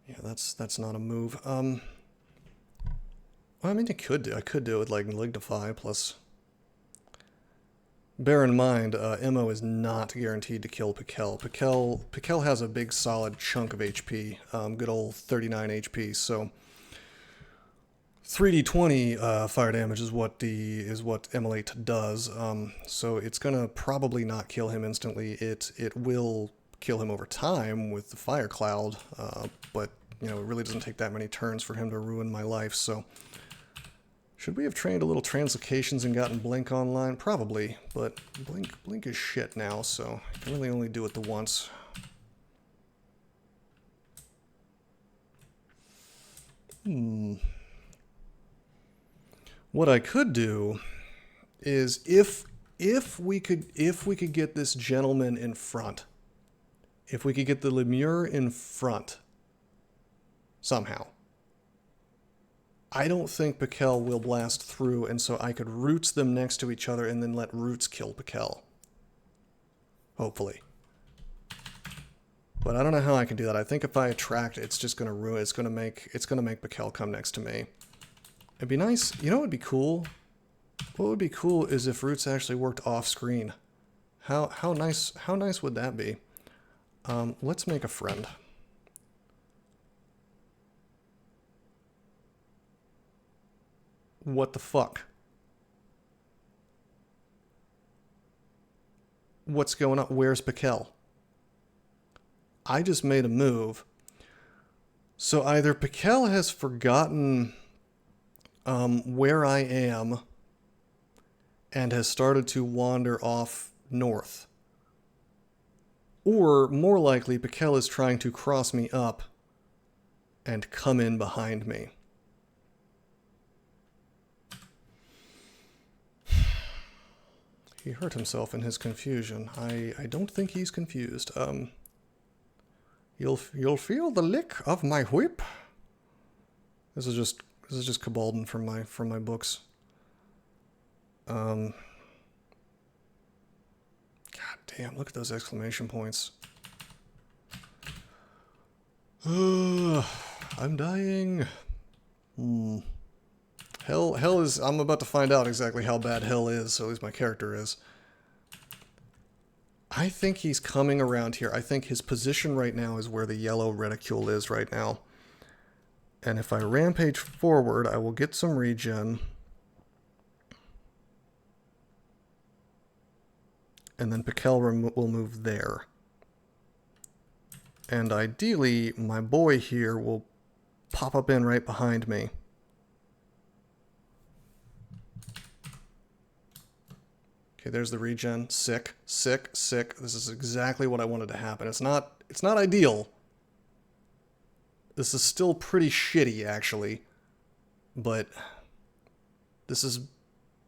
Yeah, that's not a move. Well, I mean, I could do it with like Lignify plus. Bear in mind, Immo is not guaranteed to kill Pikel. Pikel has a big solid chunk of HP, good old 39 HP. So 3d20 fire damage is what Immolate does. So it's gonna probably not kill him instantly. It will kill him over time with the fire cloud, but you know it really doesn't take that many turns for him to ruin my life. So. Should we have trained a little translocations and gotten Blink online? Probably, but Blink is shit now, so I can really only do it the once. What I could do is if we could get this gentleman in front, if we could get the lemure in front somehow. I don't think Pikel will blast through, and so I could roots them next to each other and then let roots kill Pikel. Hopefully. But I don't know how I can do that. I think if I attract, it's just gonna ruin. It's gonna make Pikel come next to me. It'd be nice. You know what would be cool? What would be cool is if roots actually worked off screen. How nice would that be? Let's make a friend. What the fuck? What's going on? Where's Pikel? I just made a move. So either Pikel has forgotten where I am and has started to wander off north. Or, more likely, Pikel is trying to cross me up and come in behind me. He hurt himself in his confusion. I don't think he's confused. You'll feel the lick of my whip. This is just Cabalden from my books. God damn! Look at those exclamation points. I'm dying. Hell is... I'm about to find out exactly how bad hell is, so at least my character is. I think he's coming around here. I think his position right now is where the yellow reticule is right now. And if I rampage forward, I will get some regen. And then Pikel will move there. And ideally, my boy here will pop up in right behind me. Okay, there's the regen. Sick, sick, sick. This is exactly what I wanted to happen. It's not ideal. This is still pretty shitty, actually. But this is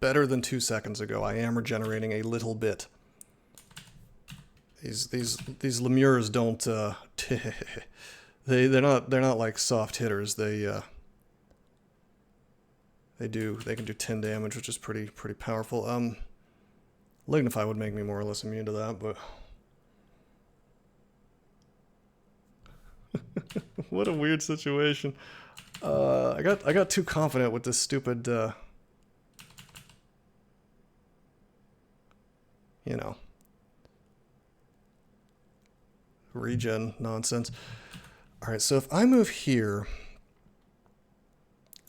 better than 2 seconds ago. I am regenerating a little bit. These lemures don't they're not like soft hitters. They can do 10 damage, which is pretty powerful. Lignify would make me more or less immune to that, but what a weird situation. I got too confident with this stupid you know, regen nonsense. All right, so if I move here,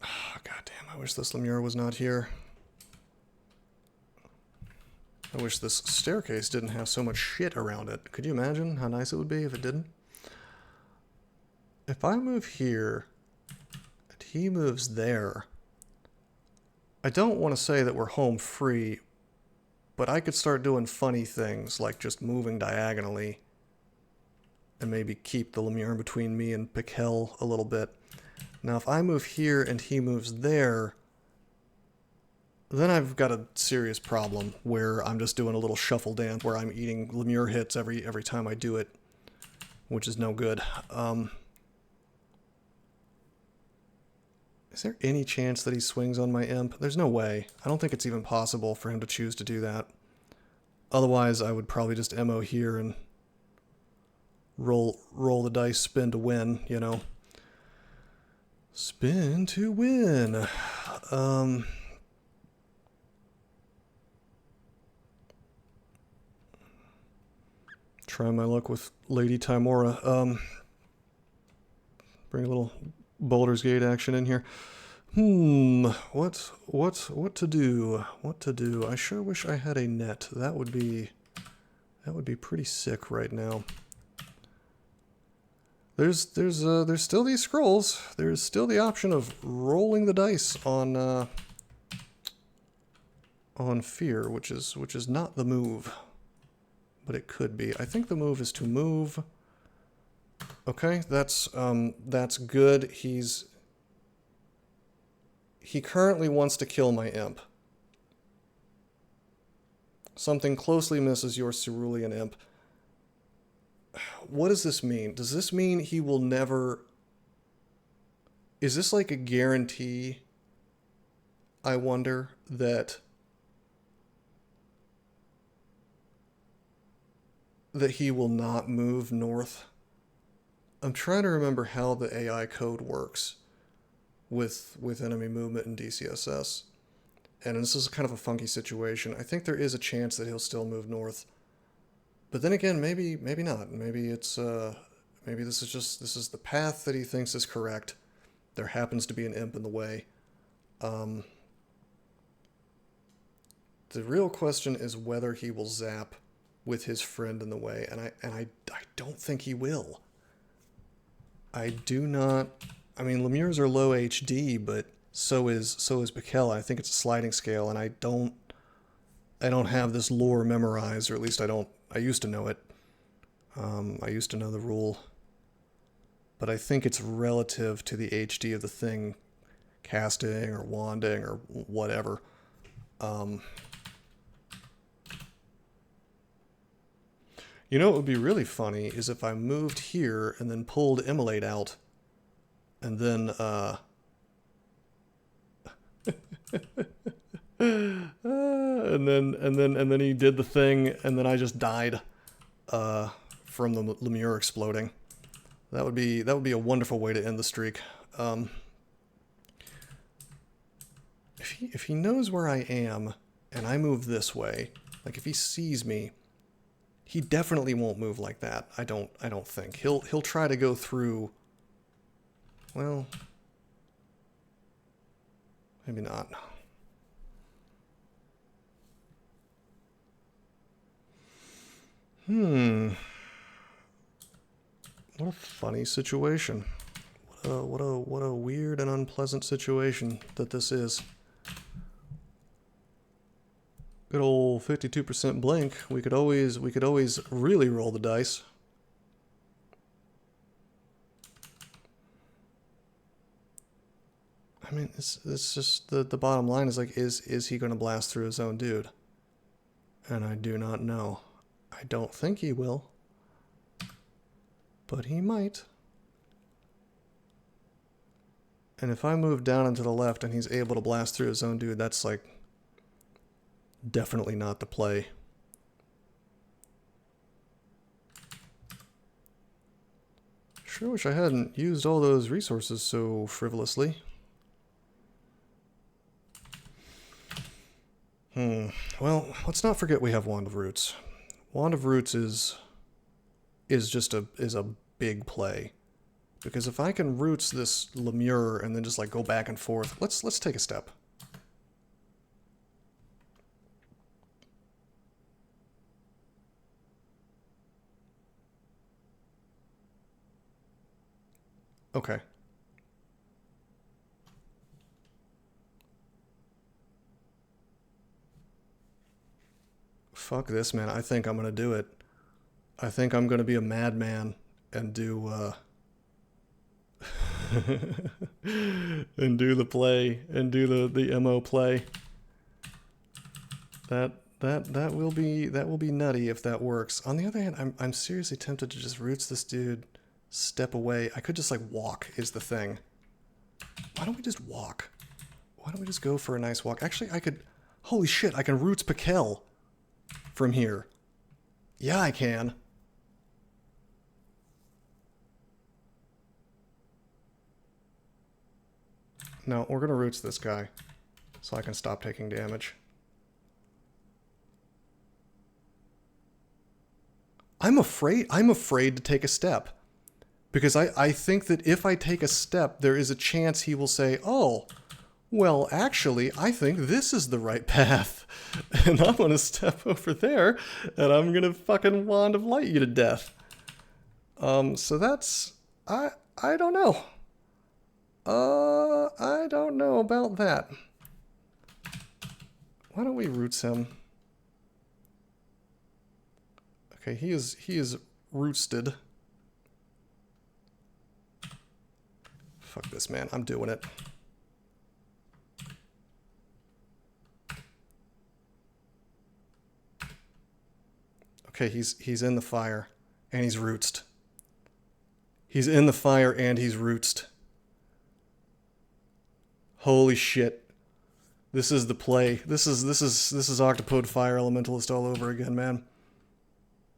oh, goddamn, I wish this Lemure was not here. I wish this staircase didn't have so much shit around it. Could you imagine how nice it would be if it didn't? If I move here, and he moves there, I don't want to say that we're home free, but I could start doing funny things like just moving diagonally and maybe keep the Lemure between me and Piquel a little bit. Now, if I move here and he moves there, then I've got a serious problem where I'm just doing a little shuffle dance where I'm eating Lemure hits every time I do it, which is no good. Is there any chance that he swings on my imp? There's no way. I don't think it's even possible for him to choose to do that. Otherwise, I would probably just MO here and roll the dice, spin to win, you know. Spin to win. Try my luck with Lady Timora. Bring a little Baldur's Gate action in here. What to do? What to do? I sure wish I had a net. That would be pretty sick right now. There's still these scrolls. There's still the option of rolling the dice on fear, which is not the move, but it could be. I think the move is to move. Okay, that's good. He currently wants to kill my imp. Something closely misses your cerulean imp. What does this mean? Does this mean he will never... Is this like a guarantee, I wonder, that he will not move north? I'm trying to remember how the AI code works with enemy movement in DCSS. And this is kind of a funky situation. I think there is a chance that he'll still move north. But then again, maybe not. Maybe it's maybe this is the path that he thinks is correct. There happens to be an imp in the way. The real question is whether he will zap with his friend in the way, and I don't think he will. I do not. I mean, Lemures are low HD, but so is Piquel. I think it's a sliding scale, and I don't have this lore memorized, or at least I don't. I used to know it. I used to know the rule, but I think it's relative to the HD of the thing casting or wanding or whatever. You know what would be really funny is if I moved here and then pulled Immolate out, and then and then he did the thing, and then I just died from the Lemure exploding. That would be a wonderful way to end the streak. If he knows where I am and I move this way, like if he sees me, he definitely won't move like that. I don't think. He'll try to go through. Well, maybe not. What a funny situation. What a weird and unpleasant situation that this is. Good old 52% blink. We could always really roll the dice. I mean, it's just the bottom line is like, is he going to blast through his own dude? And I do not know. I don't think he will, but he might. And if I move down and to the left and he's able to blast through his own dude, that's like definitely not the play. Sure wish I hadn't used all those resources so frivolously. Well, let's not forget we have Wand of Roots. Wand of Roots is a big play. Because if I can Roots this Lemure and then just like go back and forth, let's take a step. Okay. Fuck this, man. I think I'm gonna do it. I think I'm gonna be a madman and do, and do the play, and do the MO play. That will be nutty if that works. On the other hand, I'm seriously tempted to just Roots this dude, step away. I could just like walk is the thing. Why don't we just walk? Why don't we just go for a nice walk? Actually, I could... Holy shit, I can Roots Pikel from here. Yeah, I can. No, we're gonna Roots this guy so I can stop taking damage. I'm afraid to take a step. Because I think that if I take a step, there is a chance he will say, oh, well, actually, I think this is the right path. And I'm going to step over there, and I'm going to fucking Wand of Light you to death. So that's... I don't know. I don't know about that. Why don't we Roots him? Okay, he is Rootsted. Fuck this, man. I'm doing it. Okay, he's in the fire, and he's Rootsed. He's in the fire, and he's Rootsed. Holy shit. This is the play. This is Octopode Fire Elementalist all over again, man.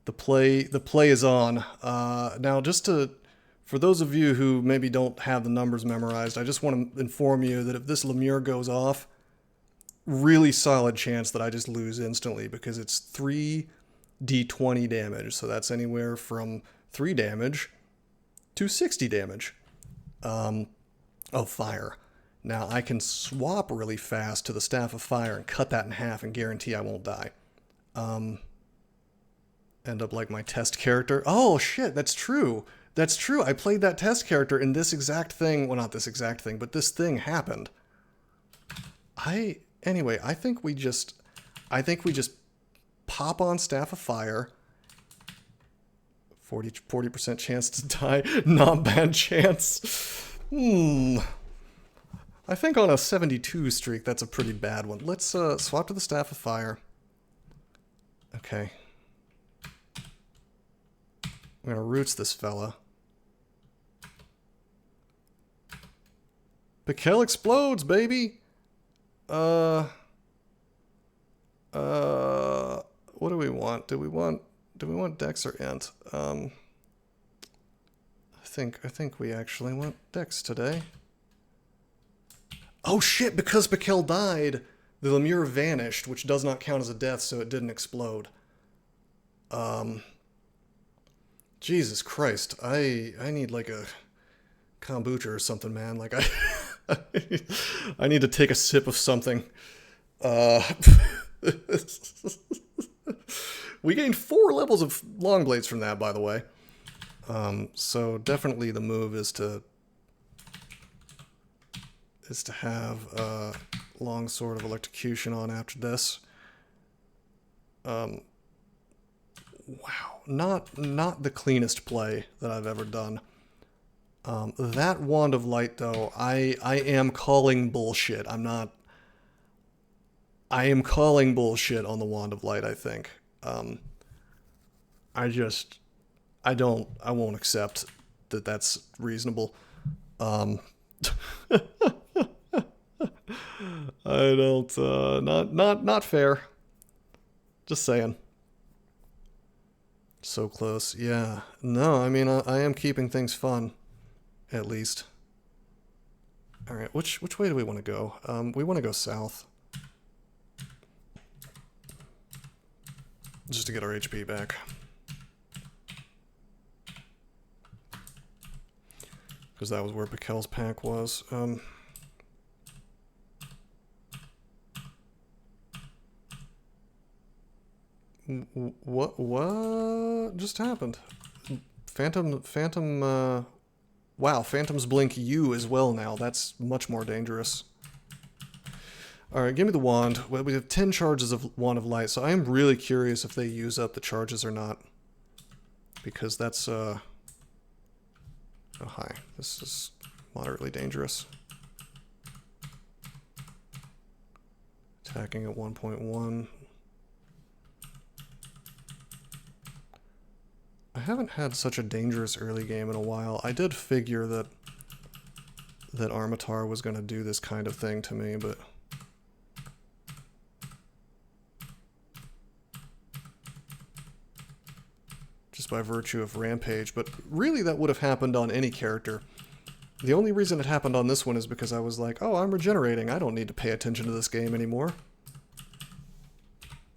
The play is on. Now, just to... For those of you who maybe don't have the numbers memorized, I just want to inform you that if this Lemure goes off, really solid chance that I just lose instantly because it's 3d20 damage. So that's anywhere from 3 damage to 60 damage of fire. Now, I can swap really fast to the Staff of Fire and cut that in half and guarantee I won't die. End up like my test character. Oh, shit, that's true. That's true. I played that test character in this exact thing. Well, not this exact thing, but this thing happened. Anyway, I think we just pop on Staff of Fire. 40% chance to die. Not bad chance. I think on a 72 streak, that's a pretty bad one. Let's swap to the Staff of Fire. Okay. We're gonna Roots this fella. Pikel explodes, baby! What do we want? Do we want Dex or Int? I think we actually want Dex today. Oh shit, because Pikel died, the Lemure vanished, which does not count as a death, so it didn't explode. Jesus Christ, I need like a kombucha or something, man. Like I need to take a sip of something. We gained 4 levels of long blades from that, by the way. So definitely the move is to have long sword of electrocution on after this. Wow, not the cleanest play that I've ever done. That Wand of Light, though, I am calling bullshit. I am calling bullshit on the Wand of Light, I think. I won't accept that that's reasonable. I don't, not fair. Just saying. So close. Yeah. No, I mean, I am keeping things fun. At least. Alright, which way do we want to go? We want to go south. just to get our HP back. Because that was where Pikel's pack was. What just happened? Wow, Phantoms blink you as well now. That's much more dangerous. Alright, give me the wand. Well, we have 10 charges of Wand of Light, so I am really curious if they use up the charges or not. Because that's, oh, hi. This is moderately dangerous. Attacking at 1.1. I haven't had such a dangerous early game in a while. I did figure that Armataur was going to do this kind of thing to me, but just by virtue of Rampage. But really that would have happened on any character. The only reason it happened on this one is because I was like, oh, I'm regenerating. I don't need to pay attention to this game anymore.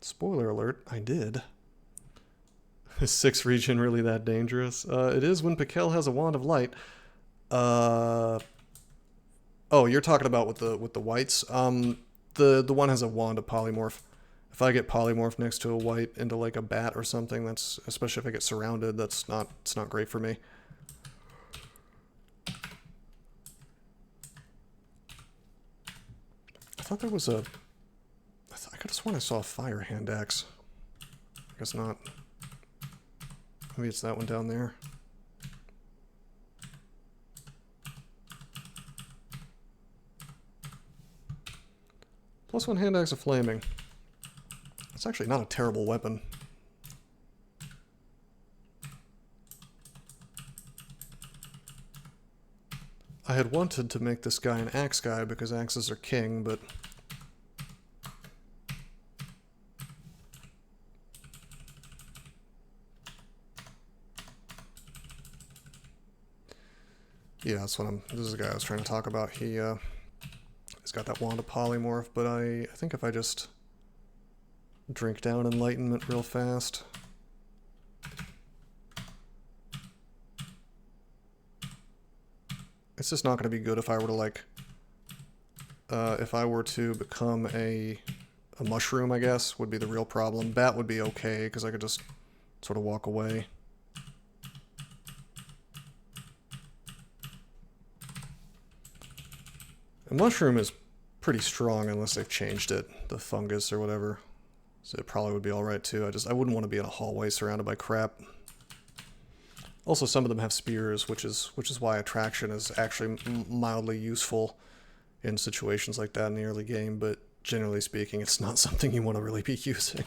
Spoiler alert, I did. Is 6 regen really that dangerous? It is when Pikel has a Wand of Light. Oh, you're talking about with the whites. The one has a Wand of Polymorph. If I get polymorph next to a white into like a bat or something, that's, especially if I get surrounded, it's not great for me. I thought there was a, I could have sworn I saw a fire hand axe. I guess not. Maybe it's that one down there. +1 hand axe of flaming. It's actually not a terrible weapon. I had wanted to make this guy an axe guy because axes are king, but yeah, that's what this is the guy I was trying to talk about. He's got that Wand of Polymorph, but I think if I just drink down Enlightenment real fast. It's just not going to be good if I were to like, if I were to become a mushroom, I guess, would be the real problem. Bat would be okay, because I could just sort of walk away. A mushroom is pretty strong unless they've changed it, the fungus or whatever. So it probably would be alright too. I wouldn't want to be in a hallway surrounded by crap. Also, some of them have spears, which is why attraction is actually mildly useful in situations like that in the early game, but generally speaking, it's not something you want to really be using.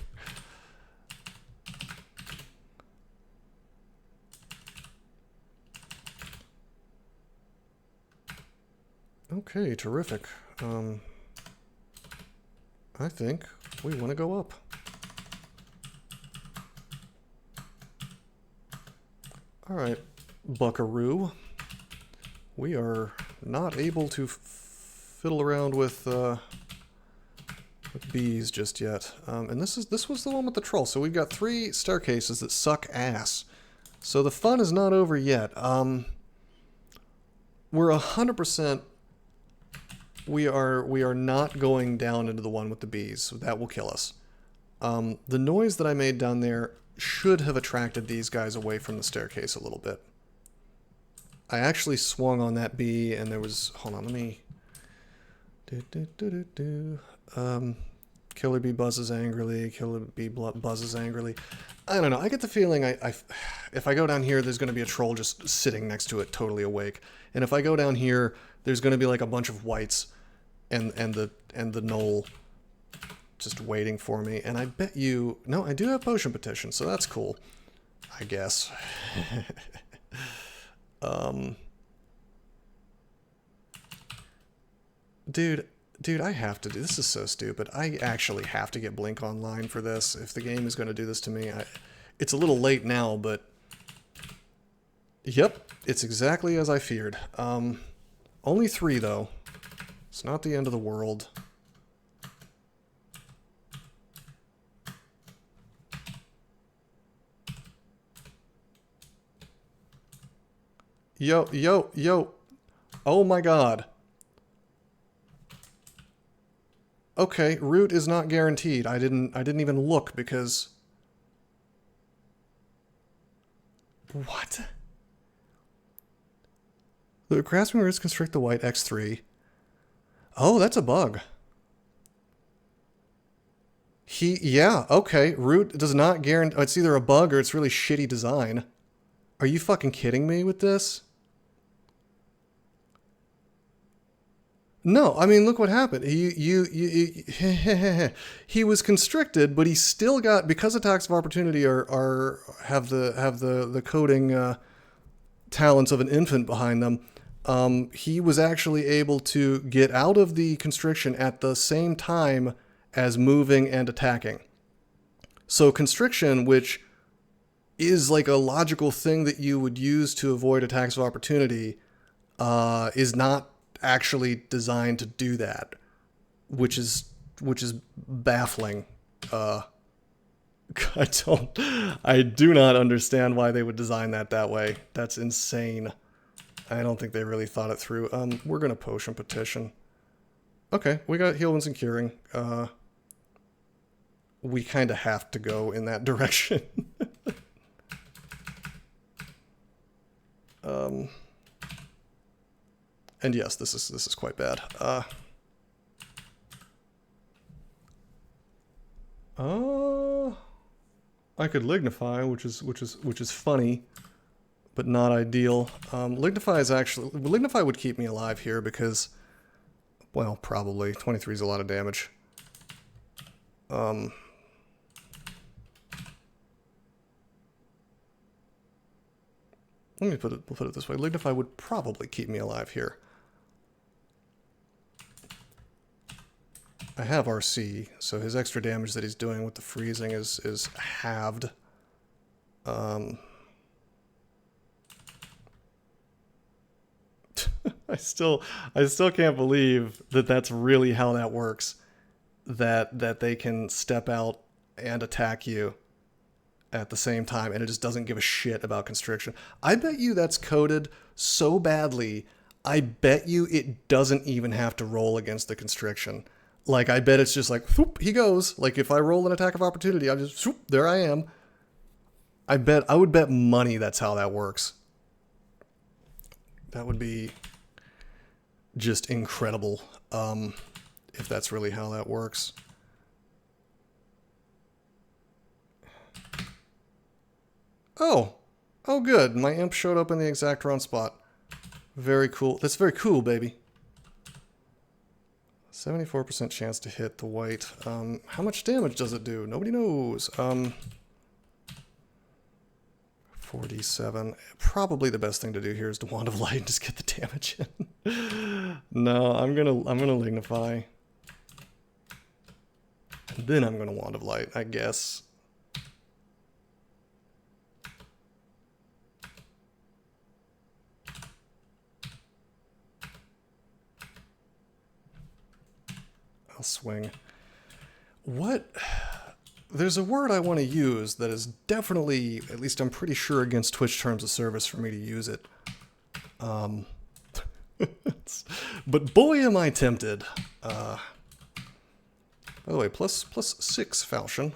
Okay, terrific. I think we want to go up. Alright, buckaroo. We are not able to fiddle around with bees just yet. And this was the one with the troll. So we've got 3 staircases that suck ass. So the fun is not over yet. We're 100%... We are not going down into the one with the bees, so that will kill us. The noise that I made down there should have attracted these guys away from the staircase a little bit. I actually swung on that bee, and there was... Hold on, let me... Killer bee buzzes angrily, killer bee buzzes angrily. I don't know, I get the feeling if I go down here, there's going to be a troll just sitting next to it, totally awake. And if I go down here, there's going to be like a bunch of whites and the gnoll just waiting for me. And I bet you... No, I do have potion petition, so that's cool. I guess. Dude, I have to do... This is so stupid. I actually have to get Blink online for this. If the game is going to do this to me, it's a little late now, but... Yep, it's exactly as I feared. Only 3, though. It's not the end of the world. Yo, yo, yo. Oh my god. Okay, root is not guaranteed. I didn't even look because... What? The grasping roots constrict the white X3. Oh, that's a bug. Yeah, okay. Root does not guarantee... It's either a bug or it's really shitty design. Are you fucking kidding me with this? No, I mean, look what happened. He was constricted, but he still got, because attacks of opportunity have the coding talents of an infant behind them. He was actually able to get out of the constriction at the same time as moving and attacking. So constriction, which is like a logical thing that you would use to avoid attacks of opportunity, is not actually designed to do that, which is baffling. I do not understand why they would design that way. That's insane. I don't think they really thought it through. We're gonna potion petition. Okay, we got heal wounds and curing. We kind of have to go in that direction. And yes, this is quite bad. I could lignify, which is funny, but not ideal. Lignify would keep me alive here because, well, probably 23 is a lot of damage. Let me put it this way. Lignify would probably keep me alive here. I have RC, so his extra damage that he's doing with the freezing is halved. I still can't believe that that's really how that works. That they can step out and attack you at the same time, and it just doesn't give a shit about constriction. I bet you that's coded so badly, I bet you it doesn't even have to roll against the constriction. Like, I bet it's just like, whoop, he goes. Like, if I roll an attack of opportunity, I just, whoop, there I am. I would bet money that's how that works. That would be just incredible, if that's really how that works. Oh, good. My imp showed up in the exact wrong spot. Very cool. That's very cool, baby. 74% chance to hit the white. How much damage does it do? Nobody knows. 47. Probably the best thing to do here is to Wand of Light and just get the damage in. No, I'm gonna lignify. And then I'm gonna Wand of Light, I guess. I'll swing. What? There's a word I want to use that is definitely, at least I'm pretty sure, against Twitch terms of service for me to use it. But boy am I tempted. By the way, plus 6 falchion.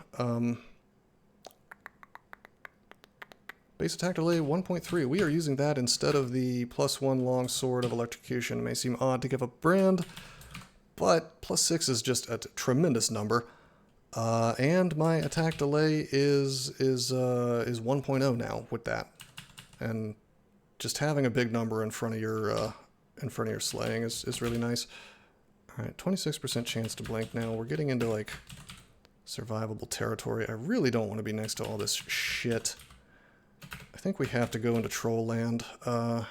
Base attack delay 1.3. We are using that instead of the +1 long sword of electrocution. It may seem odd to give up brand, but plus 6 is just a tremendous number. And my attack delay is 1.0 now with that. And just having a big number in front of your slaying is really nice. All right, 26% chance to blink now. We're getting into like survivable territory. I really don't want to be next to all this shit. I think we have to go into troll land. I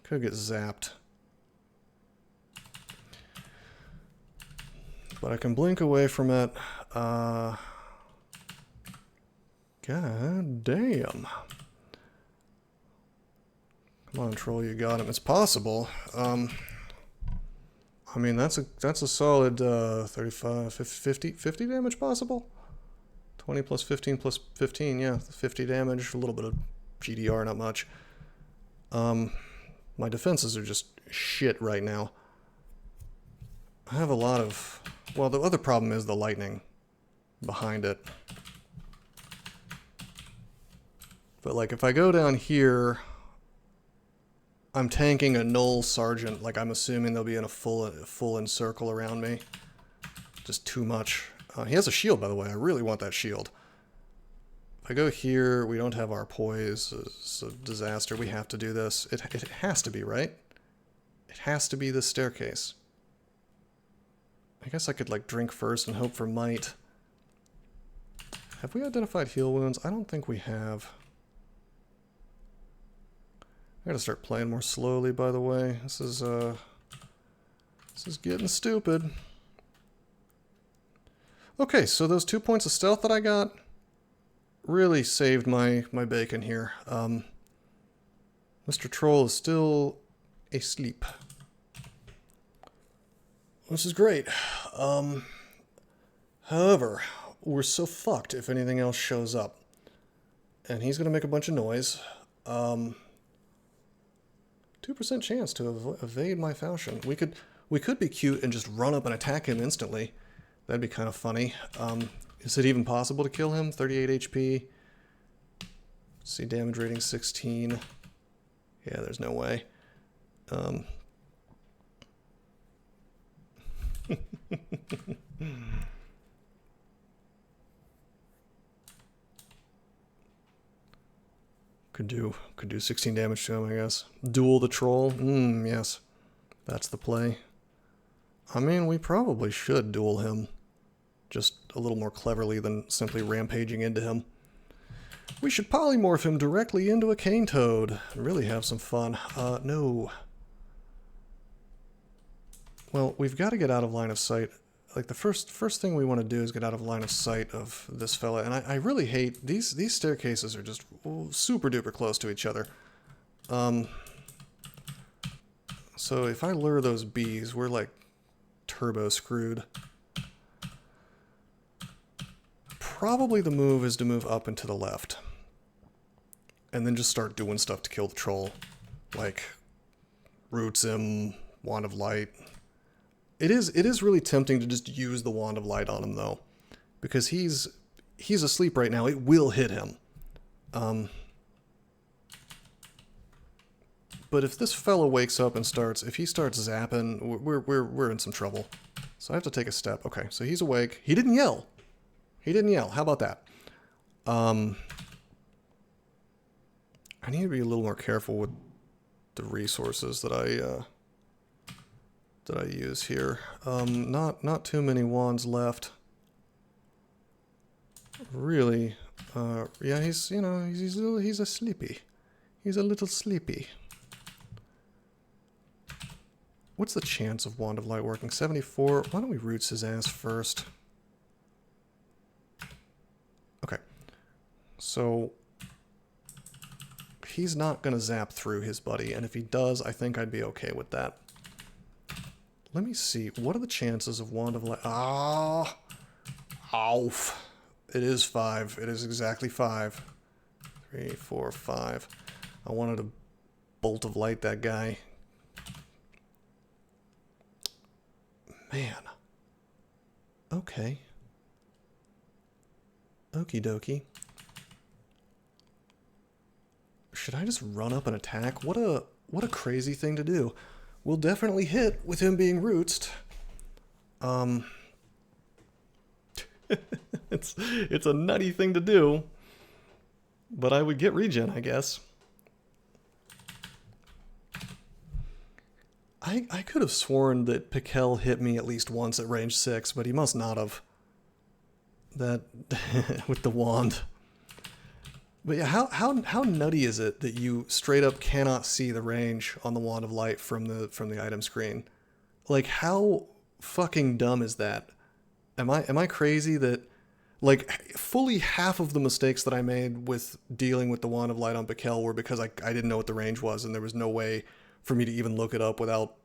could get zapped. But I can blink away from it. God damn. Come on, troll, you got him. It's possible. I mean, that's a solid 35, 50 damage possible? 20 plus 15 plus 15, yeah, 50 damage, a little bit of GDR, not much. My defenses are just shit right now. I have a lot of... Well, the other problem is the lightning behind it. But, like, if I go down here, I'm tanking a null sergeant. Like, I'm assuming they'll be in a full encircle around me. Just too much. He has a shield, by the way. I really want that shield. If I go here, we don't have our poise. It's a disaster. We have to do this. It has to be, right? It has to be this staircase. I guess I could, like, drink first and hope for might. Have we identified heal wounds? I don't think we have. I gotta start playing more slowly, by the way. This is getting stupid. Okay, so those 2 points of stealth that I got really saved my bacon here. Mr. Troll is still asleep, which is great. However, we're so fucked if anything else shows up. And he's gonna make a bunch of noise. 2% chance to evade my falchion. We could be cute and just run up and attack him instantly. That'd be kind of funny. Is it even possible to kill him? 38 HP. Let's see, damage rating 16. Yeah, there's no way. Could do 16 damage to him, I guess. Duel the troll? Yes. That's the play. I mean, we probably should duel him. Just a little more cleverly than simply rampaging into him. We should polymorph him directly into a cane toad and really have some fun. No. Well, we've got to get out of line of sight. Like, the first thing we want to do is get out of line of sight of this fella. And I really hate... These staircases are just super duper close to each other. So if I lure those bees, we're like turbo screwed. Probably the move is to move up and to the left. And then just start doing stuff to kill the troll. Like, roots him, Wand of Light. It is really tempting to just use the Wand of Light on him, though. Because he's asleep right now. It will hit him. But if this fellow wakes up and if he starts zapping, we're in some trouble. So I have to take a step. Okay, so he's awake. He didn't yell. He didn't yell. How about that? I need to be a little more careful with the resources that I use here. Not too many wands left. Really, yeah, he's a sleepy. He's a little sleepy. What's the chance of Wand of Light working? 74. Why don't we roots his ass first? Okay. So he's not going to zap through his buddy, and if he does, I think I'd be okay with that. Let me see. What are the chances of Wand of Light? Ah! Ouf. It is 5. It is exactly 5. 3, 4, 5. I wanted to bolt of light that guy. Man. Okay. Okie dokie. Should I just run up and attack? What a crazy thing to do. We'll definitely hit with him being rootsed. It's a nutty thing to do. But I would get regen, I guess. I could have sworn that Pikel hit me at least once at range 6, but he must not have. That with the wand. But yeah, how nutty is it that you straight up cannot see the range on the Wand of Light from the item screen? Like, how fucking dumb is that? Am I crazy that, like, fully half of the mistakes that I made with dealing with the Wand of Light on Pikel were because I didn't know what the range was, and there was no way for me to even look it up without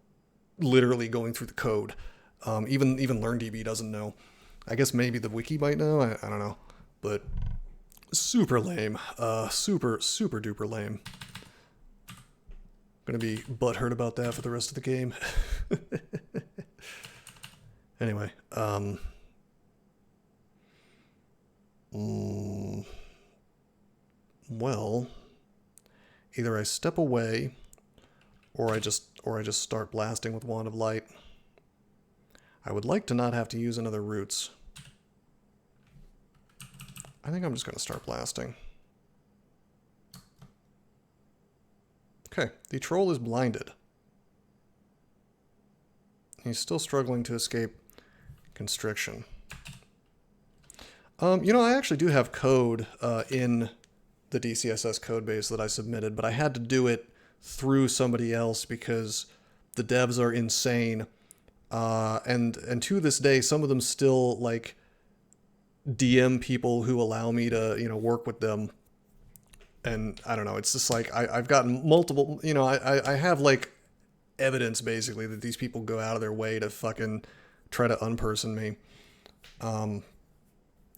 literally going through the code. Even LearnDB doesn't know. I guess maybe the wiki might know. I don't know, but Super lame. Super duper lame. Gonna be butthurt about that for the rest of the game. Anyway, well, either I step away, or I just start blasting with Wand of Light. I would like to not have to use another Roots. I think I'm just gonna start blasting. Okay, the troll is blinded. He's still struggling to escape constriction. You know, I actually do have code in the DCSS code base that I submitted, but I had to do it through somebody else because the devs are insane. And to this day, some of them still like DM people who allow me to, you know, work with them. And I don't know, it's just like I've gotten multiple, you know, I have like evidence basically that these people go out of their way to fucking try to unperson me.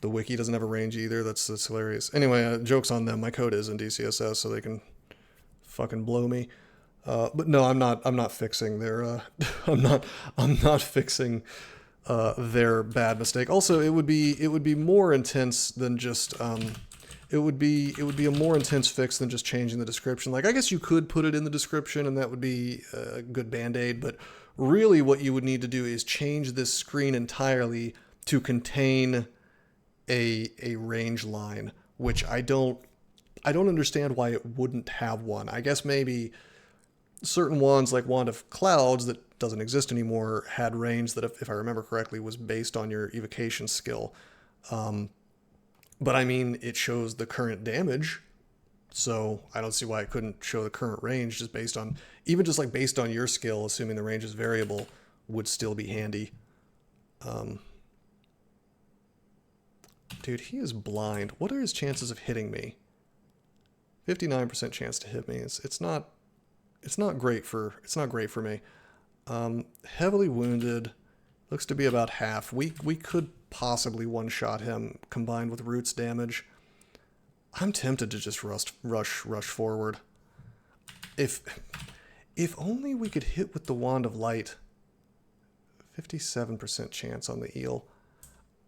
The wiki doesn't have a range either. That's hilarious. Anyway, joke's on them. My code is in DCSS, so they can fucking blow me. But no, I'm not fixing their. I'm not fixing their bad mistake. Also, it would be more intense than just. It would be a more intense fix than just changing the description. Like, I guess you could put it in the description, and that would be a good band-aid. But really, what you would need to do is change this screen entirely to contain a range line, which I don't understand why it wouldn't have one. I guess maybe certain wands, like Wand of Clouds, that doesn't exist anymore, had range that, if I remember correctly, was based on your evocation skill. But I mean, it shows the current damage, so I don't see why it couldn't show the current range just based on, even just like based on your skill, assuming the range is variable, would still be handy. Dude, he is blind. What are his chances of hitting me? 59% chance to hit me. It's not great for me. Heavily wounded. Looks to be about half. We could possibly one-shot him combined with Roots damage. I'm tempted to just rush forward. If only we could hit with the Wand of Light. 57% chance on the eel.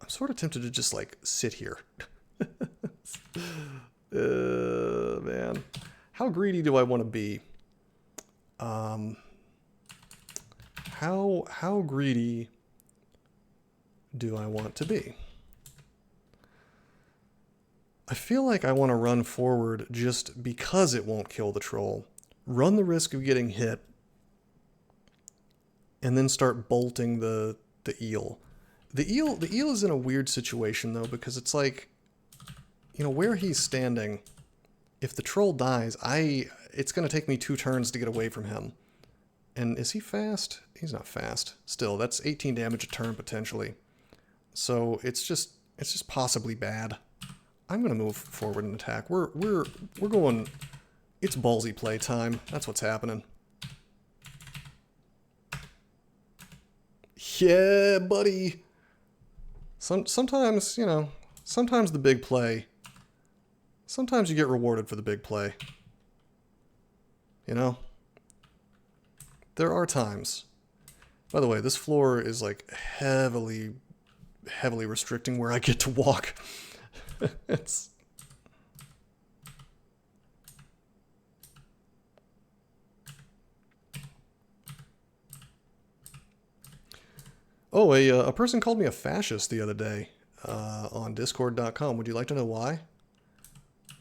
I'm sort of tempted to just like sit here. Man, how greedy do I want to be? How greedy do I want to be? I feel like I want to run forward just because it won't kill the troll. Run the risk of getting hit, and then start bolting the eel. The eel is in a weird situation though, because it's like, you know, where he's standing, if the troll dies, it's going to take me 2 turns to get away from him. And is he fast? He's not fast. Still, that's 18 damage a turn potentially. So it's just possibly bad. I'm going to move forward and attack. We're going, it's ballsy play time. That's what's happening. Yeah, buddy. Sometimes, you know, sometimes the big play, sometimes you get rewarded for the big play. You know? There are times. By the way, this floor is like heavily restricting where I get to walk. It's... Oh, a person called me a fascist the other day on discord.com. Would you like to know why?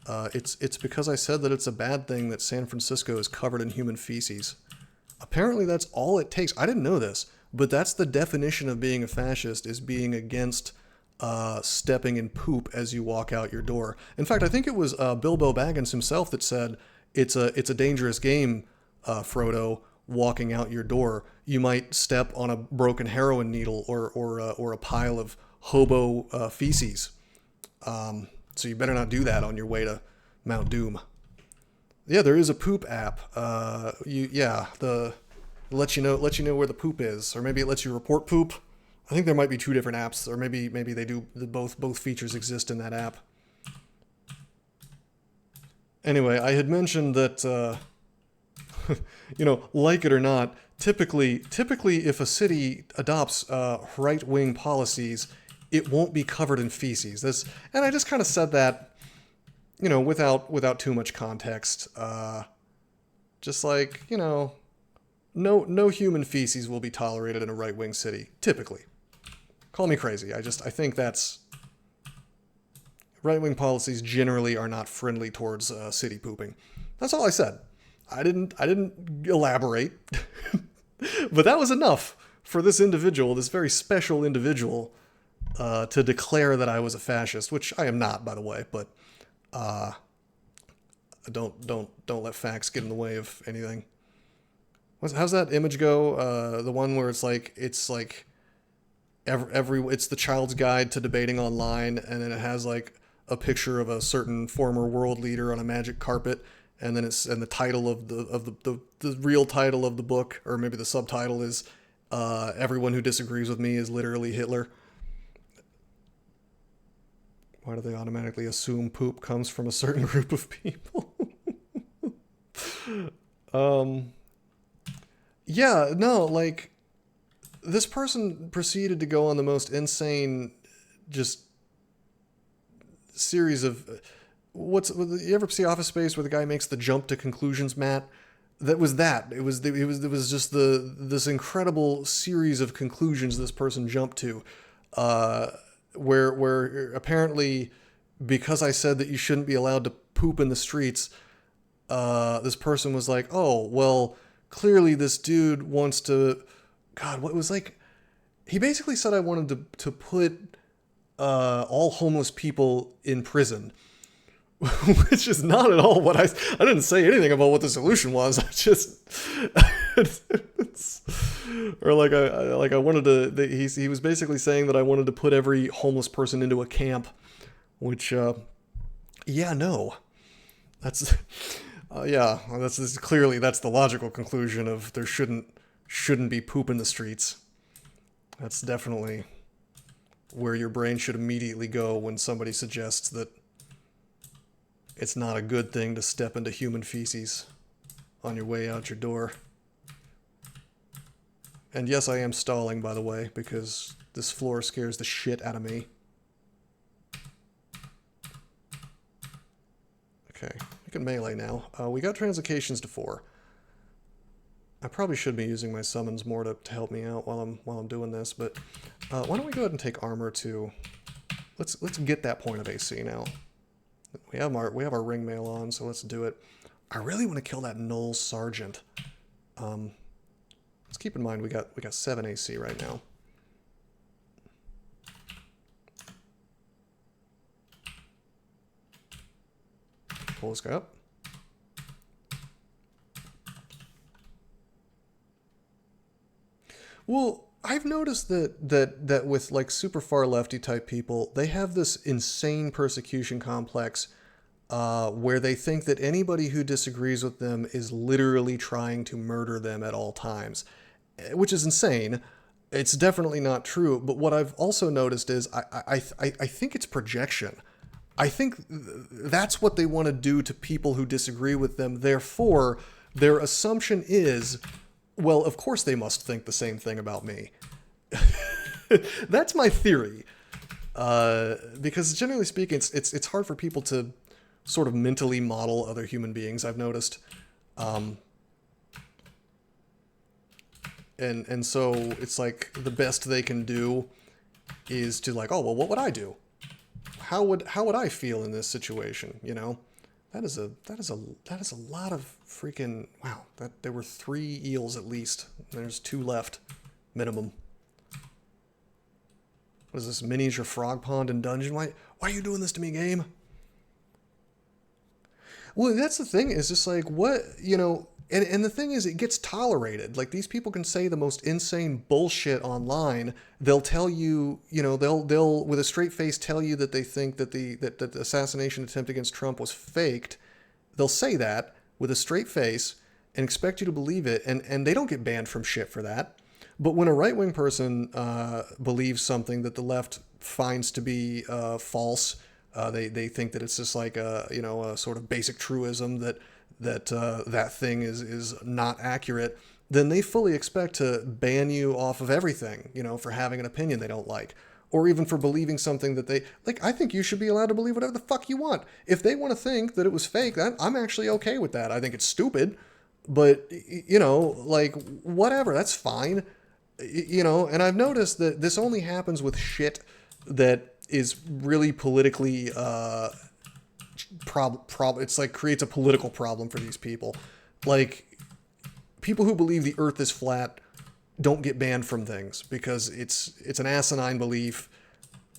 It's because I said that it's a bad thing that San Francisco is covered in human feces. Apparently that's all it takes. I didn't know this, but that's the definition of being a fascist, is being against stepping in poop as you walk out your door. In fact, I think it was Bilbo Baggins himself that said, it's a dangerous game, Frodo, walking out your door. You might step on a broken heroin needle or a pile of hobo feces. So you better not do that on your way to Mount Doom. Yeah, there is a poop app. Lets you know where the poop is, or maybe it lets you report poop. I think there might be 2 different apps, or maybe they do both features exist in that app. Anyway, I had mentioned that, you know, like it or not, typically, if a city adopts right-wing policies, it won't be covered in feces. And I just kind of said that, you know, without too much context. Just like, you know, no human feces will be tolerated in a right-wing city, typically. Call me crazy. I think that's... Right-wing policies generally are not friendly towards city pooping. That's all I said. I didn't elaborate. But that was enough for this individual, this very special individual, to declare that I was a fascist, which I am not, by the way, but don't let facts get in the way of anything. How's that image go? The one where it's like it's the child's guide to debating online, and then it has like a picture of a certain former world leader on a magic carpet, and then the title of the real title of the book, or maybe the subtitle is everyone who disagrees with me is literally Hitler. Why do they automatically assume poop comes from a certain group of people? Yeah, no, like, this person proceeded to go on the most insane, just series of you ever see Office Space where the guy makes the jump to conclusions, Matt? It was just this incredible series of conclusions this person jumped to, where apparently, because I said that you shouldn't be allowed to poop in the streets, this person was like, oh well, clearly this dude wants to, God, what was like, he basically said I wanted to put all homeless people in prison, which is not at all what I didn't say anything about what the solution was. I just, or like I wanted to, he was basically saying that I wanted to put every homeless person into a camp, which, yeah, no, that's, yeah, that's clearly, that's the logical conclusion of there shouldn't be poop in the streets. That's definitely where your brain should immediately go when somebody suggests that it's not a good thing to step into human feces on your way out your door. And yes, I am stalling, by the way, because this floor scares the shit out of me. Okay, we can melee now. We got translocations to 4. I probably should be using my summons more to help me out while I'm doing this, but why don't we go ahead and take armor to... Let's get that point of AC now. We have our ring mail on, so let's do it. I really want to kill that Null Sergeant. Let's keep in mind we got 7 AC right now. Pull this guy up. Well, I've noticed that with like super far lefty type people, they have this insane persecution complex where they think that anybody who disagrees with them is literally trying to murder them at all times, which is insane. It's definitely not true. But what I've also noticed is I think it's projection. I think that's what they want to do to people who disagree with them. Therefore, their assumption is, well, of course they must think the same thing about me. That's my theory. Because generally speaking, it's hard for people to sort of mentally model other human beings, I've noticed. And so it's like the best they can do is to like, oh, well, what would I do? How would I feel in this situation? You know, that is a lot of freaking, wow. That there were 3 eels at least. There's 2 left, minimum. What is this, miniature frog pond and dungeon? Why are you doing this to me, game? Well, that's the thing, is just like, what, you know, and the thing is, it gets tolerated. Like, these people can say the most insane bullshit online. They'll tell you, you know, they'll with a straight face tell you that they think that the assassination attempt against Trump was faked. They'll say that with a straight face and expect you to believe it, and they don't get banned from shit for that. But when a right-wing person believes something that the left finds to be false, They think that it's just like a, you know, a sort of basic truism that thing is not accurate, then they fully expect to ban you off of everything, you know, for having an opinion they don't like, or even for believing something that they like. I think you should be allowed to believe whatever the fuck you want. If they want to think that it was fake, I'm actually okay with that. I think it's stupid, but you know, like whatever, that's fine. You know, and I've noticed that this only happens with shit that is really politically it's like creates a political problem for these people. Like people who believe the earth is flat don't get banned from things because it's an asinine belief.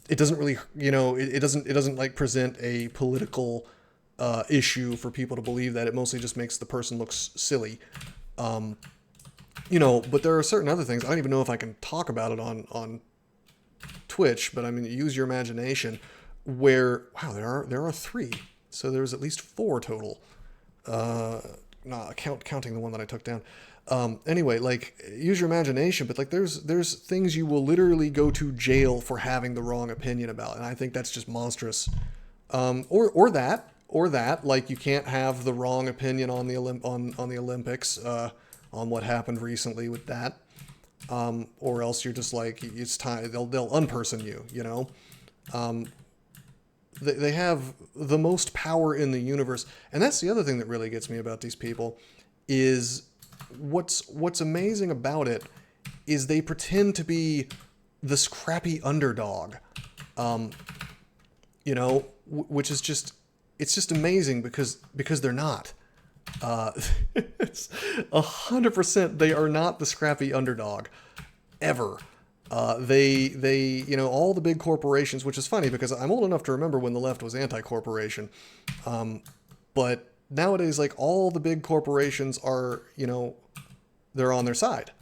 It doesn't really, you know, it doesn't like present a political issue for people to believe that. It mostly just makes the person look silly. You know, but there are certain other things. I don't even know if I can talk about it on Twitch, but I mean, use your imagination. Where, wow, there are 3, so there's at least 4 total. Counting the one that I took down. Anyway, like use your imagination, but like there's things you will literally go to jail for having the wrong opinion about, and I think that's just monstrous. Or that like you can't have the wrong opinion on the on the Olympics. On what happened recently with that, or else you're just like, it's time, they'll unperson you, you know. They have the most power in the universe, and that's the other thing that really gets me about these people is what's amazing about it is they pretend to be the scrappy underdog, you know, which is just, it's just amazing because they're not. It's 100%. They are not the scrappy underdog, ever. They, you know, all the big corporations, which is funny because I'm old enough to remember when the left was anti-corporation. But nowadays, like all the big corporations are, you know, they're on their side.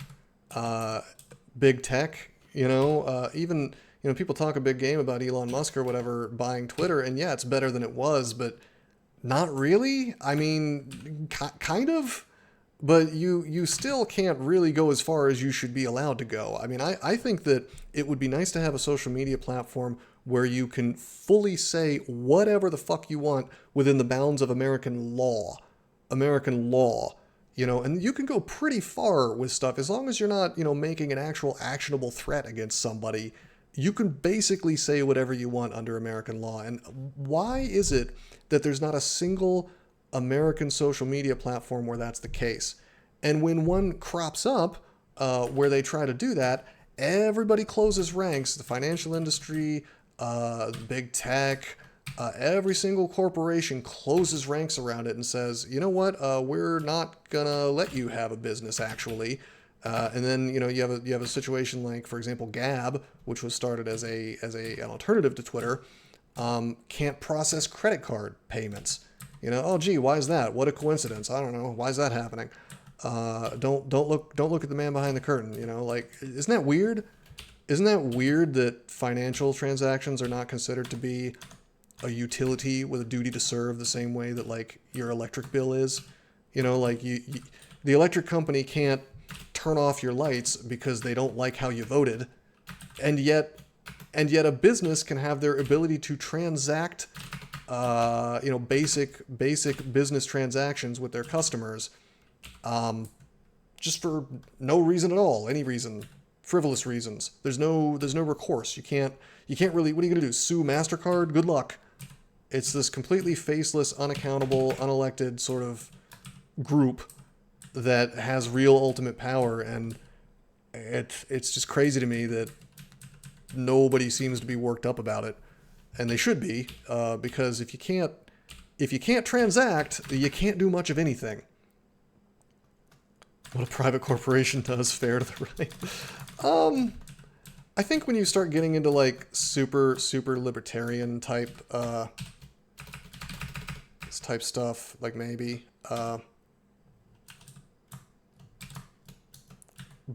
Big tech, you know, even, you know, people talk a big game about Elon Musk or whatever buying Twitter, and yeah, it's better than it was, but not really. I mean, kind of, but you still can't really go as far as you should be allowed to go. I mean, I think that it would be nice to have a social media platform where you can fully say whatever the fuck you want within the bounds of American law, you know, and you can go pretty far with stuff as long as you're not, you know, making an actual actionable threat against somebody. You can basically say whatever you want under American law. And why is it that there's not a single American social media platform where that's the case? And when one crops up where they try to do that, everybody closes ranks. The financial industry, big tech, every single corporation closes ranks around it and says, you know what, we're not gonna let you have a business actually. And then, you know, you have a situation like, for example, Gab, which was started as an alternative to Twitter, can't process credit card payments. You know, oh gee, why is that? What a coincidence. I don't know. Why is that happening? Don't look at the man behind the curtain. You know, like, isn't that weird? Isn't that weird that financial transactions are not considered to be a utility with a duty to serve the same way that like your electric bill is? You know, like the electric company can't turn off your lights because they don't like how you voted, and yet a business can have their ability to transact, you know, basic business transactions with their customers, just for no reason at all, any reason, frivolous reasons. There's no recourse. You can't really. What are you gonna do? Sue MasterCard? Good luck. It's this completely faceless, unaccountable, unelected sort of group that has real ultimate power, and it's just crazy to me that nobody seems to be worked up about it, and they should be, because if you can't transact, you can't do much of anything. What a private corporation does fair to the right. I think when you start getting into like super libertarian type stuff, like maybe.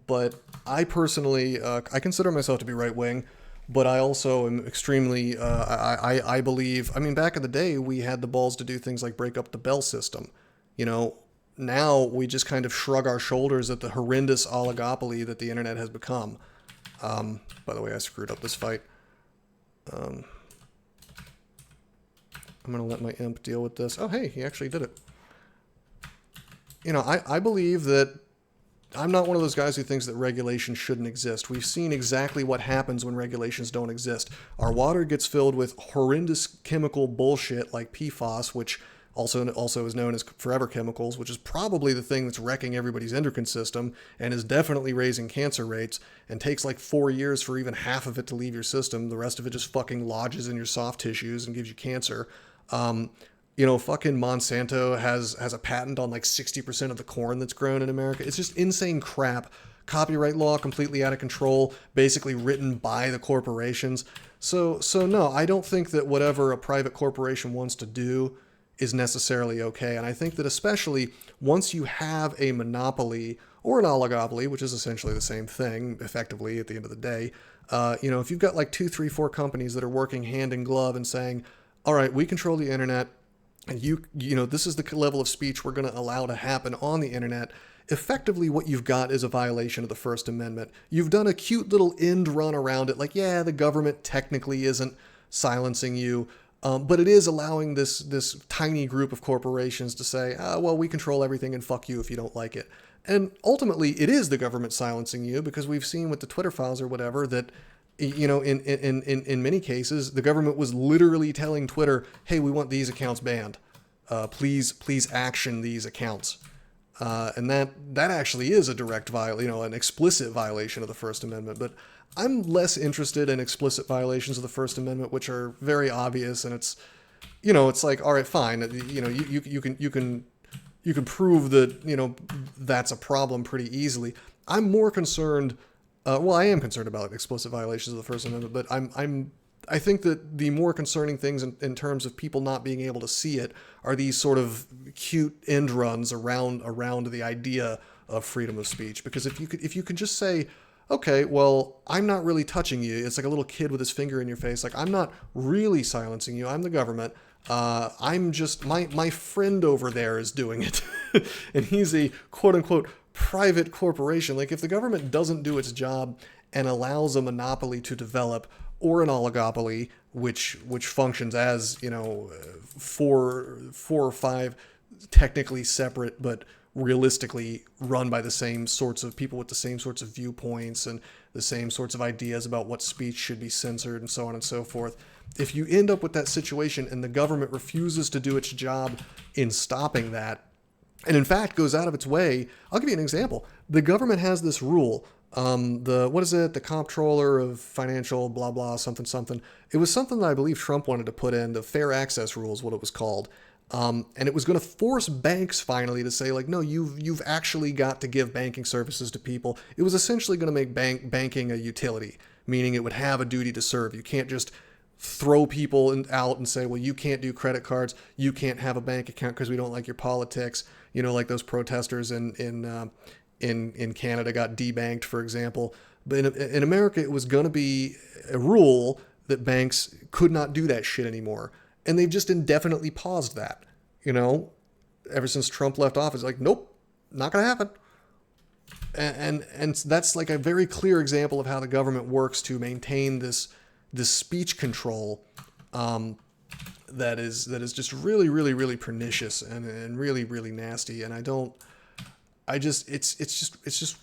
But I personally, I consider myself to be right-wing, but I also am extremely, I believe, I mean, back in the day, we had the balls to do things like break up the bell system. You know, now we just kind of shrug our shoulders at the horrendous oligopoly that the internet has become. By the way, I screwed up this fight. I'm going to let my imp deal with this. Oh, hey, he actually did it. You know, I believe that I'm not one of those guys who thinks that regulation shouldn't exist. We've seen exactly what happens when regulations don't exist. Our water gets filled with horrendous chemical bullshit like PFAS, which also is known as forever chemicals, which is probably the thing that's wrecking everybody's endocrine system and is definitely raising cancer rates, and takes like 4 years for even half of it to leave your system. The rest of it just fucking lodges in your soft tissues and gives you cancer. You know, fucking Monsanto has a patent on like 60% of the corn that's grown in America. It's just insane crap. Copyright law completely out of control, basically written by the corporations. So no, I don't think that whatever a private corporation wants to do is necessarily okay. And I think that especially once you have a monopoly or an oligopoly, which is essentially the same thing, effectively at the end of the day, you know, if you've got like 2, 3, 4 companies that are working hand in glove and saying, all right, we control the internet, and you know, this is the level of speech we're going to allow to happen on the internet, effectively what you've got is a violation of the First Amendment. You've done a cute little end run around it, like, yeah, the government technically isn't silencing you, but it is allowing this tiny group of corporations to say, well, we control everything and fuck you if you don't like it. And ultimately, it is the government silencing you, because we've seen with the Twitter files or whatever that, you know, in many cases, the government was literally telling Twitter, hey, we want these accounts banned. Please action these accounts. And that actually is a direct an explicit violation of the First Amendment. But I'm less interested in explicit violations of the First Amendment, which are very obvious. And it's, you know, it's like, all right, fine. You know, you can prove that, you know, that's a problem pretty easily. I'm more concerned. Well, I am concerned about explicit violations of the First Amendment, but I think that the more concerning things in terms of people not being able to see it are these sort of cute end runs around the idea of freedom of speech. Because if you could just say, okay, well, I'm not really touching you. It's like a little kid with his finger in your face. Like, I'm not really silencing you. I'm the government. I'm just, my friend over there is doing it. And he's a quote unquote private corporation. Like, if the government doesn't do its job and allows a monopoly to develop, or an oligopoly, which functions as, you know, four or five technically separate but realistically run by the same sorts of people with the same sorts of viewpoints and the same sorts of ideas about what speech should be censored and so on and so forth. If you end up with that situation and the government refuses to do its job in stopping that, and in fact goes out of its way, I'll give you an example. The government has this rule, the comptroller of financial blah blah something. It was something that I believe Trump wanted to put in. The fair access rule is what it was called, and it was going to force banks finally to say, like, no, you've actually got to give banking services to people. It was essentially going to make banking a utility, meaning it would have a duty to serve. You can't just throw people out and say, well, you can't do credit cards, you can't have a bank account because we don't like your politics. You know, like those protesters in Canada got debanked, for example. But in America, it was going to be a rule that banks could not do that shit anymore. And they've just indefinitely paused that, you know, ever since Trump left office. Like, nope, not going to happen. And that's like a very clear example of how the government works to maintain this speech control that is just really, really, really pernicious and really, really nasty. And it's just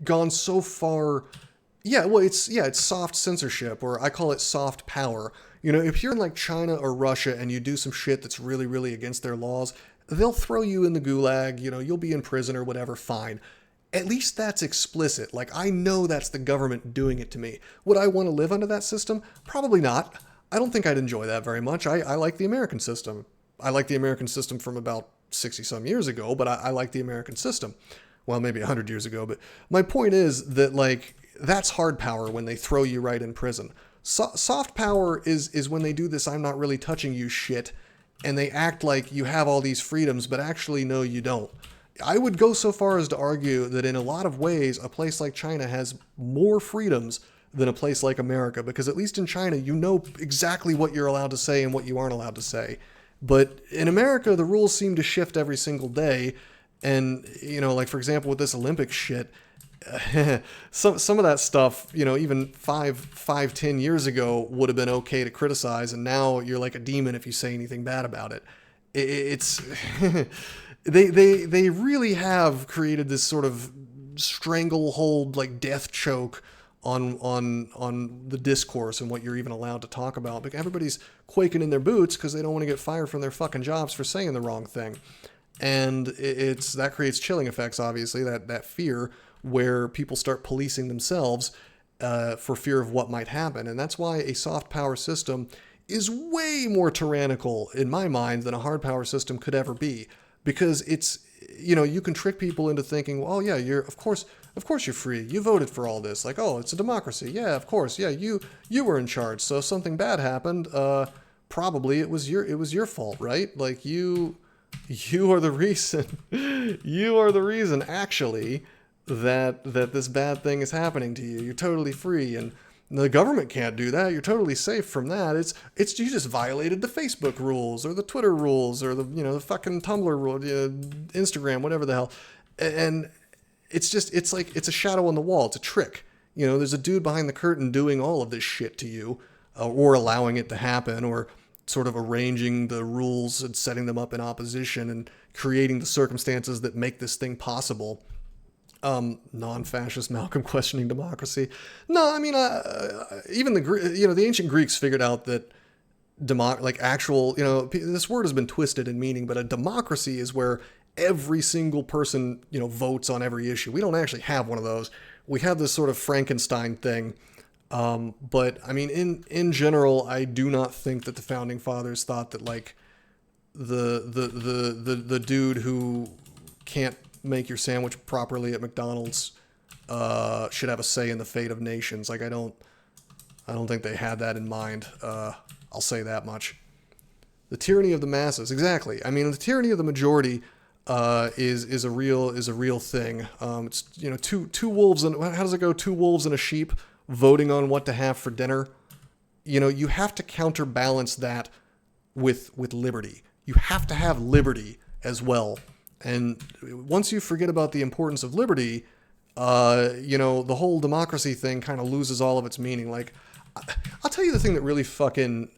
gone so far. Yeah, well, it's soft censorship, or I call it soft power. You know, if you're in like China or Russia and you do some shit that's really, really against their laws, they'll throw you in the gulag, you know, you'll be in prison or whatever, fine. At least that's explicit. Like, I know that's the government doing it to me. Would I want to live under that system? Probably not. I don't think I'd enjoy that very much. I like the American system. I like the American system from about 60 some years ago, but I like the American system. Well, maybe 100 years ago, but my point is that, like, that's hard power when they throw you right in prison. Soft power is when they do this I'm not really touching you shit, and they act like you have all these freedoms, but actually, no, you don't. I would go so far as to argue that in a lot of ways, a place like China has more freedoms than a place like America, because at least in China, you know exactly what you're allowed to say and what you aren't allowed to say. But in America, the rules seem to shift every single day. And, you know, like, for example, with this Olympic shit, some of that stuff, even 10 years ago would have been okay to criticize, and now you're like a demon if you say anything bad about it. It's they really have created this sort of stranglehold, like death choke on the discourse and what you're even allowed to talk about. Because everybody's quaking in their boots because they don't want to get fired from their fucking jobs for saying the wrong thing. And that creates chilling effects, obviously, that fear where people start policing themselves for fear of what might happen. And that's why a soft power system is way more tyrannical in my mind than a hard power system could ever be. Because it's, you can trick people into thinking, well, yeah, of course you're free. You voted for all this. Like, oh, it's a democracy. Yeah, of course. Yeah, you were in charge. So if something bad happened, probably it was your fault, right? Like you are the reason. You are the reason, actually, that this bad thing is happening to you. You're totally free, and the government can't do that. You're totally safe from that. It's you just violated the Facebook rules or the Twitter rules or the fucking Tumblr rule, Instagram, whatever the hell. And it's a shadow on the wall. It's a trick. There's a dude behind the curtain doing all of this shit to you, or allowing it to happen, or sort of arranging the rules and setting them up in opposition and creating the circumstances that make this thing possible. Non-fascist Malcolm questioning democracy. No, I mean, even the ancient Greeks figured out that this word has been twisted in meaning, but a democracy is where every single person, votes on every issue. We don't actually have one of those. We have this sort of Frankenstein thing. But I mean, in general, I do not think that the founding fathers thought that like the dude who can't make your sandwich properly at McDonald's should have a say in the fate of nations. Like I don't think they had that in mind. I'll say that much. The tyranny of the masses, exactly. I mean, the tyranny of the majority is a real thing. It's two wolves and how does it go? Two wolves and a sheep voting on what to have for dinner. You have to counterbalance that with liberty. You have to have liberty as well. And once you forget about the importance of liberty, the whole democracy thing kind of loses all of its meaning. Like, I'll tell you the thing that really fucking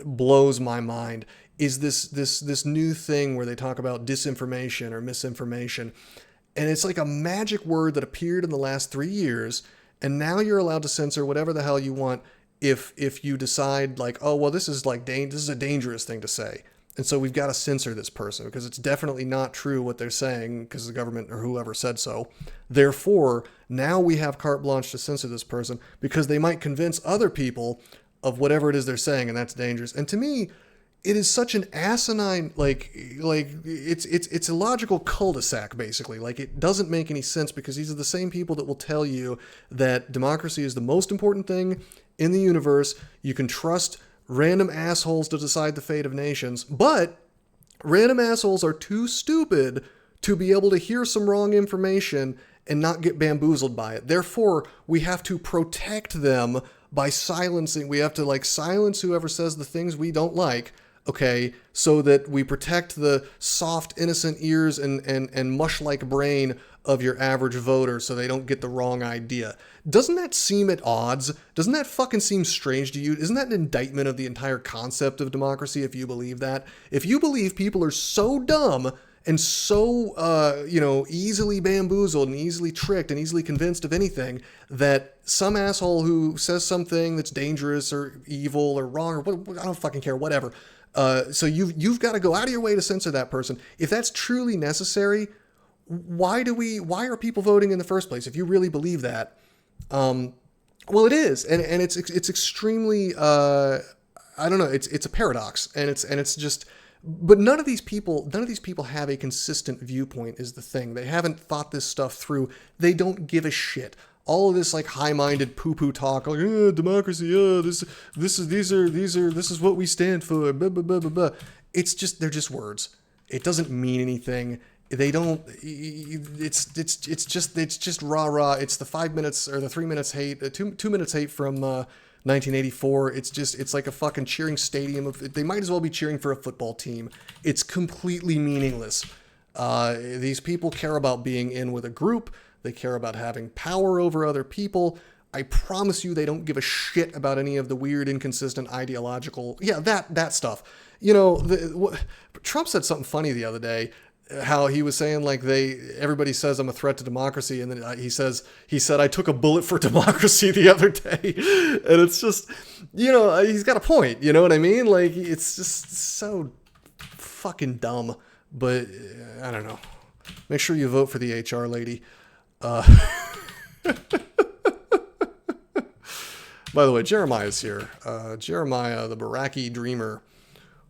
blows my mind is this new thing where they talk about disinformation or misinformation. And it's like a magic word that appeared in the last 3 years. And now you're allowed to censor whatever the hell you want if you decide like, oh, well, this is a dangerous thing to say. And so we've got to censor this person because it's definitely not true what they're saying because the government or whoever said so. Therefore, now we have carte blanche to censor this person because they might convince other people of whatever it is they're saying, and that's dangerous. And to me, it is such an asinine, like it's a logical cul-de-sac, basically. Like, it doesn't make any sense because these are the same people that will tell you that democracy is the most important thing in the universe. You can trust random assholes to decide the fate of nations, but random assholes are too stupid to be able to hear some wrong information and not get bamboozled by it. Therefore, we have to protect them by silencing. We have to silence whoever says the things we don't like, okay, so that we protect the soft, innocent ears and mush-like brain of your average voter so they don't get the wrong idea. Doesn't that seem at odds? Doesn't that fucking seem strange to you? Isn't that an indictment of the entire concept of democracy if you believe that? If you believe people are so dumb and so, easily bamboozled and easily tricked and easily convinced of anything that some asshole who says something that's dangerous or evil or wrong or I don't fucking care, whatever. So you've got to go out of your way to censor that person. If that's truly necessary, why are people voting in the first place? If you really believe that, well, it is, and it's extremely, I don't know, it's a paradox, and it's just, but none of these people have a consistent viewpoint is the thing. They haven't thought this stuff through. They don't give a shit. All of this high-minded poo-poo talk, democracy, this is what we stand for, blah, blah, blah, blah, blah. They're just words. It doesn't mean anything. They don't, it's just rah-rah. It's the 5 minutes or the 3 minutes hate, 2 minutes hate from 1984. It's like a fucking cheering stadium. They might as well be cheering for a football team. It's completely meaningless. These people care about being in with a group. They care about having power over other people. I promise you they don't give a shit about any of the weird, inconsistent, ideological... Yeah, that stuff. You know, Trump said something funny the other day, how he was saying, like, everybody says I'm a threat to democracy, and then he said I took a bullet for democracy the other day. And it's just, you know, he's got a point, you know what I mean? Like, it's just so fucking dumb. But, I don't know. Make sure you vote for the HR lady. By the way, Jeremiah's here. Jeremiah, the Baraki Dreamer,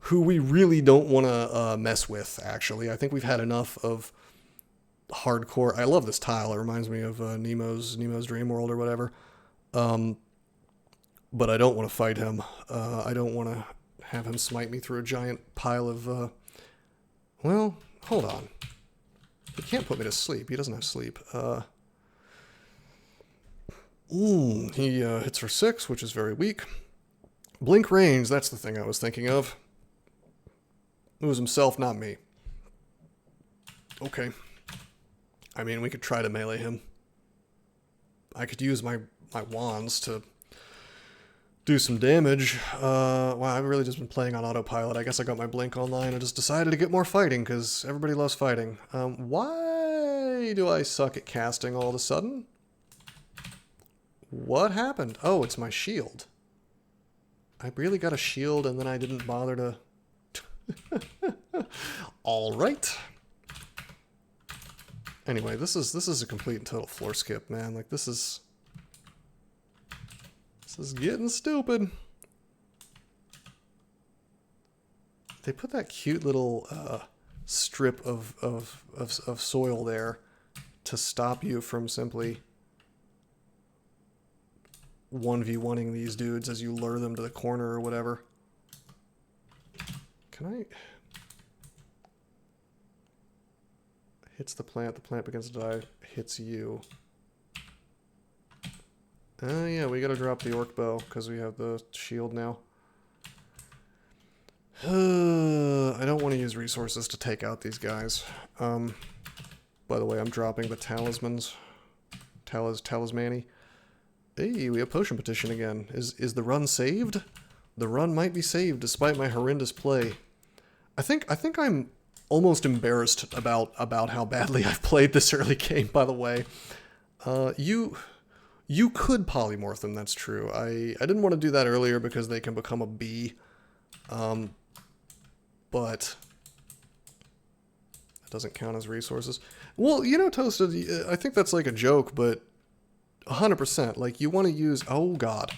who we really don't want to mess with, actually. I think we've had enough of hardcore... I love this tile. It reminds me of Nemo's Dream World or whatever. But I don't want to fight him. I don't want to have him smite me through a giant pile of... Well, hold on. He can't put me to sleep. He doesn't have sleep. He hits for 6, which is very weak. Blink range, that's the thing I was thinking of. It was himself, not me. Okay. I mean, we could try to melee him. I could use my wands to do some damage. Wow, I've really just been playing on autopilot. I guess I got my blink online and just decided to get more fighting, because everybody loves fighting. Why do I suck at casting all of a sudden? What happened? Oh, it's my shield. I really got a shield and then I didn't bother to... All right. Anyway, this is a complete and total floor skip, man. Like, this is getting stupid. They put that cute little strip of soil there to stop you from simply 1v1ing these dudes as you lure them to the corner or whatever. Can I... Hits the plant begins to die, hits you. Yeah, we gotta drop the orc bow, because we have the shield now. I don't want to use resources to take out these guys. By the way, I'm dropping the talismans. Talismany. Hey, we have potion petition again. Is the run saved? The run might be saved despite my horrendous play. I think I'm almost embarrassed about how badly I've played this early game, by the way. You could polymorph them, that's true. I didn't want to do that earlier because they can become a bee. But that doesn't count as resources. Well, you know, Toasted, I think that's like a joke, but 100%. Like, you want to use... Oh, God.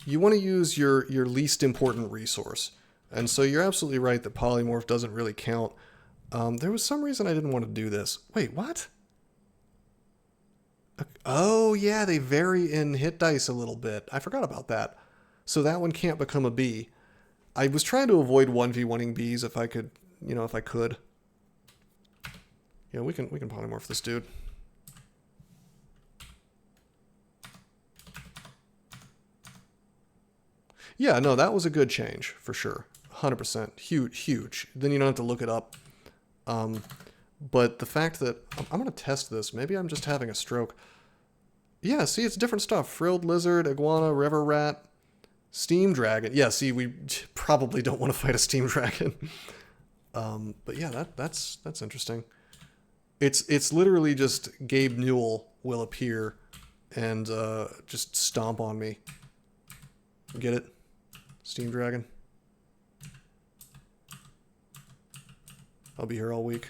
You want to use your least important resource. And so you're absolutely right that polymorph doesn't really count. There was some reason I didn't want to do this. Wait, what? Oh, yeah, they vary in hit dice a little bit. I forgot about that. So that one can't become a bee. I was trying to avoid 1v1ing bees if I could, you know, if I could. Yeah, we can polymorph this dude. Yeah, no, that was a good change, for sure. 100%. Huge. Then you don't have to look it up. But the fact that... I'm going to test this. Maybe I'm just having a stroke. Yeah, see, it's different stuff. Frilled lizard, iguana, river rat, steam dragon. Yeah, see, we probably don't want to fight a steam dragon. But yeah, that's interesting. It's literally just Gabe Newell will appear and just stomp on me. Get it? Steam dragon. I'll be here all week.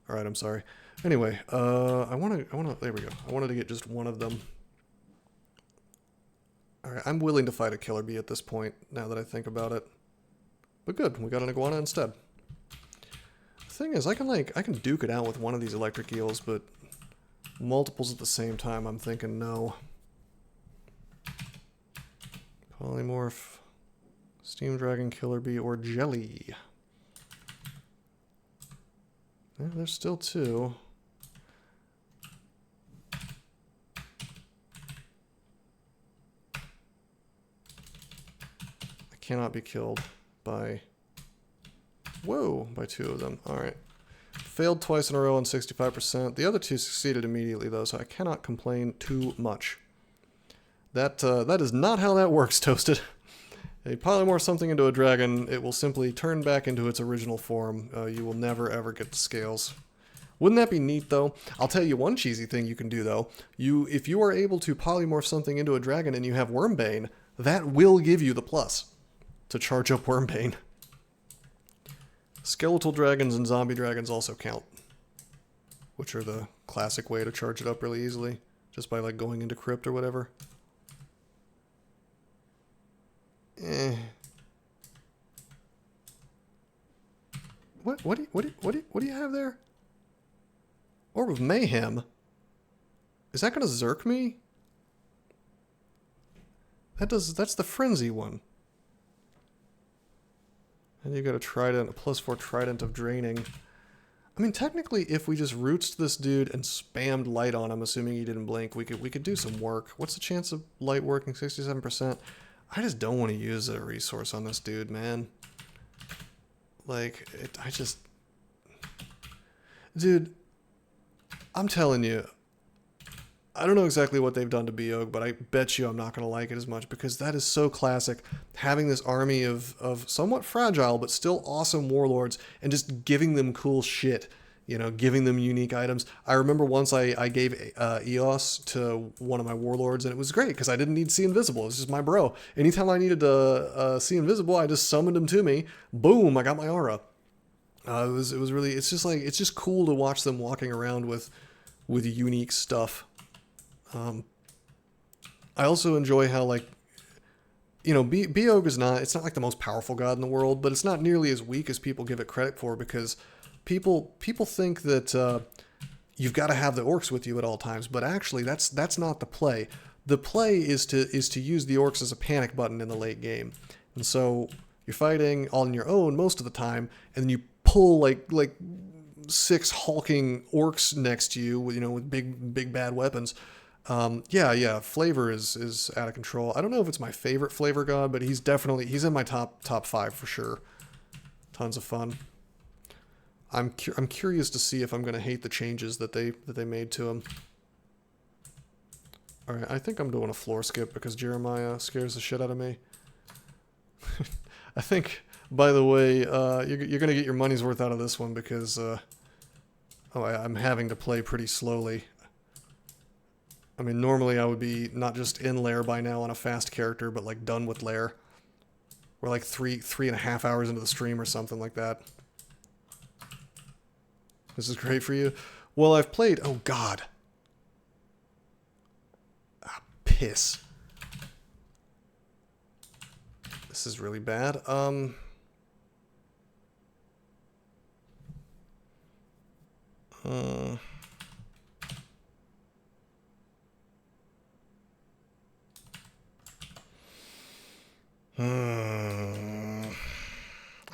All right, I'm sorry. Anyway, I want to, there we go. I wanted to get just one of them. All right, I'm willing to fight a killer bee at this point, now that I think about it. But good, we got an iguana instead. The thing is, I can duke it out with one of these electric eels, but multiples at the same time, I'm thinking no. Polymorph, steam dragon, killer bee, or jelly. Yeah, there's still two. cannot be killed by... Whoa, by 2 of them. Alright. Failed twice in a row on 65%. The other 2 succeeded immediately, though, so I cannot complain too much. That is not how that works, Toasted. You polymorph something into a dragon, it will simply turn back into its original form. You will never, ever get the scales. Wouldn't that be neat, though? I'll tell you one cheesy thing you can do, though. If you are able to polymorph something into a dragon and you have Wormbane, that will give you the plus to charge up Wormbane. Skeletal dragons and zombie dragons also count, which are the classic way to charge it up really easily, just by like going into crypt or whatever. What do you have there? Orb of Mayhem? Is that gonna Zerk me? That's the Frenzy one. And you got a Trident, a +4 Trident of Draining. I mean, technically, if we just roots this dude and spammed light on him, assuming he didn't blink, we could do some work. What's the chance of light working? 67%. I just don't want to use a resource on this dude, man. Like, dude, I'm telling you, I don't know exactly what they've done to Biog, but I bet you I'm not going to like it as much, because that is so classic. Having this army of somewhat fragile, but still awesome warlords, and just giving them cool shit. You know, giving them unique items. I remember once I gave EOS to one of my warlords, and it was great, because I didn't need See Invisible. It was just my bro. Anytime I needed to See Invisible, I just summoned him to me. Boom, I got my aura. It was really, it's just cool to watch them walking around with unique stuff. I also enjoy how, like, you know, Biog is it's not like the most powerful god in the world, but it's not nearly as weak as people give it credit for, because people think that you've got to have the orcs with you at all times, but actually that's not the play. The play is to use the orcs as a panic button in the late game. And so you're fighting all on your own most of the time, and then you pull like 6 hulking orcs next to you, you know, with big bad weapons. Yeah, Flavor is out of control. I don't know if it's my favorite Flavor god, but he's in my top 5 for sure. Tons of fun. I'm curious to see if I'm going to hate the changes that they made to him. All right, I think I'm doing a floor skip because Jeremiah scares the shit out of me. I think, by the way, you're going to get your money's worth out of this one, because I'm having to play pretty slowly. I mean, normally I would be not just in lair by now on a fast character, but like done with lair. We're like 3.5 hours into the stream or something like that. This is great for you. Well, I've played... Oh, God. Ah, piss. This is really bad. I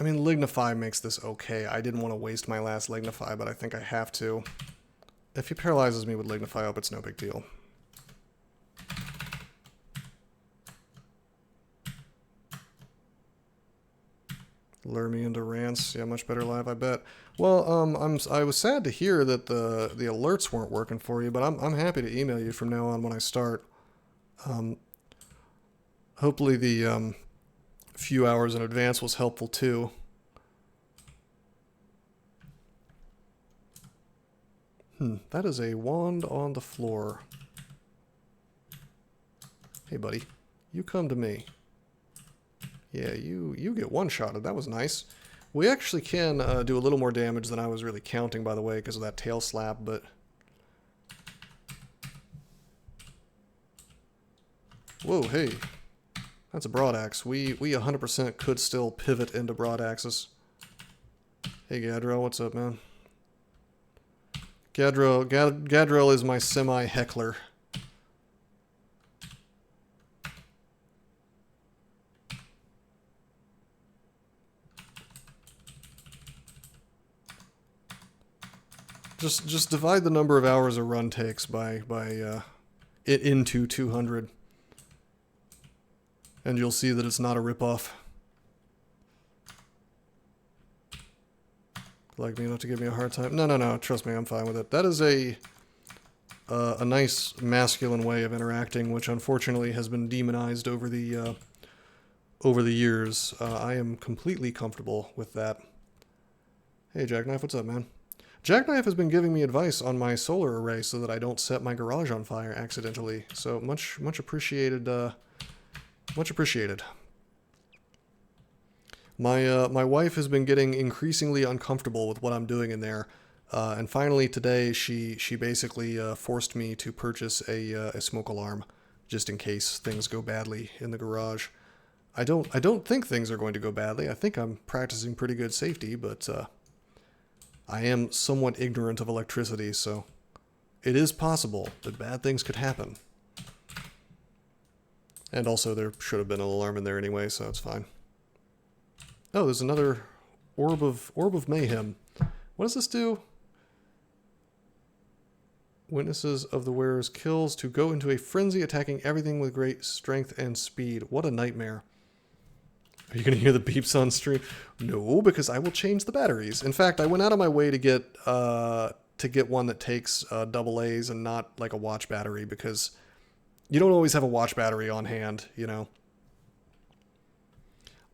mean, Lignify makes this okay. I didn't want to waste my last Lignify, but I think I have to. If he paralyzes me with Lignify up, it's no big deal. Lure me into rants. Yeah, much better live, I bet. Well, I was sad to hear that the alerts weren't working for you, but I'm happy to email you from now on when I start. Hopefully the few hours in advance was helpful too. That is a wand on the floor. Hey, buddy, you come to me. Yeah, you get one-shotted. That was nice. We actually can do a little more damage than I was really counting, by the way, because of that tail slap, but... Whoa, hey. That's a broadaxe. We 100% could still pivot into broadaxes. Hey, Gadrel, what's up, man? Gadrel is my semi-heckler. Just divide the number of hours a run takes by it into 200. And you'll see that it's not a ripoff. like me enough to give me a hard time. No, no, no. Trust me, I'm fine with it. That is a nice masculine way of interacting, which unfortunately has been demonized over the years. I am completely comfortable with that. Hey, Jackknife, what's up, man? Jackknife has been giving me advice on my solar array so that I don't set my garage on fire accidentally. So much appreciated. Much appreciated. My wife has been getting increasingly uncomfortable with what I'm doing in there, and finally today she basically forced me to purchase a smoke alarm, just in case things go badly in the garage. I don't think things are going to go badly. I think I'm practicing pretty good safety, but I am somewhat ignorant of electricity, so it is possible that bad things could happen. And also there should have been an alarm in there anyway, so it's fine. Oh, there's another orb of mayhem. What does this do? Witnesses of the wearer's kills to go into a frenzy, attacking everything with great strength and speed. What a nightmare. Are you going to hear the beeps on stream? No, because I will change the batteries. In fact, I went out of my way to get one that takes AA's and not like a watch battery, because you don't always have a watch battery on hand, you know.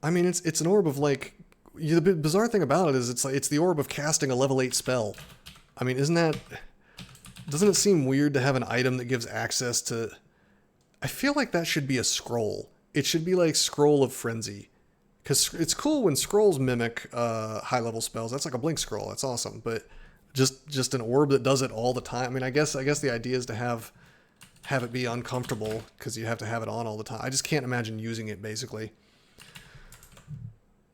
I mean, it's an orb of like, the bizarre thing about it is it's the orb of casting a level 8 spell. I mean, doesn't it seem weird to have an item that gives access to... I feel like that should be a scroll. It should be like Scroll of Frenzy. Because it's cool when scrolls mimic high-level spells. That's like a blink scroll. That's awesome. But just an orb that does it all the time. I mean, I guess the idea is to have it be uncomfortable because you have to have it on all the time. I just can't imagine using it, basically.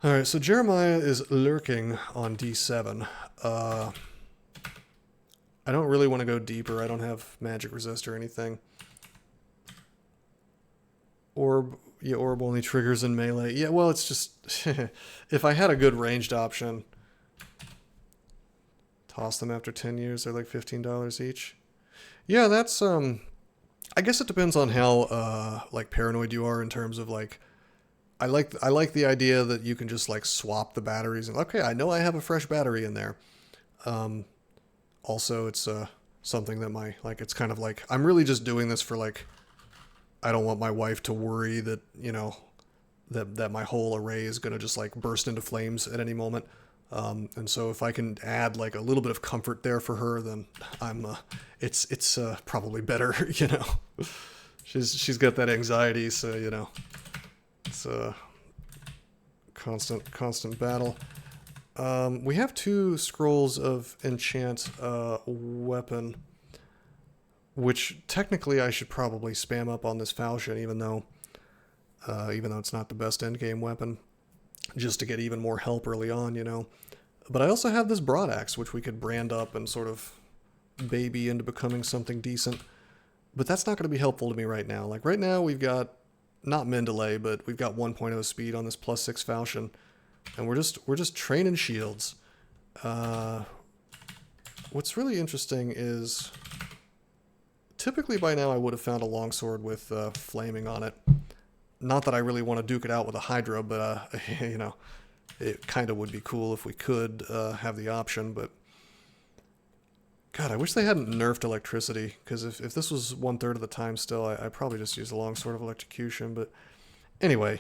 All right, so Jeremiah is lurking on D7. I don't really want to go deeper. I don't have magic resist or anything. Orb only triggers in melee. Yeah, well, it's just... if I had a good ranged option... Toss them after 10 years. They're like $15 each. Yeah, that's... I guess it depends on how, like, paranoid you are in terms of, like... I like the idea that you can just, like, swap the batteries. And, okay, I know I have a fresh battery in there. Also, it's something that it's kind of like... I'm really just doing this for, like... I don't want my wife to worry that, you know, that my whole array is going to just like burst into flames at any moment. And so if I can add like a little bit of comfort there for her, then it's probably better, you know. She's got that anxiety, so, you know, it's a constant battle. We have 2 scrolls of enchant weapon, which technically I should probably spam up on this falchion, even though it's not the best endgame weapon, just to get even more help early on, you know. But I also have this broadaxe, which we could brand up and sort of baby into becoming something decent. But that's not going to be helpful to me right now. Like right now we've got, not Mendeley, but we've got 1.0 speed on this +6 falchion, and we're just training shields. What's really interesting is... Typically by now I would have found a longsword with flaming on it. Not that I really want to duke it out with a Hydra, but, you know, it kind of would be cool if we could have the option, but... God, I wish they hadn't nerfed electricity, because if this was 1/3 of the time still, I'd probably just use a longsword of electrocution, but... Anyway,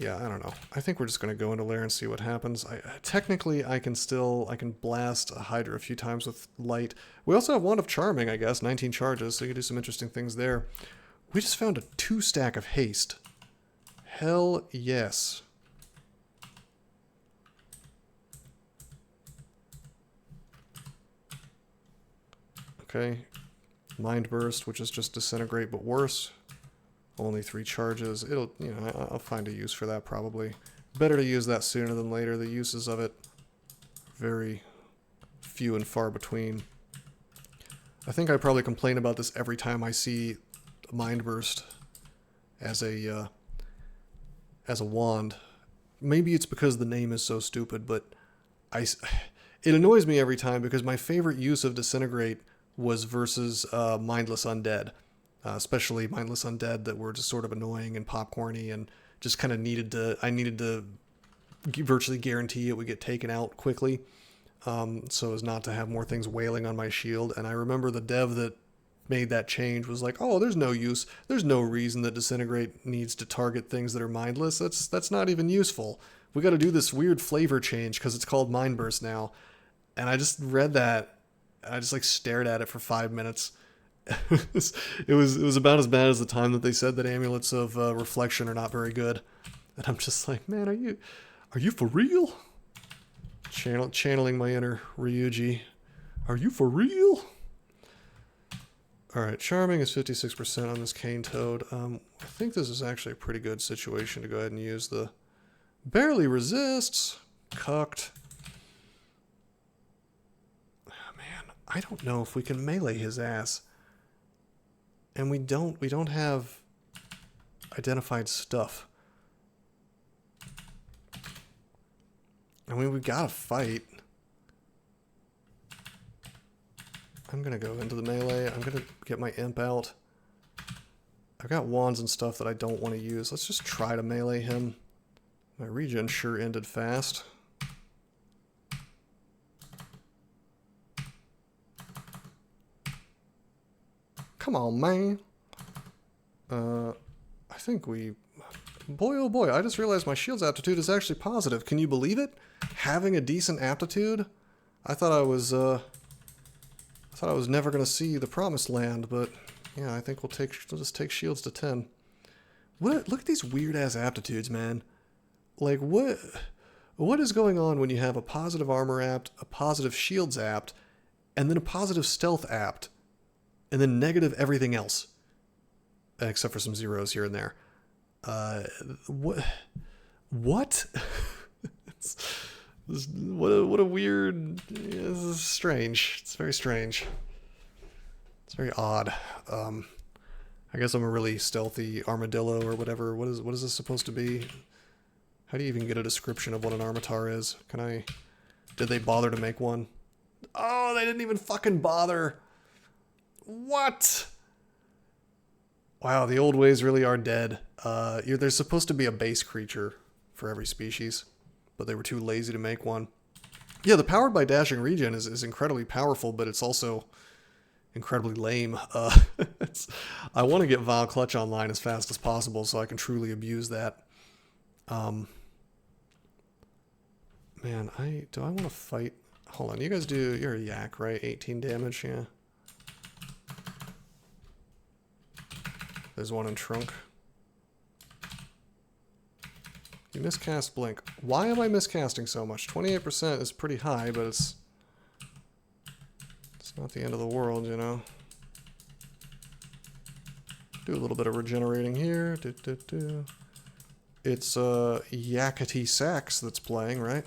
yeah, I don't know. I think we're just going to go into lair and see what happens. Technically, I can blast a Hydra a few times with light. We also have Wand of Charming, I guess, 19 charges, so you can do some interesting things there. We just found a 2-stack of haste. Hell yes. Okay. Mind Burst, which is just Disintegrate, but worse. Only 3 charges. It'll, you know, I'll find a use for that probably. Better to use that sooner than later. The uses of it very few and far between. I think I probably complain about this every time I see Mind Burst as a wand. Maybe it's because the name is so stupid, but it annoys me every time because my favorite use of Disintegrate was versus Mindless Undead. Especially Mindless Undead that were just sort of annoying and popcorny and just kind of I needed to virtually guarantee it would get taken out quickly, so as not to have more things wailing on my shield. And I remember the dev that made that change was like, oh, there's no use, there's no reason that Disintegrate needs to target things that are mindless. That's not even useful. We got to do this weird flavor change because it's called Mind Burst now. And I just read that, and I just like stared at it for 5 minutes. It was about as bad as the time that they said that amulets of reflection are not very good. And I'm just like, man, are you for real? Channeling my inner Ryuji. Are you for real? Alright, Charming is 56% on this Cane Toad. I think this is actually a pretty good situation to go ahead and use the... Barely resists. Cucked. Oh, man, I don't know if we can melee his ass. And we don't have identified stuff. I mean, we gotta fight. I'm gonna go into the melee. I'm gonna get my imp out. I've got wands and stuff that I don't want to use. Let's just try to melee him. My regen sure ended fast. Come on, man. I think we... Boy, oh boy, I just realized my shield's aptitude is actually positive. Can you believe it? Having a decent aptitude? I thought I was never going to see the promised land, but yeah, I think we'll just take shields to 10. Look at these weird-ass aptitudes, man. Like, what is going on when you have a positive armor apt, a positive shields apt, and then a positive stealth apt, and then negative everything else? Except for some zeros here and there. What? What a weird... This is strange. It's very strange. It's very odd. I guess I'm a really stealthy armadillo or whatever. What is this supposed to be? How do you even get a description of what an Armataur is? Did they bother to make one? Oh, they didn't even fucking bother. What? Wow, the old ways really are dead. There's supposed to be a base creature for every species, but they were too lazy to make one. Yeah, the powered by dashing regen is incredibly powerful, but it's also incredibly lame. I want to get Vile Clutch online as fast as possible so I can truly abuse that. Man, do I want to fight? Hold on, you guys you're a yak, right? 18 damage, yeah. There's one in trunk. You miscast Blink. Why am I miscasting so much? 28% is pretty high, but it's not the end of the world, you know. Do a little bit of regenerating here. It's Yakety Sax that's playing, right?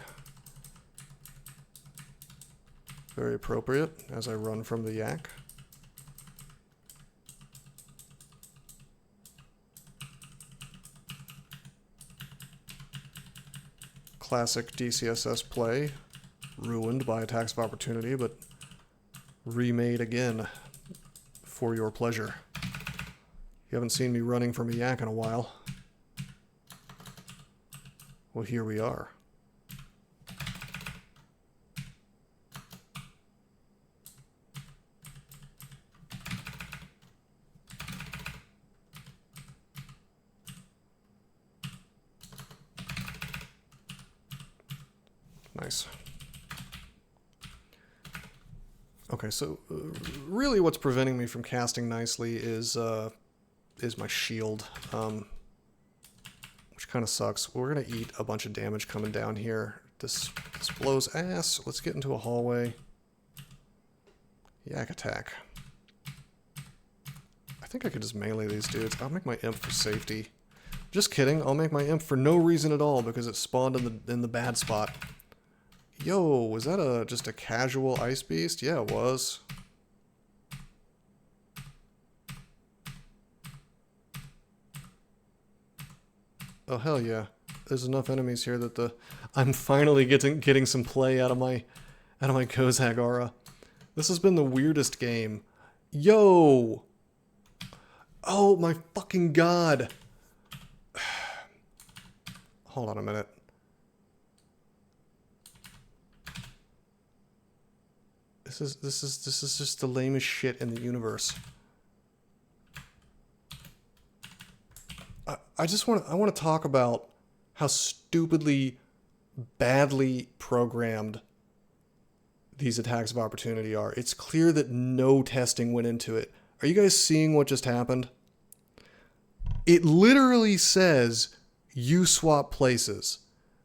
Very appropriate as I run from the yak. Classic DCSS play, ruined by attacks of opportunity, but remade again for your pleasure. You haven't seen me running from a yak in a while. Well, here we are. Nice. Okay, so really what's preventing me from casting nicely is my shield, which kind of sucks. We're going to eat a bunch of damage coming down here. This blows ass. Let's get into a hallway. Yak attack. I think I could just melee these dudes. I'll make my imp for safety. Just kidding. I'll make my imp for no reason at all because it spawned in the bad spot. Yo, was that just a casual ice beast? Yeah, it was. Oh hell yeah! There's enough enemies here that I'm finally getting some play out of my Gozag aura. This has been the weirdest game. Yo! Oh my fucking god! Hold on a minute. This is just the lamest shit in the universe. I want to talk about how stupidly badly programmed these attacks of opportunity are. It's clear that no testing went into it. Are you guys seeing what just happened? It literally says you swap places,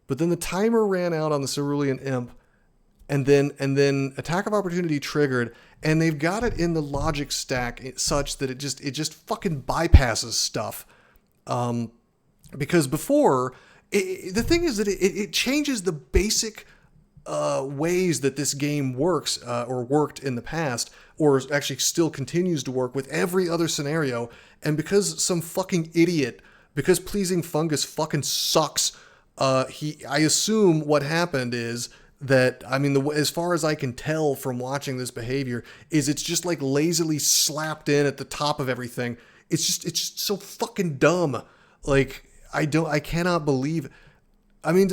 but then the timer ran out on the Cerulean Imp, and then attack of opportunity triggered, and they've got it in the logic stack such that it just fucking bypasses stuff. Because before, the thing is that it changes the basic ways that this game works, or worked in the past, or actually still continues to work with every other scenario. And because some fucking idiot, because Pleasing Fungus fucking sucks, I assume what happened is that, I mean, as far as I can tell from watching this behavior, is it's just like lazily slapped in at the top of everything. It's just so fucking dumb. Like, I cannot believe. I mean,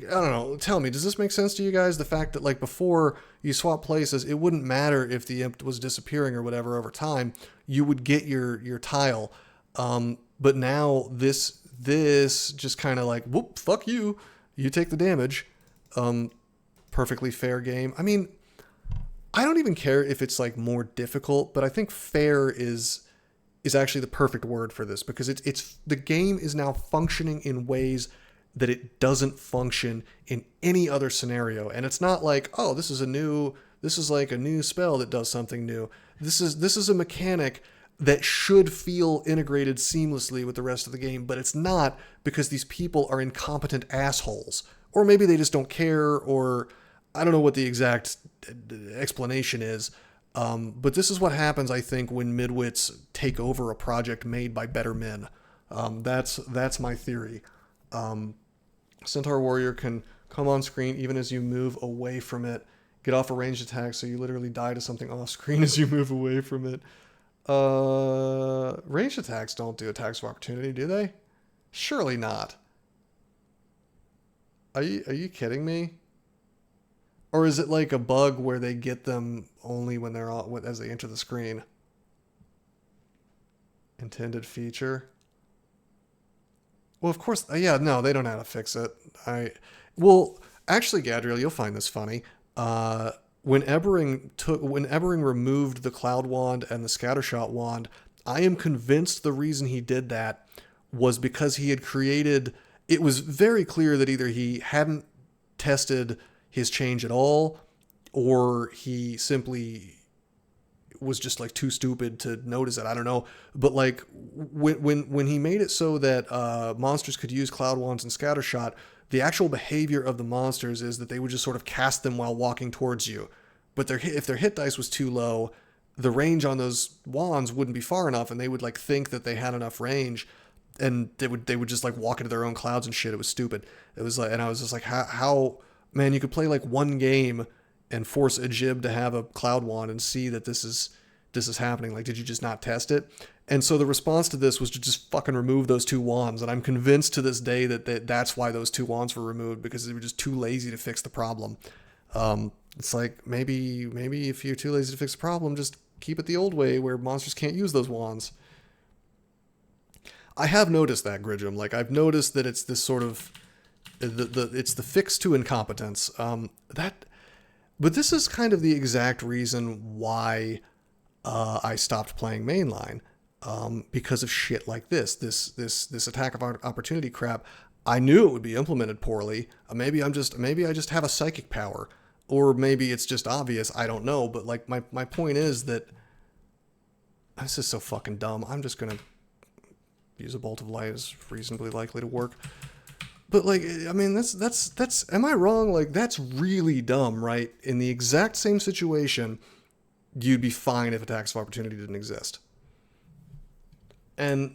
I don't know. Tell me, does this make sense to you guys? The fact that, like, before you swap places, it wouldn't matter if the imp was disappearing or whatever over time. You would get your tile. But now this just kind of like, whoop, fuck you. You take the damage. Perfectly fair game. I mean, I don't even care if it's like more difficult, but I think fair is actually the perfect word for this, because it's the game is now functioning in ways that it doesn't function in any other scenario. And it's not like, oh, this is like a new spell that does something new. This is a mechanic that should feel integrated seamlessly with the rest of the game, but it's not, because these people are incompetent assholes. Or maybe they just don't care, or I don't know what the exact explanation is. But this is what happens, I think, when midwits take over a project made by better men. That's my theory. Centaur Warrior can come on screen even as you move away from it. Get off a ranged attack, so you literally die to something off screen as you move away from it. Ranged attacks don't do attacks of opportunity, do they? Surely not. Are you kidding me? Or is it like a bug where they get them only when they're as they enter the screen? Intended feature. Well, of course, yeah, no, they don't know how to fix it. Well, actually, Gadriel, you'll find this funny. When Ebering removed the Cloud Wand and the Scattershot Wand, I am convinced the reason he did that was because he had created. It was very clear that either he hadn't tested his change at all, or he simply was just like too stupid to notice it. I don't know. But like when he made it so that monsters could use Cloud Wands and Scattershot, the actual behavior of the monsters is that they would just sort of cast them while walking towards you. But if their hit dice was too low, the range on those wands wouldn't be far enough, and they would like think that they had enough range, and they would just like walk into their own clouds and shit. It was stupid. It was like, and I was just like, how man, you could play like one game and force a Jib to have a Cloud Wand and see that this is happening. Like, did you just not test it? And so the response to this was to just fucking remove those two wands. And I'm convinced to this day that that's why those two wands were removed, because they were just too lazy to fix the problem. It's like, maybe if you're too lazy to fix the problem, just keep it the old way where monsters can't use those wands. I have noticed that, Gridgem. Like, I've noticed that it's this sort of it's the fix to incompetence. But this is kind of the exact reason why I stopped playing mainline, because of shit like this attack of opportunity crap. I knew it would be implemented poorly. Maybe I just have a psychic power, or maybe it's just obvious. I don't know. But like my point is that this is so fucking dumb. I'm just gonna use a bolt of light as reasonably likely to work. But like, I mean, that's, am I wrong? Like, that's really dumb, right? In the exact same situation, you'd be fine if attacks of opportunity didn't exist. And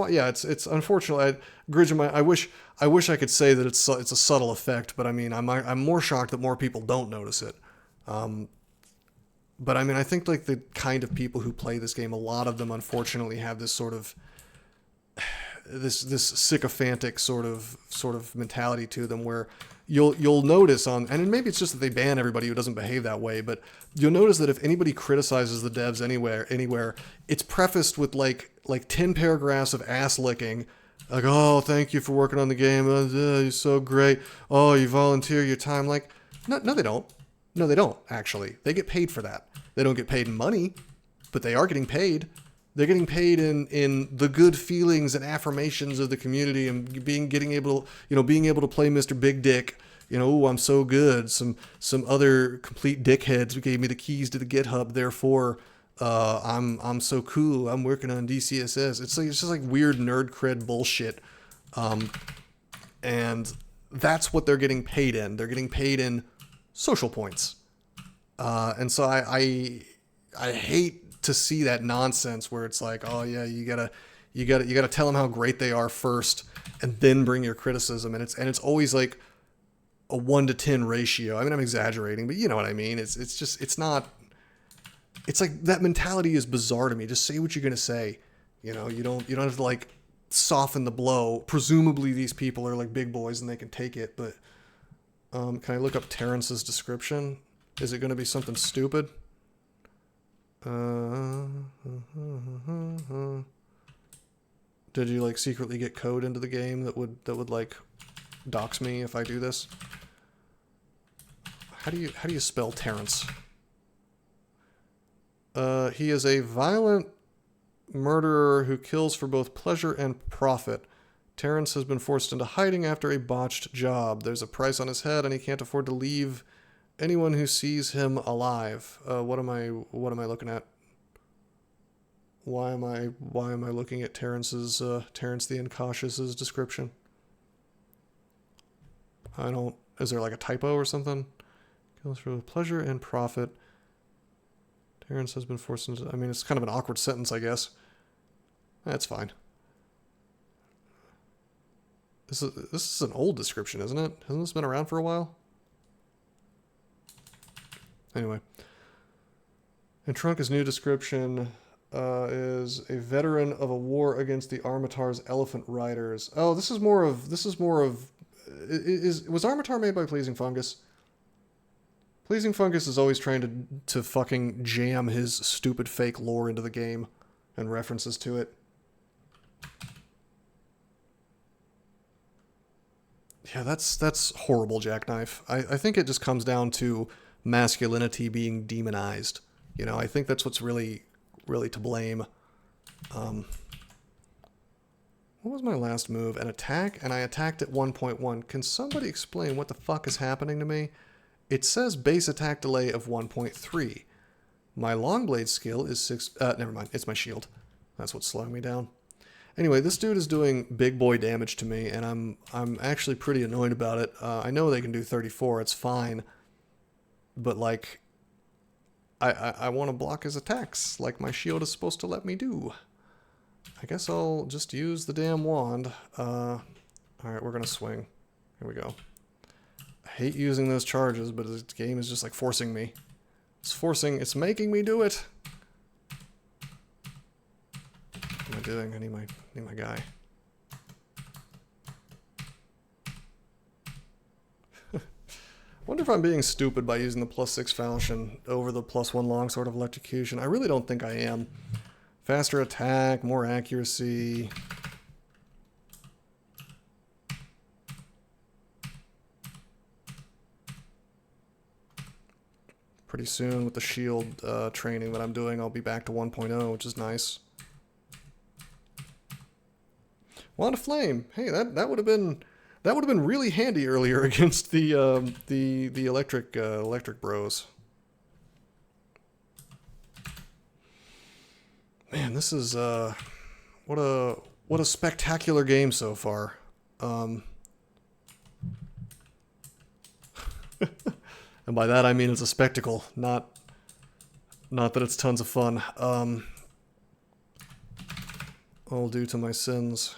yeah, it's unfortunate. Gridgem, I wish I could say that it's a subtle effect, but I mean, I'm more shocked that more people don't notice it. But I mean, I think like the kind of people who play this game, a lot of them unfortunately have this sort of, this sycophantic sort of mentality to them, where you'll notice on, and maybe it's just that they ban everybody who doesn't behave that way, but you'll notice that if anybody criticizes the devs anywhere, it's prefaced with like 10 paragraphs of ass licking, like, oh, thank you for working on the game, you're so great, oh, you volunteer your time. Like, no, they don't. No, they don't, actually. They get paid for that. They don't get paid in money, but they are getting paid. They're getting paid in the good feelings and affirmations of the community, and being able to play Mr. Big Dick. Oh, I'm so good. Some other complete dickheads gave me the keys to the GitHub. Therefore, I'm so cool. I'm working on DCSS. It's just like weird nerd cred bullshit, and that's what they're getting paid in. They're getting paid in social points, and so I hate to see that nonsense where it's like, oh yeah, you gotta tell them how great they are first, and then bring your criticism, and it's always like a 1 to 10 ratio. I mean, I'm exaggerating, but you know what I mean. It's not. It's like that mentality is bizarre to me. Just say what you're gonna say. You don't have to like soften the blow. Presumably these people are like big boys and they can take it, but can I look up Terrence's description? Is it gonna be something stupid? Did you like secretly get code into the game that would like dox me if I do this? How do you spell Terrence? He is a violent murderer who kills for both pleasure and profit. Terrence has been forced into hiding after a botched job. There's a price on his head, and he can't afford to leave anyone who sees him alive. What am I looking at? Why am I looking at Terrence the Incautious's description? Is there like a typo or something? Kills for pleasure and profit. Terrence has been forced into, I mean, it's kind of an awkward sentence, I guess. That's fine. This is an old description, isn't it? Hasn't this been around for a while? Anyway. And Trunka's new description is a veteran of a war against the Armataur's elephant riders. Oh, was Armataur made by Pleasing Fungus? Pleasing Fungus is always trying to fucking jam his stupid fake lore into the game and references to it. Yeah, that's horrible, Jackknife. I think it just comes down to masculinity being demonized. I think that's what's really to blame. What was my last move? An attack, and I attacked at 1.1. Can somebody explain what the fuck is happening to me? It says base attack delay of 1.3. My Longblade skill is 6... never mind. It's my shield. That's what's slowing me down. Anyway, this dude is doing big boy damage to me, and I'm actually pretty annoyed about it. I know they can do 34. It's fine. But, like, I want to block his attacks like my shield is supposed to let me do. I guess I'll just use the damn wand. Alright, we're going to swing. Here we go. I hate using those charges, but this game is just like forcing me. It's making me do it. What am I doing? I need my guy. Wonder if I'm being stupid by using the +6 falchion over the +1 longsword of electrocution. I really don't think I am. Faster attack, more accuracy. Pretty soon with the shield training that I'm doing, I'll be back to 1.0, which is nice. Wand of Flame. Hey, that would have been really handy earlier against the electric bros. Man, this is what a spectacular game so far. And by that I mean it's a spectacle, not that it's tons of fun. All due to my sins.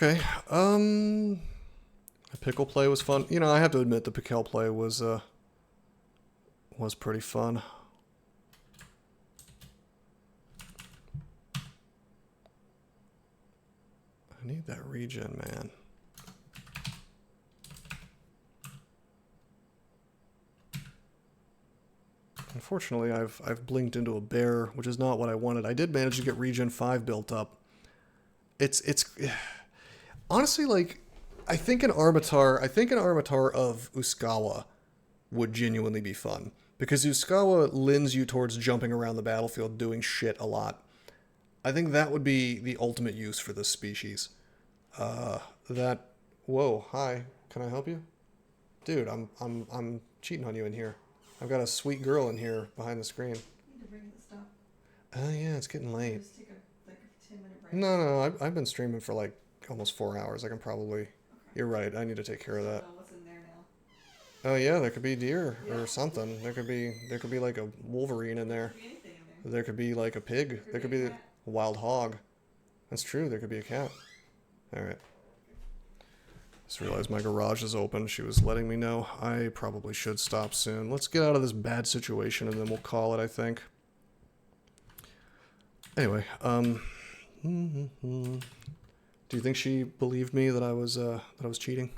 Okay. The pickle play was fun. You know, I have to admit the pickle play was pretty fun. I need that regen, man. Unfortunately, I've blinked into a bear, which is not what I wanted. I did manage to get regen 5 built up. It's honestly, like, I think an Armataur of Uskawa would genuinely be fun, because Uskawa lends you towards jumping around the battlefield doing shit a lot. I think that would be the ultimate use for this species. Whoa, hi. Can I help you? Dude, I'm cheating on you in here. I've got a sweet girl in here behind the screen. I need to bring the stuff. Oh yeah, it's getting late. Just take a 10-minute break. No, I've been streaming for like almost 4 hours. I can probably... Okay. You're right, I need to take care of that. What's in there now? Oh yeah, there could be deer or something. There could be like a wolverine in there. There could be anything in there. There could be like a pig. There could be a wild hog. That's true, there could be a cat. Alright. Just realized my garage is open. She was letting me know. I probably should stop soon. Let's get out of this bad situation and then we'll call it, I think. Anyway, do you think she believed me that I was cheating?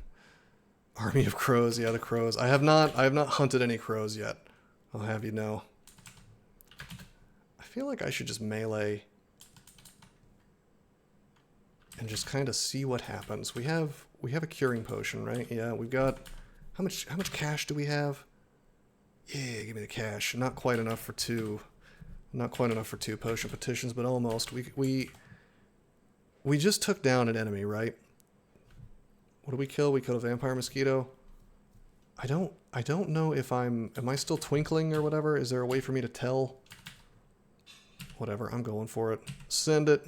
Army of crows, yeah, the crows. I have not hunted any crows yet. I'll have you know. I feel like I should just melee and just kind of see what happens. We have a curing potion, right? Yeah, we've got... How much cash do we have? Yeah, give me the cash. Not quite enough for 2. Not quite enough for 2 potion petitions, but almost. We just took down an enemy, right? What did we kill? We killed a vampire mosquito. I don't know if am I still twinkling or whatever? Is there a way for me to tell? Whatever, I'm going for it. Send it.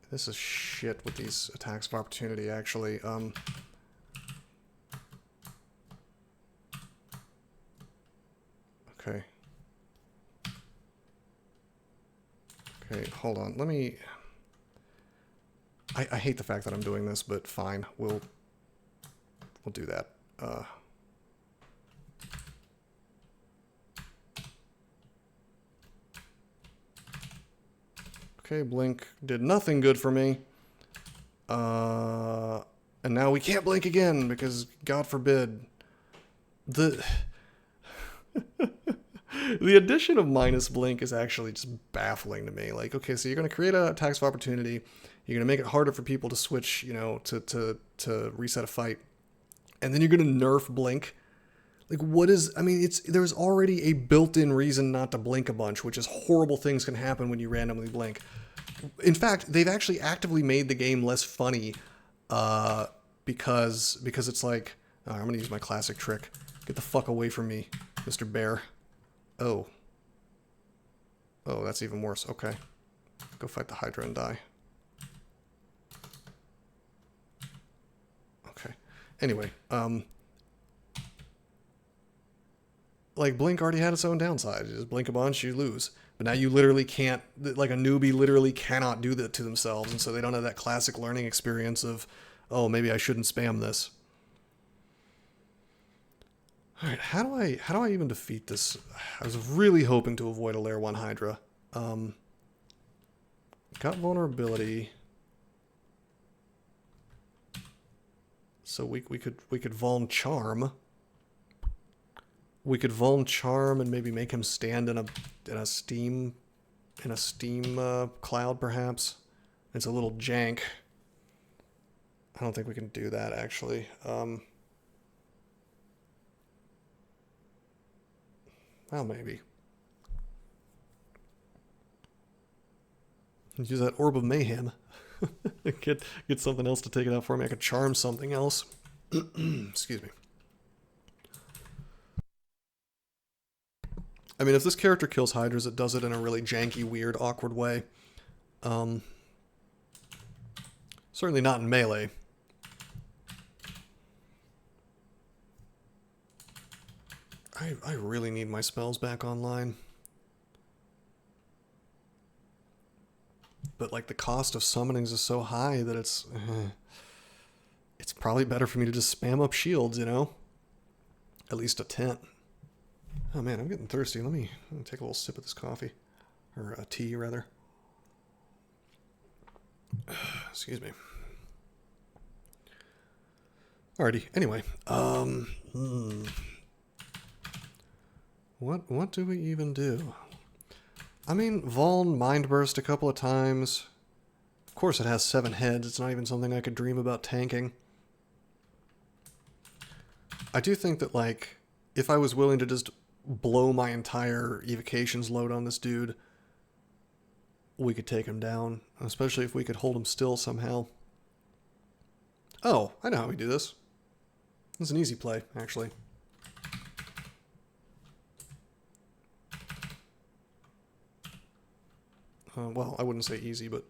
This is shit with these attacks of opportunity, actually. Okay. Okay, hold on. Let me... I hate the fact that I'm doing this, but fine. We'll do that. Okay, blink did nothing good for me. And now we can't blink again because, God forbid, the addition of minus blink is actually just baffling to me. Like, okay, so you're going to create a tax of opportunity. You're going to make it harder for people to switch, you know, to reset a fight. And then you're going to nerf blink. Like, what is... I mean, there's already a built-in reason not to blink a bunch, which is horrible things can happen when you randomly blink. In fact, they've actually actively made the game less funny because it's like... I'm going to use my classic trick. Get the fuck away from me, Mr. Bear. Oh. Oh, that's even worse. Okay. Go fight the Hydra and die. Okay. Anyway, like, blink already had its own downside. You just blink a bunch, you lose. But now you literally can't, like, a newbie literally cannot do that to themselves, and so they don't have that classic learning experience of, oh, maybe I shouldn't spam this. Alright, how do I even defeat this? I was really hoping to avoid a Layer 1 Hydra. Got vulnerability. So we could vuln charm. We could vuln charm and maybe make him stand in a steam cloud, perhaps. It's a little jank. I don't think we can do that, actually. Well, maybe. Use that Orb of Mayhem. Get something else to take it out for me. I could charm something else. Excuse me. I mean, if this character kills Hydras, it does it in a really janky, weird, awkward way. Certainly not in melee. I really need my spells back online. but like the cost of summonings is so high that it's probably better for me to just spam up shields, you know? At least a tent. Oh man, I'm getting thirsty. Let me take a little sip of this coffee. Or tea, rather. Excuse me. Alrighty, anyway. What do we even do? I mean, Vaughn Mind Burst a couple of times. Of course it has 7 heads. It's not even something I could dream about tanking. I do think that, like, if I was willing to just blow my entire evocations load on this dude, we could take him down. Especially if we could hold him still somehow. Oh, I know how we do this. It's an easy play, actually. Well, I wouldn't say easy, but...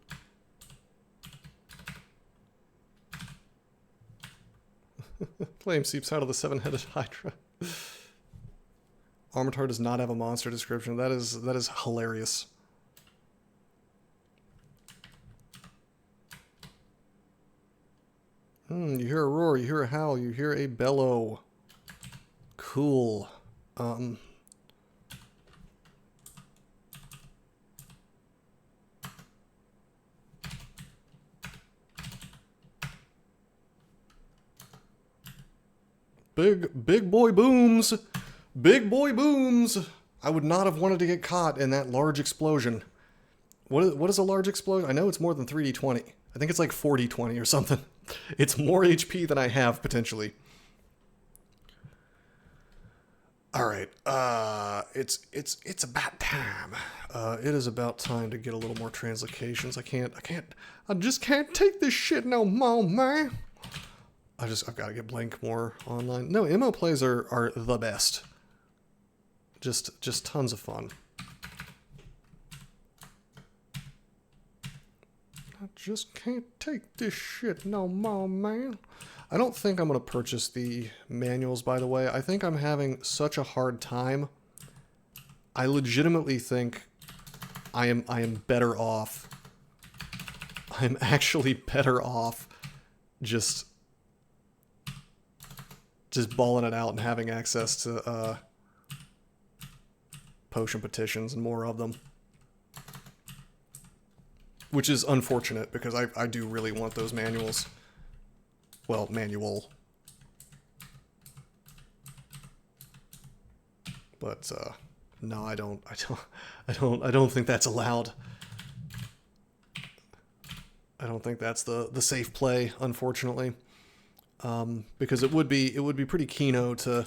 Flame seeps out of the 7-headed Hydra. Armataur does not have a monster description. That is hilarious. You hear a roar, you hear a howl, you hear a bellow. Cool. Big boy booms. Big boy booms. I would not have wanted to get caught in that large explosion. What is a large explosion? I know it's more than 3d20. I think it's like 4d20 or something. It's more HP than I have, potentially. Alright, it's about time. It is about time to get a little more translocations. I just can't take this shit no more, man. I've got to get Blink more online. No, MO plays are the best. Just tons of fun. I just can't take this shit no more, man. I don't think I'm going to purchase the manuals, by the way. I think I'm having such a hard time. I legitimately think I am better off. I'm actually better off just balling it out and having access to potion petitions and more of them. Which is unfortunate, because I do really want those manuals. Well, manual. But, no, I don't think that's allowed. I don't think that's the safe play, unfortunately. Because it would be pretty keno to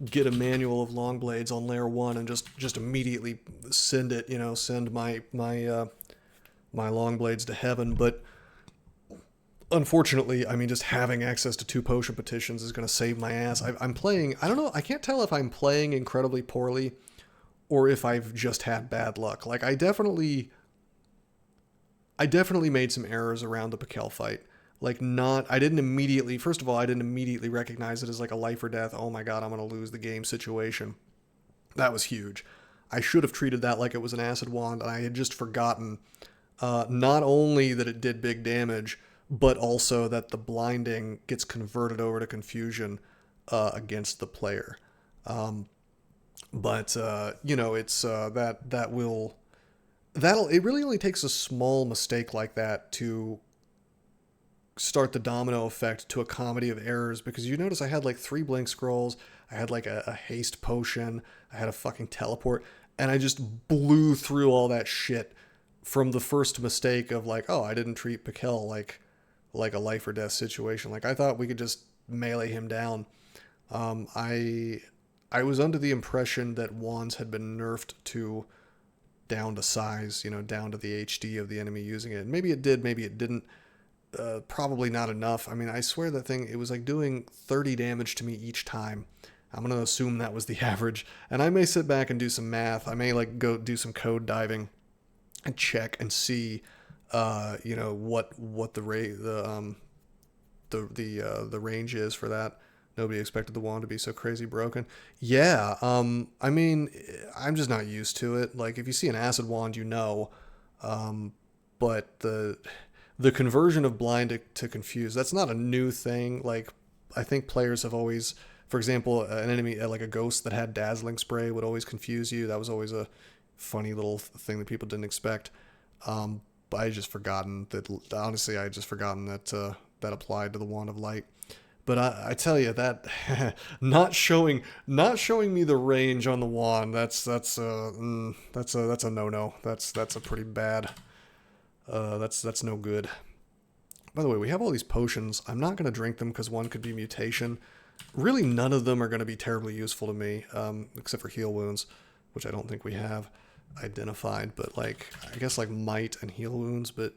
get a manual of long blades on layer 1 and just immediately send it, you know, send my long blades to heaven. But unfortunately, I mean, just having access to 2 potion petitions is going to save my ass. I'm playing, I don't know, I can't tell if I'm playing incredibly poorly or if I've just had bad luck. Like, I definitely made some errors around the Pikel fight. Like, I didn't immediately recognize it as like a life or death, oh my god, I'm going to lose the game situation. That was huge. I should have treated that like it was an acid wand, and I had just forgotten not only that it did big damage, but also that the blinding gets converted over to confusion against the player. But you know, it's it really only takes a small mistake like that to start the domino effect to a comedy of errors, because you notice I had like 3 blink scrolls, I had like a haste potion, I had a fucking teleport, and I just blew through all that shit from the first mistake of like, oh, I didn't treat Pikel like a life or death situation. Like, I thought we could just melee him down. I was under the impression that wands had been nerfed to down to size, you know, down to the HD of the enemy using it. Maybe it did, maybe it didn't. Probably not enough. I mean, I swear that thing, it was like doing 30 damage to me each time. I'm going to assume that was the average. And I may sit back and do some math. I may like go do some code diving and check and see, you know, what the range is for that. Nobody expected the wand to be so crazy broken. Yeah, I mean, I'm just not used to it. Like, if you see an acid wand, you know. but the conversion of blind to confused, that's not a new thing. Like, I think players have always, for example, an enemy like a ghost that had dazzling spray would always confuse you. That was always a funny little thing that people didn't expect. But I just forgotten that. Honestly, I had just forgotten that that applied to the wand of light. But I tell you that not showing me the range on the wand, that's a no. That's a pretty bad. That's no good. By the way, we have all these potions. I'm not going to drink them because one could be mutation. Really, none of them are going to be terribly useful to me, except for heal wounds, which I don't think we have identified. But like, I guess like might and heal wounds. But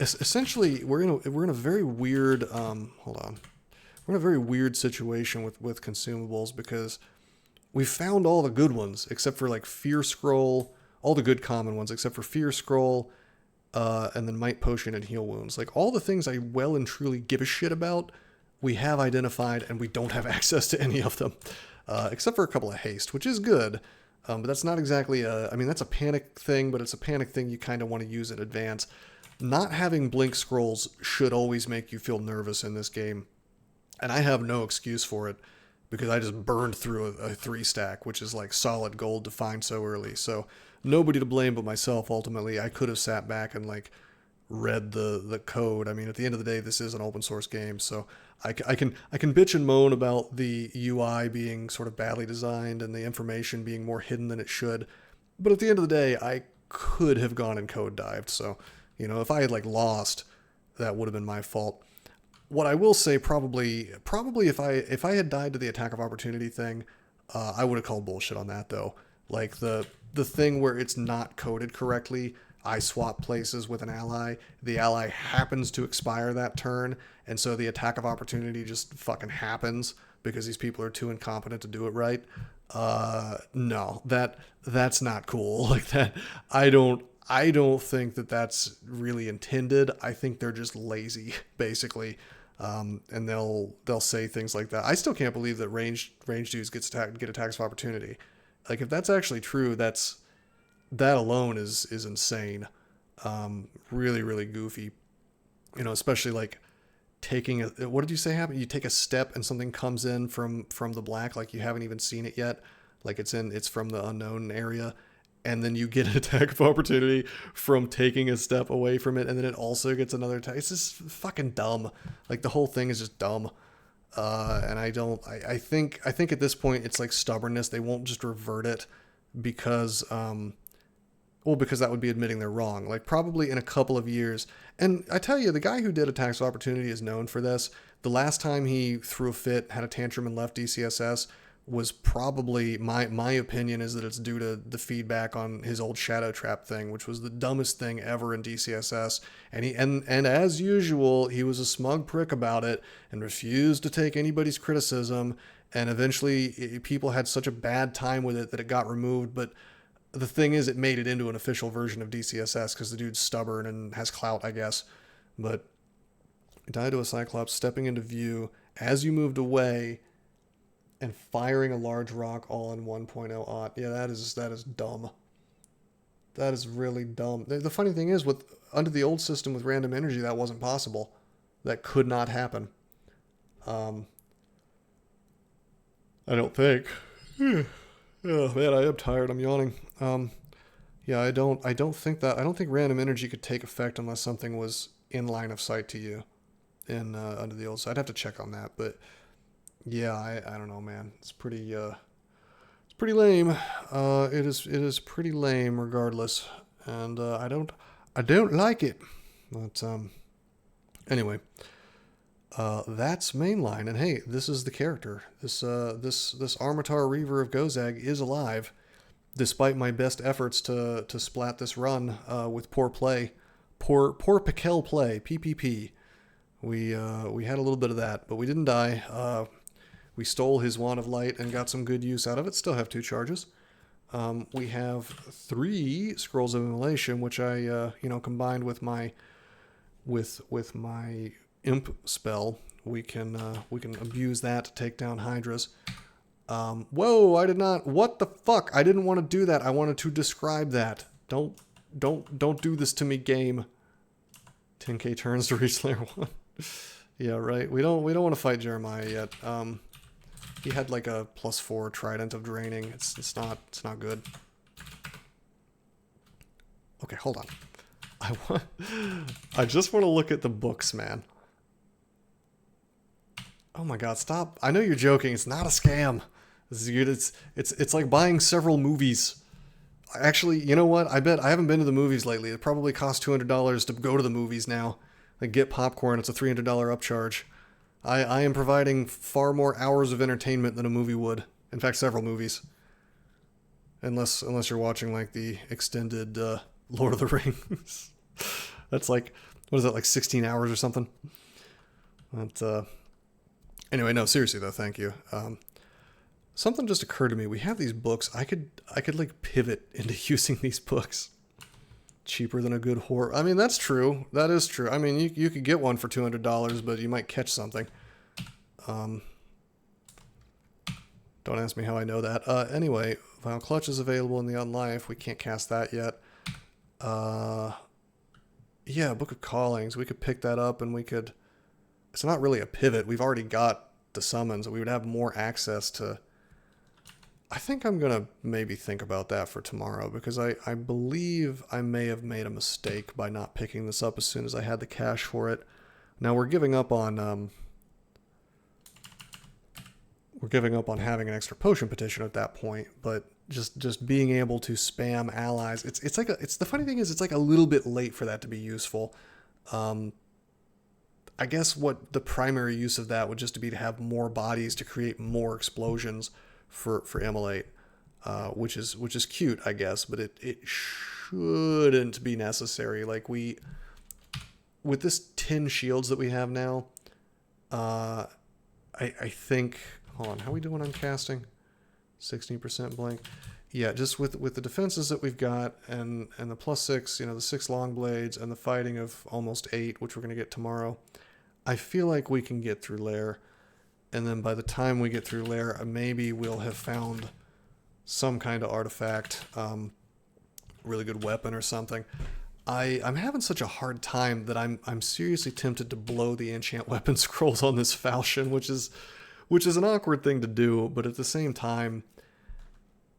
essentially, we're in a very weird. Hold on. We're in a very weird situation with consumables because we've found all the good ones except for like Fear Scroll, all the good common ones except for Fear Scroll, and then Might Potion and Heal Wounds. Like all the things I well and truly give a shit about, we have identified and we don't have access to any of them, except for a couple of haste, which is good. But that's not exactly I mean, that's a panic thing, but it's a panic thing you kind of want to use in advance. Not having blink scrolls should always make you feel nervous in this game. And I have no excuse for it because I just burned through a 3-stack, which is like solid gold to find so early. So nobody to blame but myself, ultimately. I could have sat back and like read the code. I mean, at the end of the day, this is an open source game. So I can bitch and moan about the UI being sort of badly designed and the information being more hidden than it should. But at the end of the day, I could have gone and code dived. So, you know, if I had like lost, that would have been my fault. What I will say, probably if I had died to the attack of opportunity thing, I would have called bullshit on that though. Like the thing where it's not coded correctly, I swap places with an ally, the ally happens to expire that turn, and so the attack of opportunity just fucking happens because these people are too incompetent to do it right. No, that's not cool. Like that, I don't think that that's really intended. I think they're just lazy, basically. And they'll say things like that. I still can't believe that range dudes get attacks of opportunity. Like if that's actually true, that alone is insane. Really, really goofy. You know, especially like taking what did you say happened? You take a step and something comes in from the black, like you haven't even seen it yet. Like it's from the unknown area. And then you get an attack of opportunity from taking a step away from it, and then it also gets another attack. It's just fucking dumb. Like the whole thing is just dumb. And I think at this point it's like stubbornness. They won't just revert it because because that would be admitting they're wrong. Like probably in a couple of years. And I tell you, the guy who did attacks of opportunity is known for this. The last time he threw a fit, had a tantrum, and left DCSS was probably, my opinion is that it's due to the feedback on his old shadow trap thing, which was the dumbest thing ever in DCSS. And as usual, he was a smug prick about it and refused to take anybody's criticism. And eventually people had such a bad time with it that it got removed. But the thing is, it made it into an official version of DCSS because the dude's stubborn and has clout, I guess. But died to a Cyclops stepping into view as you moved away and firing a large rock all in 1.0 aught. Yeah, that is dumb. That is really dumb. The funny thing is, under the old system with random energy, that wasn't possible. That could not happen. I don't think. Oh man, I am tired. I'm yawning. Yeah, I don't think random energy could take effect unless something was in line of sight to you under the old. So I'd have to check on that, but. Yeah, I don't know, man. It's pretty lame. It is pretty lame, regardless, and I don't like it. But anyway, that's mainline, and hey, this is the character. This Armataur Reaver of Gozag is alive, despite my best efforts to splat this run with poor play, poor Piquel play, PPP. We had a little bit of that, but we didn't die. We stole his Wand of Light and got some good use out of it. Still have 2 charges. We have 3 Scrolls of Immolation, which I combined with my Imp spell, we can abuse that to take down Hydras. Whoa! I did not. What the fuck? I didn't want to do that. I wanted to describe that. Don't do this to me, game. 10k turns to reach layer 1. Yeah, right. We don't want to fight Jeremiah yet. He had like a +4 trident of draining. It's not good. Okay, hold on. I just want to look at the books, man. Oh my god, stop. I know you're joking. It's not a scam. This is good. It's like buying several movies. Actually, you know what? I bet I haven't been to the movies lately. It probably costs $200 to go to the movies now. Like get popcorn, it's a $300 upcharge. I am providing far more hours of entertainment than a movie would. In fact, several movies. Unless you're watching like the extended Lord of the Rings. That's like, what is that, like 16 hours or something? But, anyway, no, seriously though, thank you. Something just occurred to me. We have these books. I could like pivot into using these books. Cheaper than a good horror. I mean, that's true. That is true. I mean, you could get one for $200, but you might catch something. Don't ask me how I know that. Anyway, Vile Clutch is available in the Unlife. We can't cast that yet. Yeah, Book of Callings. We could pick that up and we could... It's not really a pivot. We've already got the summons. We would have more access to... I think I'm going to maybe think about that for tomorrow because I believe I may have made a mistake by not picking this up as soon as I had the cash for it. Now we're giving up on having an extra potion petition at that point, but just being able to spam allies, it's like the funny thing is it's like a little bit late for that to be useful. I guess what the primary use of that would just be to have more bodies to create more explosions for Immolate, which is cute, I guess, but it shouldn't be necessary. Like with this 10 shields that we have now, I think, hold on, how are we doing on casting? 16% blank. Yeah, just with the defenses that we've got and the +6, the 6 long blades and the fighting of almost 8, which we're going to get tomorrow, I feel like we can get through Lair. And then by the time we get through Lair, maybe we'll have found some kind of artifact, really good weapon or something. I'm having such a hard time that I'm seriously tempted to blow the enchant weapon scrolls on this falchion, which is an awkward thing to do, but at the same time,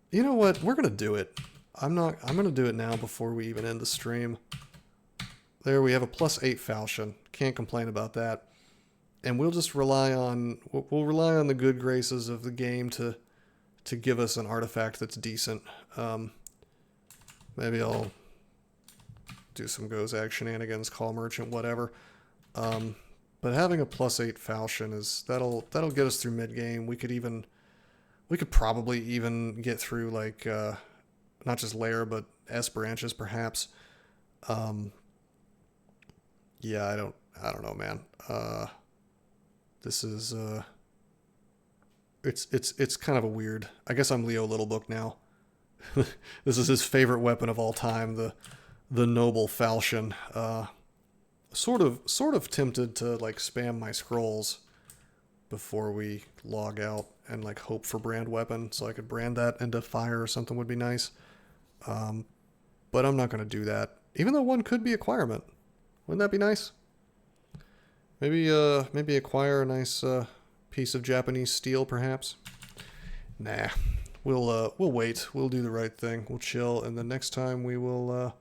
you know what? We're gonna do it. I'm gonna do it now before we even end the stream. There we have a +8 falchion. Can't complain about that. And we'll just rely on the good graces of the game to give us an artifact that's decent. Maybe I'll do some Gozag shenanigans, call merchant, whatever. But having a +8 falchion that'll get us through mid game. We could probably even get through like not just Lair but S branches perhaps. Yeah, I don't know, man. This is it's kind of a weird. I guess I'm Leo Littlebook now. This is his favorite weapon of all time, the noble falchion. Sort of tempted to like spam my scrolls before we log out and like hope for brand weapon so I could brand that into fire or something would be nice. But I'm not going to do that, even though one could be acquirement. Wouldn't that be nice? Maybe acquire a nice piece of Japanese steel, perhaps. Nah, we'll wait. We'll do the right thing. We'll chill, and the next time we will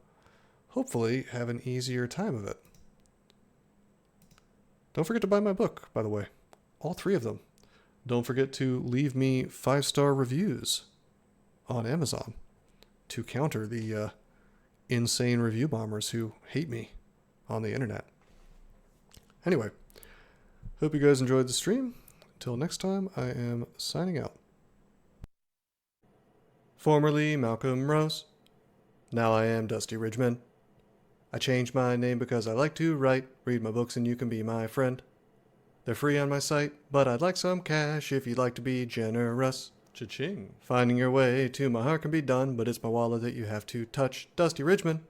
hopefully have an easier time of it. Don't forget to buy my book, by the way, all 3 of them. Don't forget to leave me 5-star reviews on Amazon to counter the insane review bombers who hate me on the internet. Anyway, hope you guys enjoyed the stream. Until next time, I am signing out. Formerly Malcolm Rose. Now I am Dusty Ridgeman. I changed my name because I like to write. Read my books and you can be my friend. They're free on my site, but I'd like some cash if you'd like to be generous. Cha-ching. Finding your way to my heart can be done, but it's my wallet that you have to touch. Dusty Ridgeman.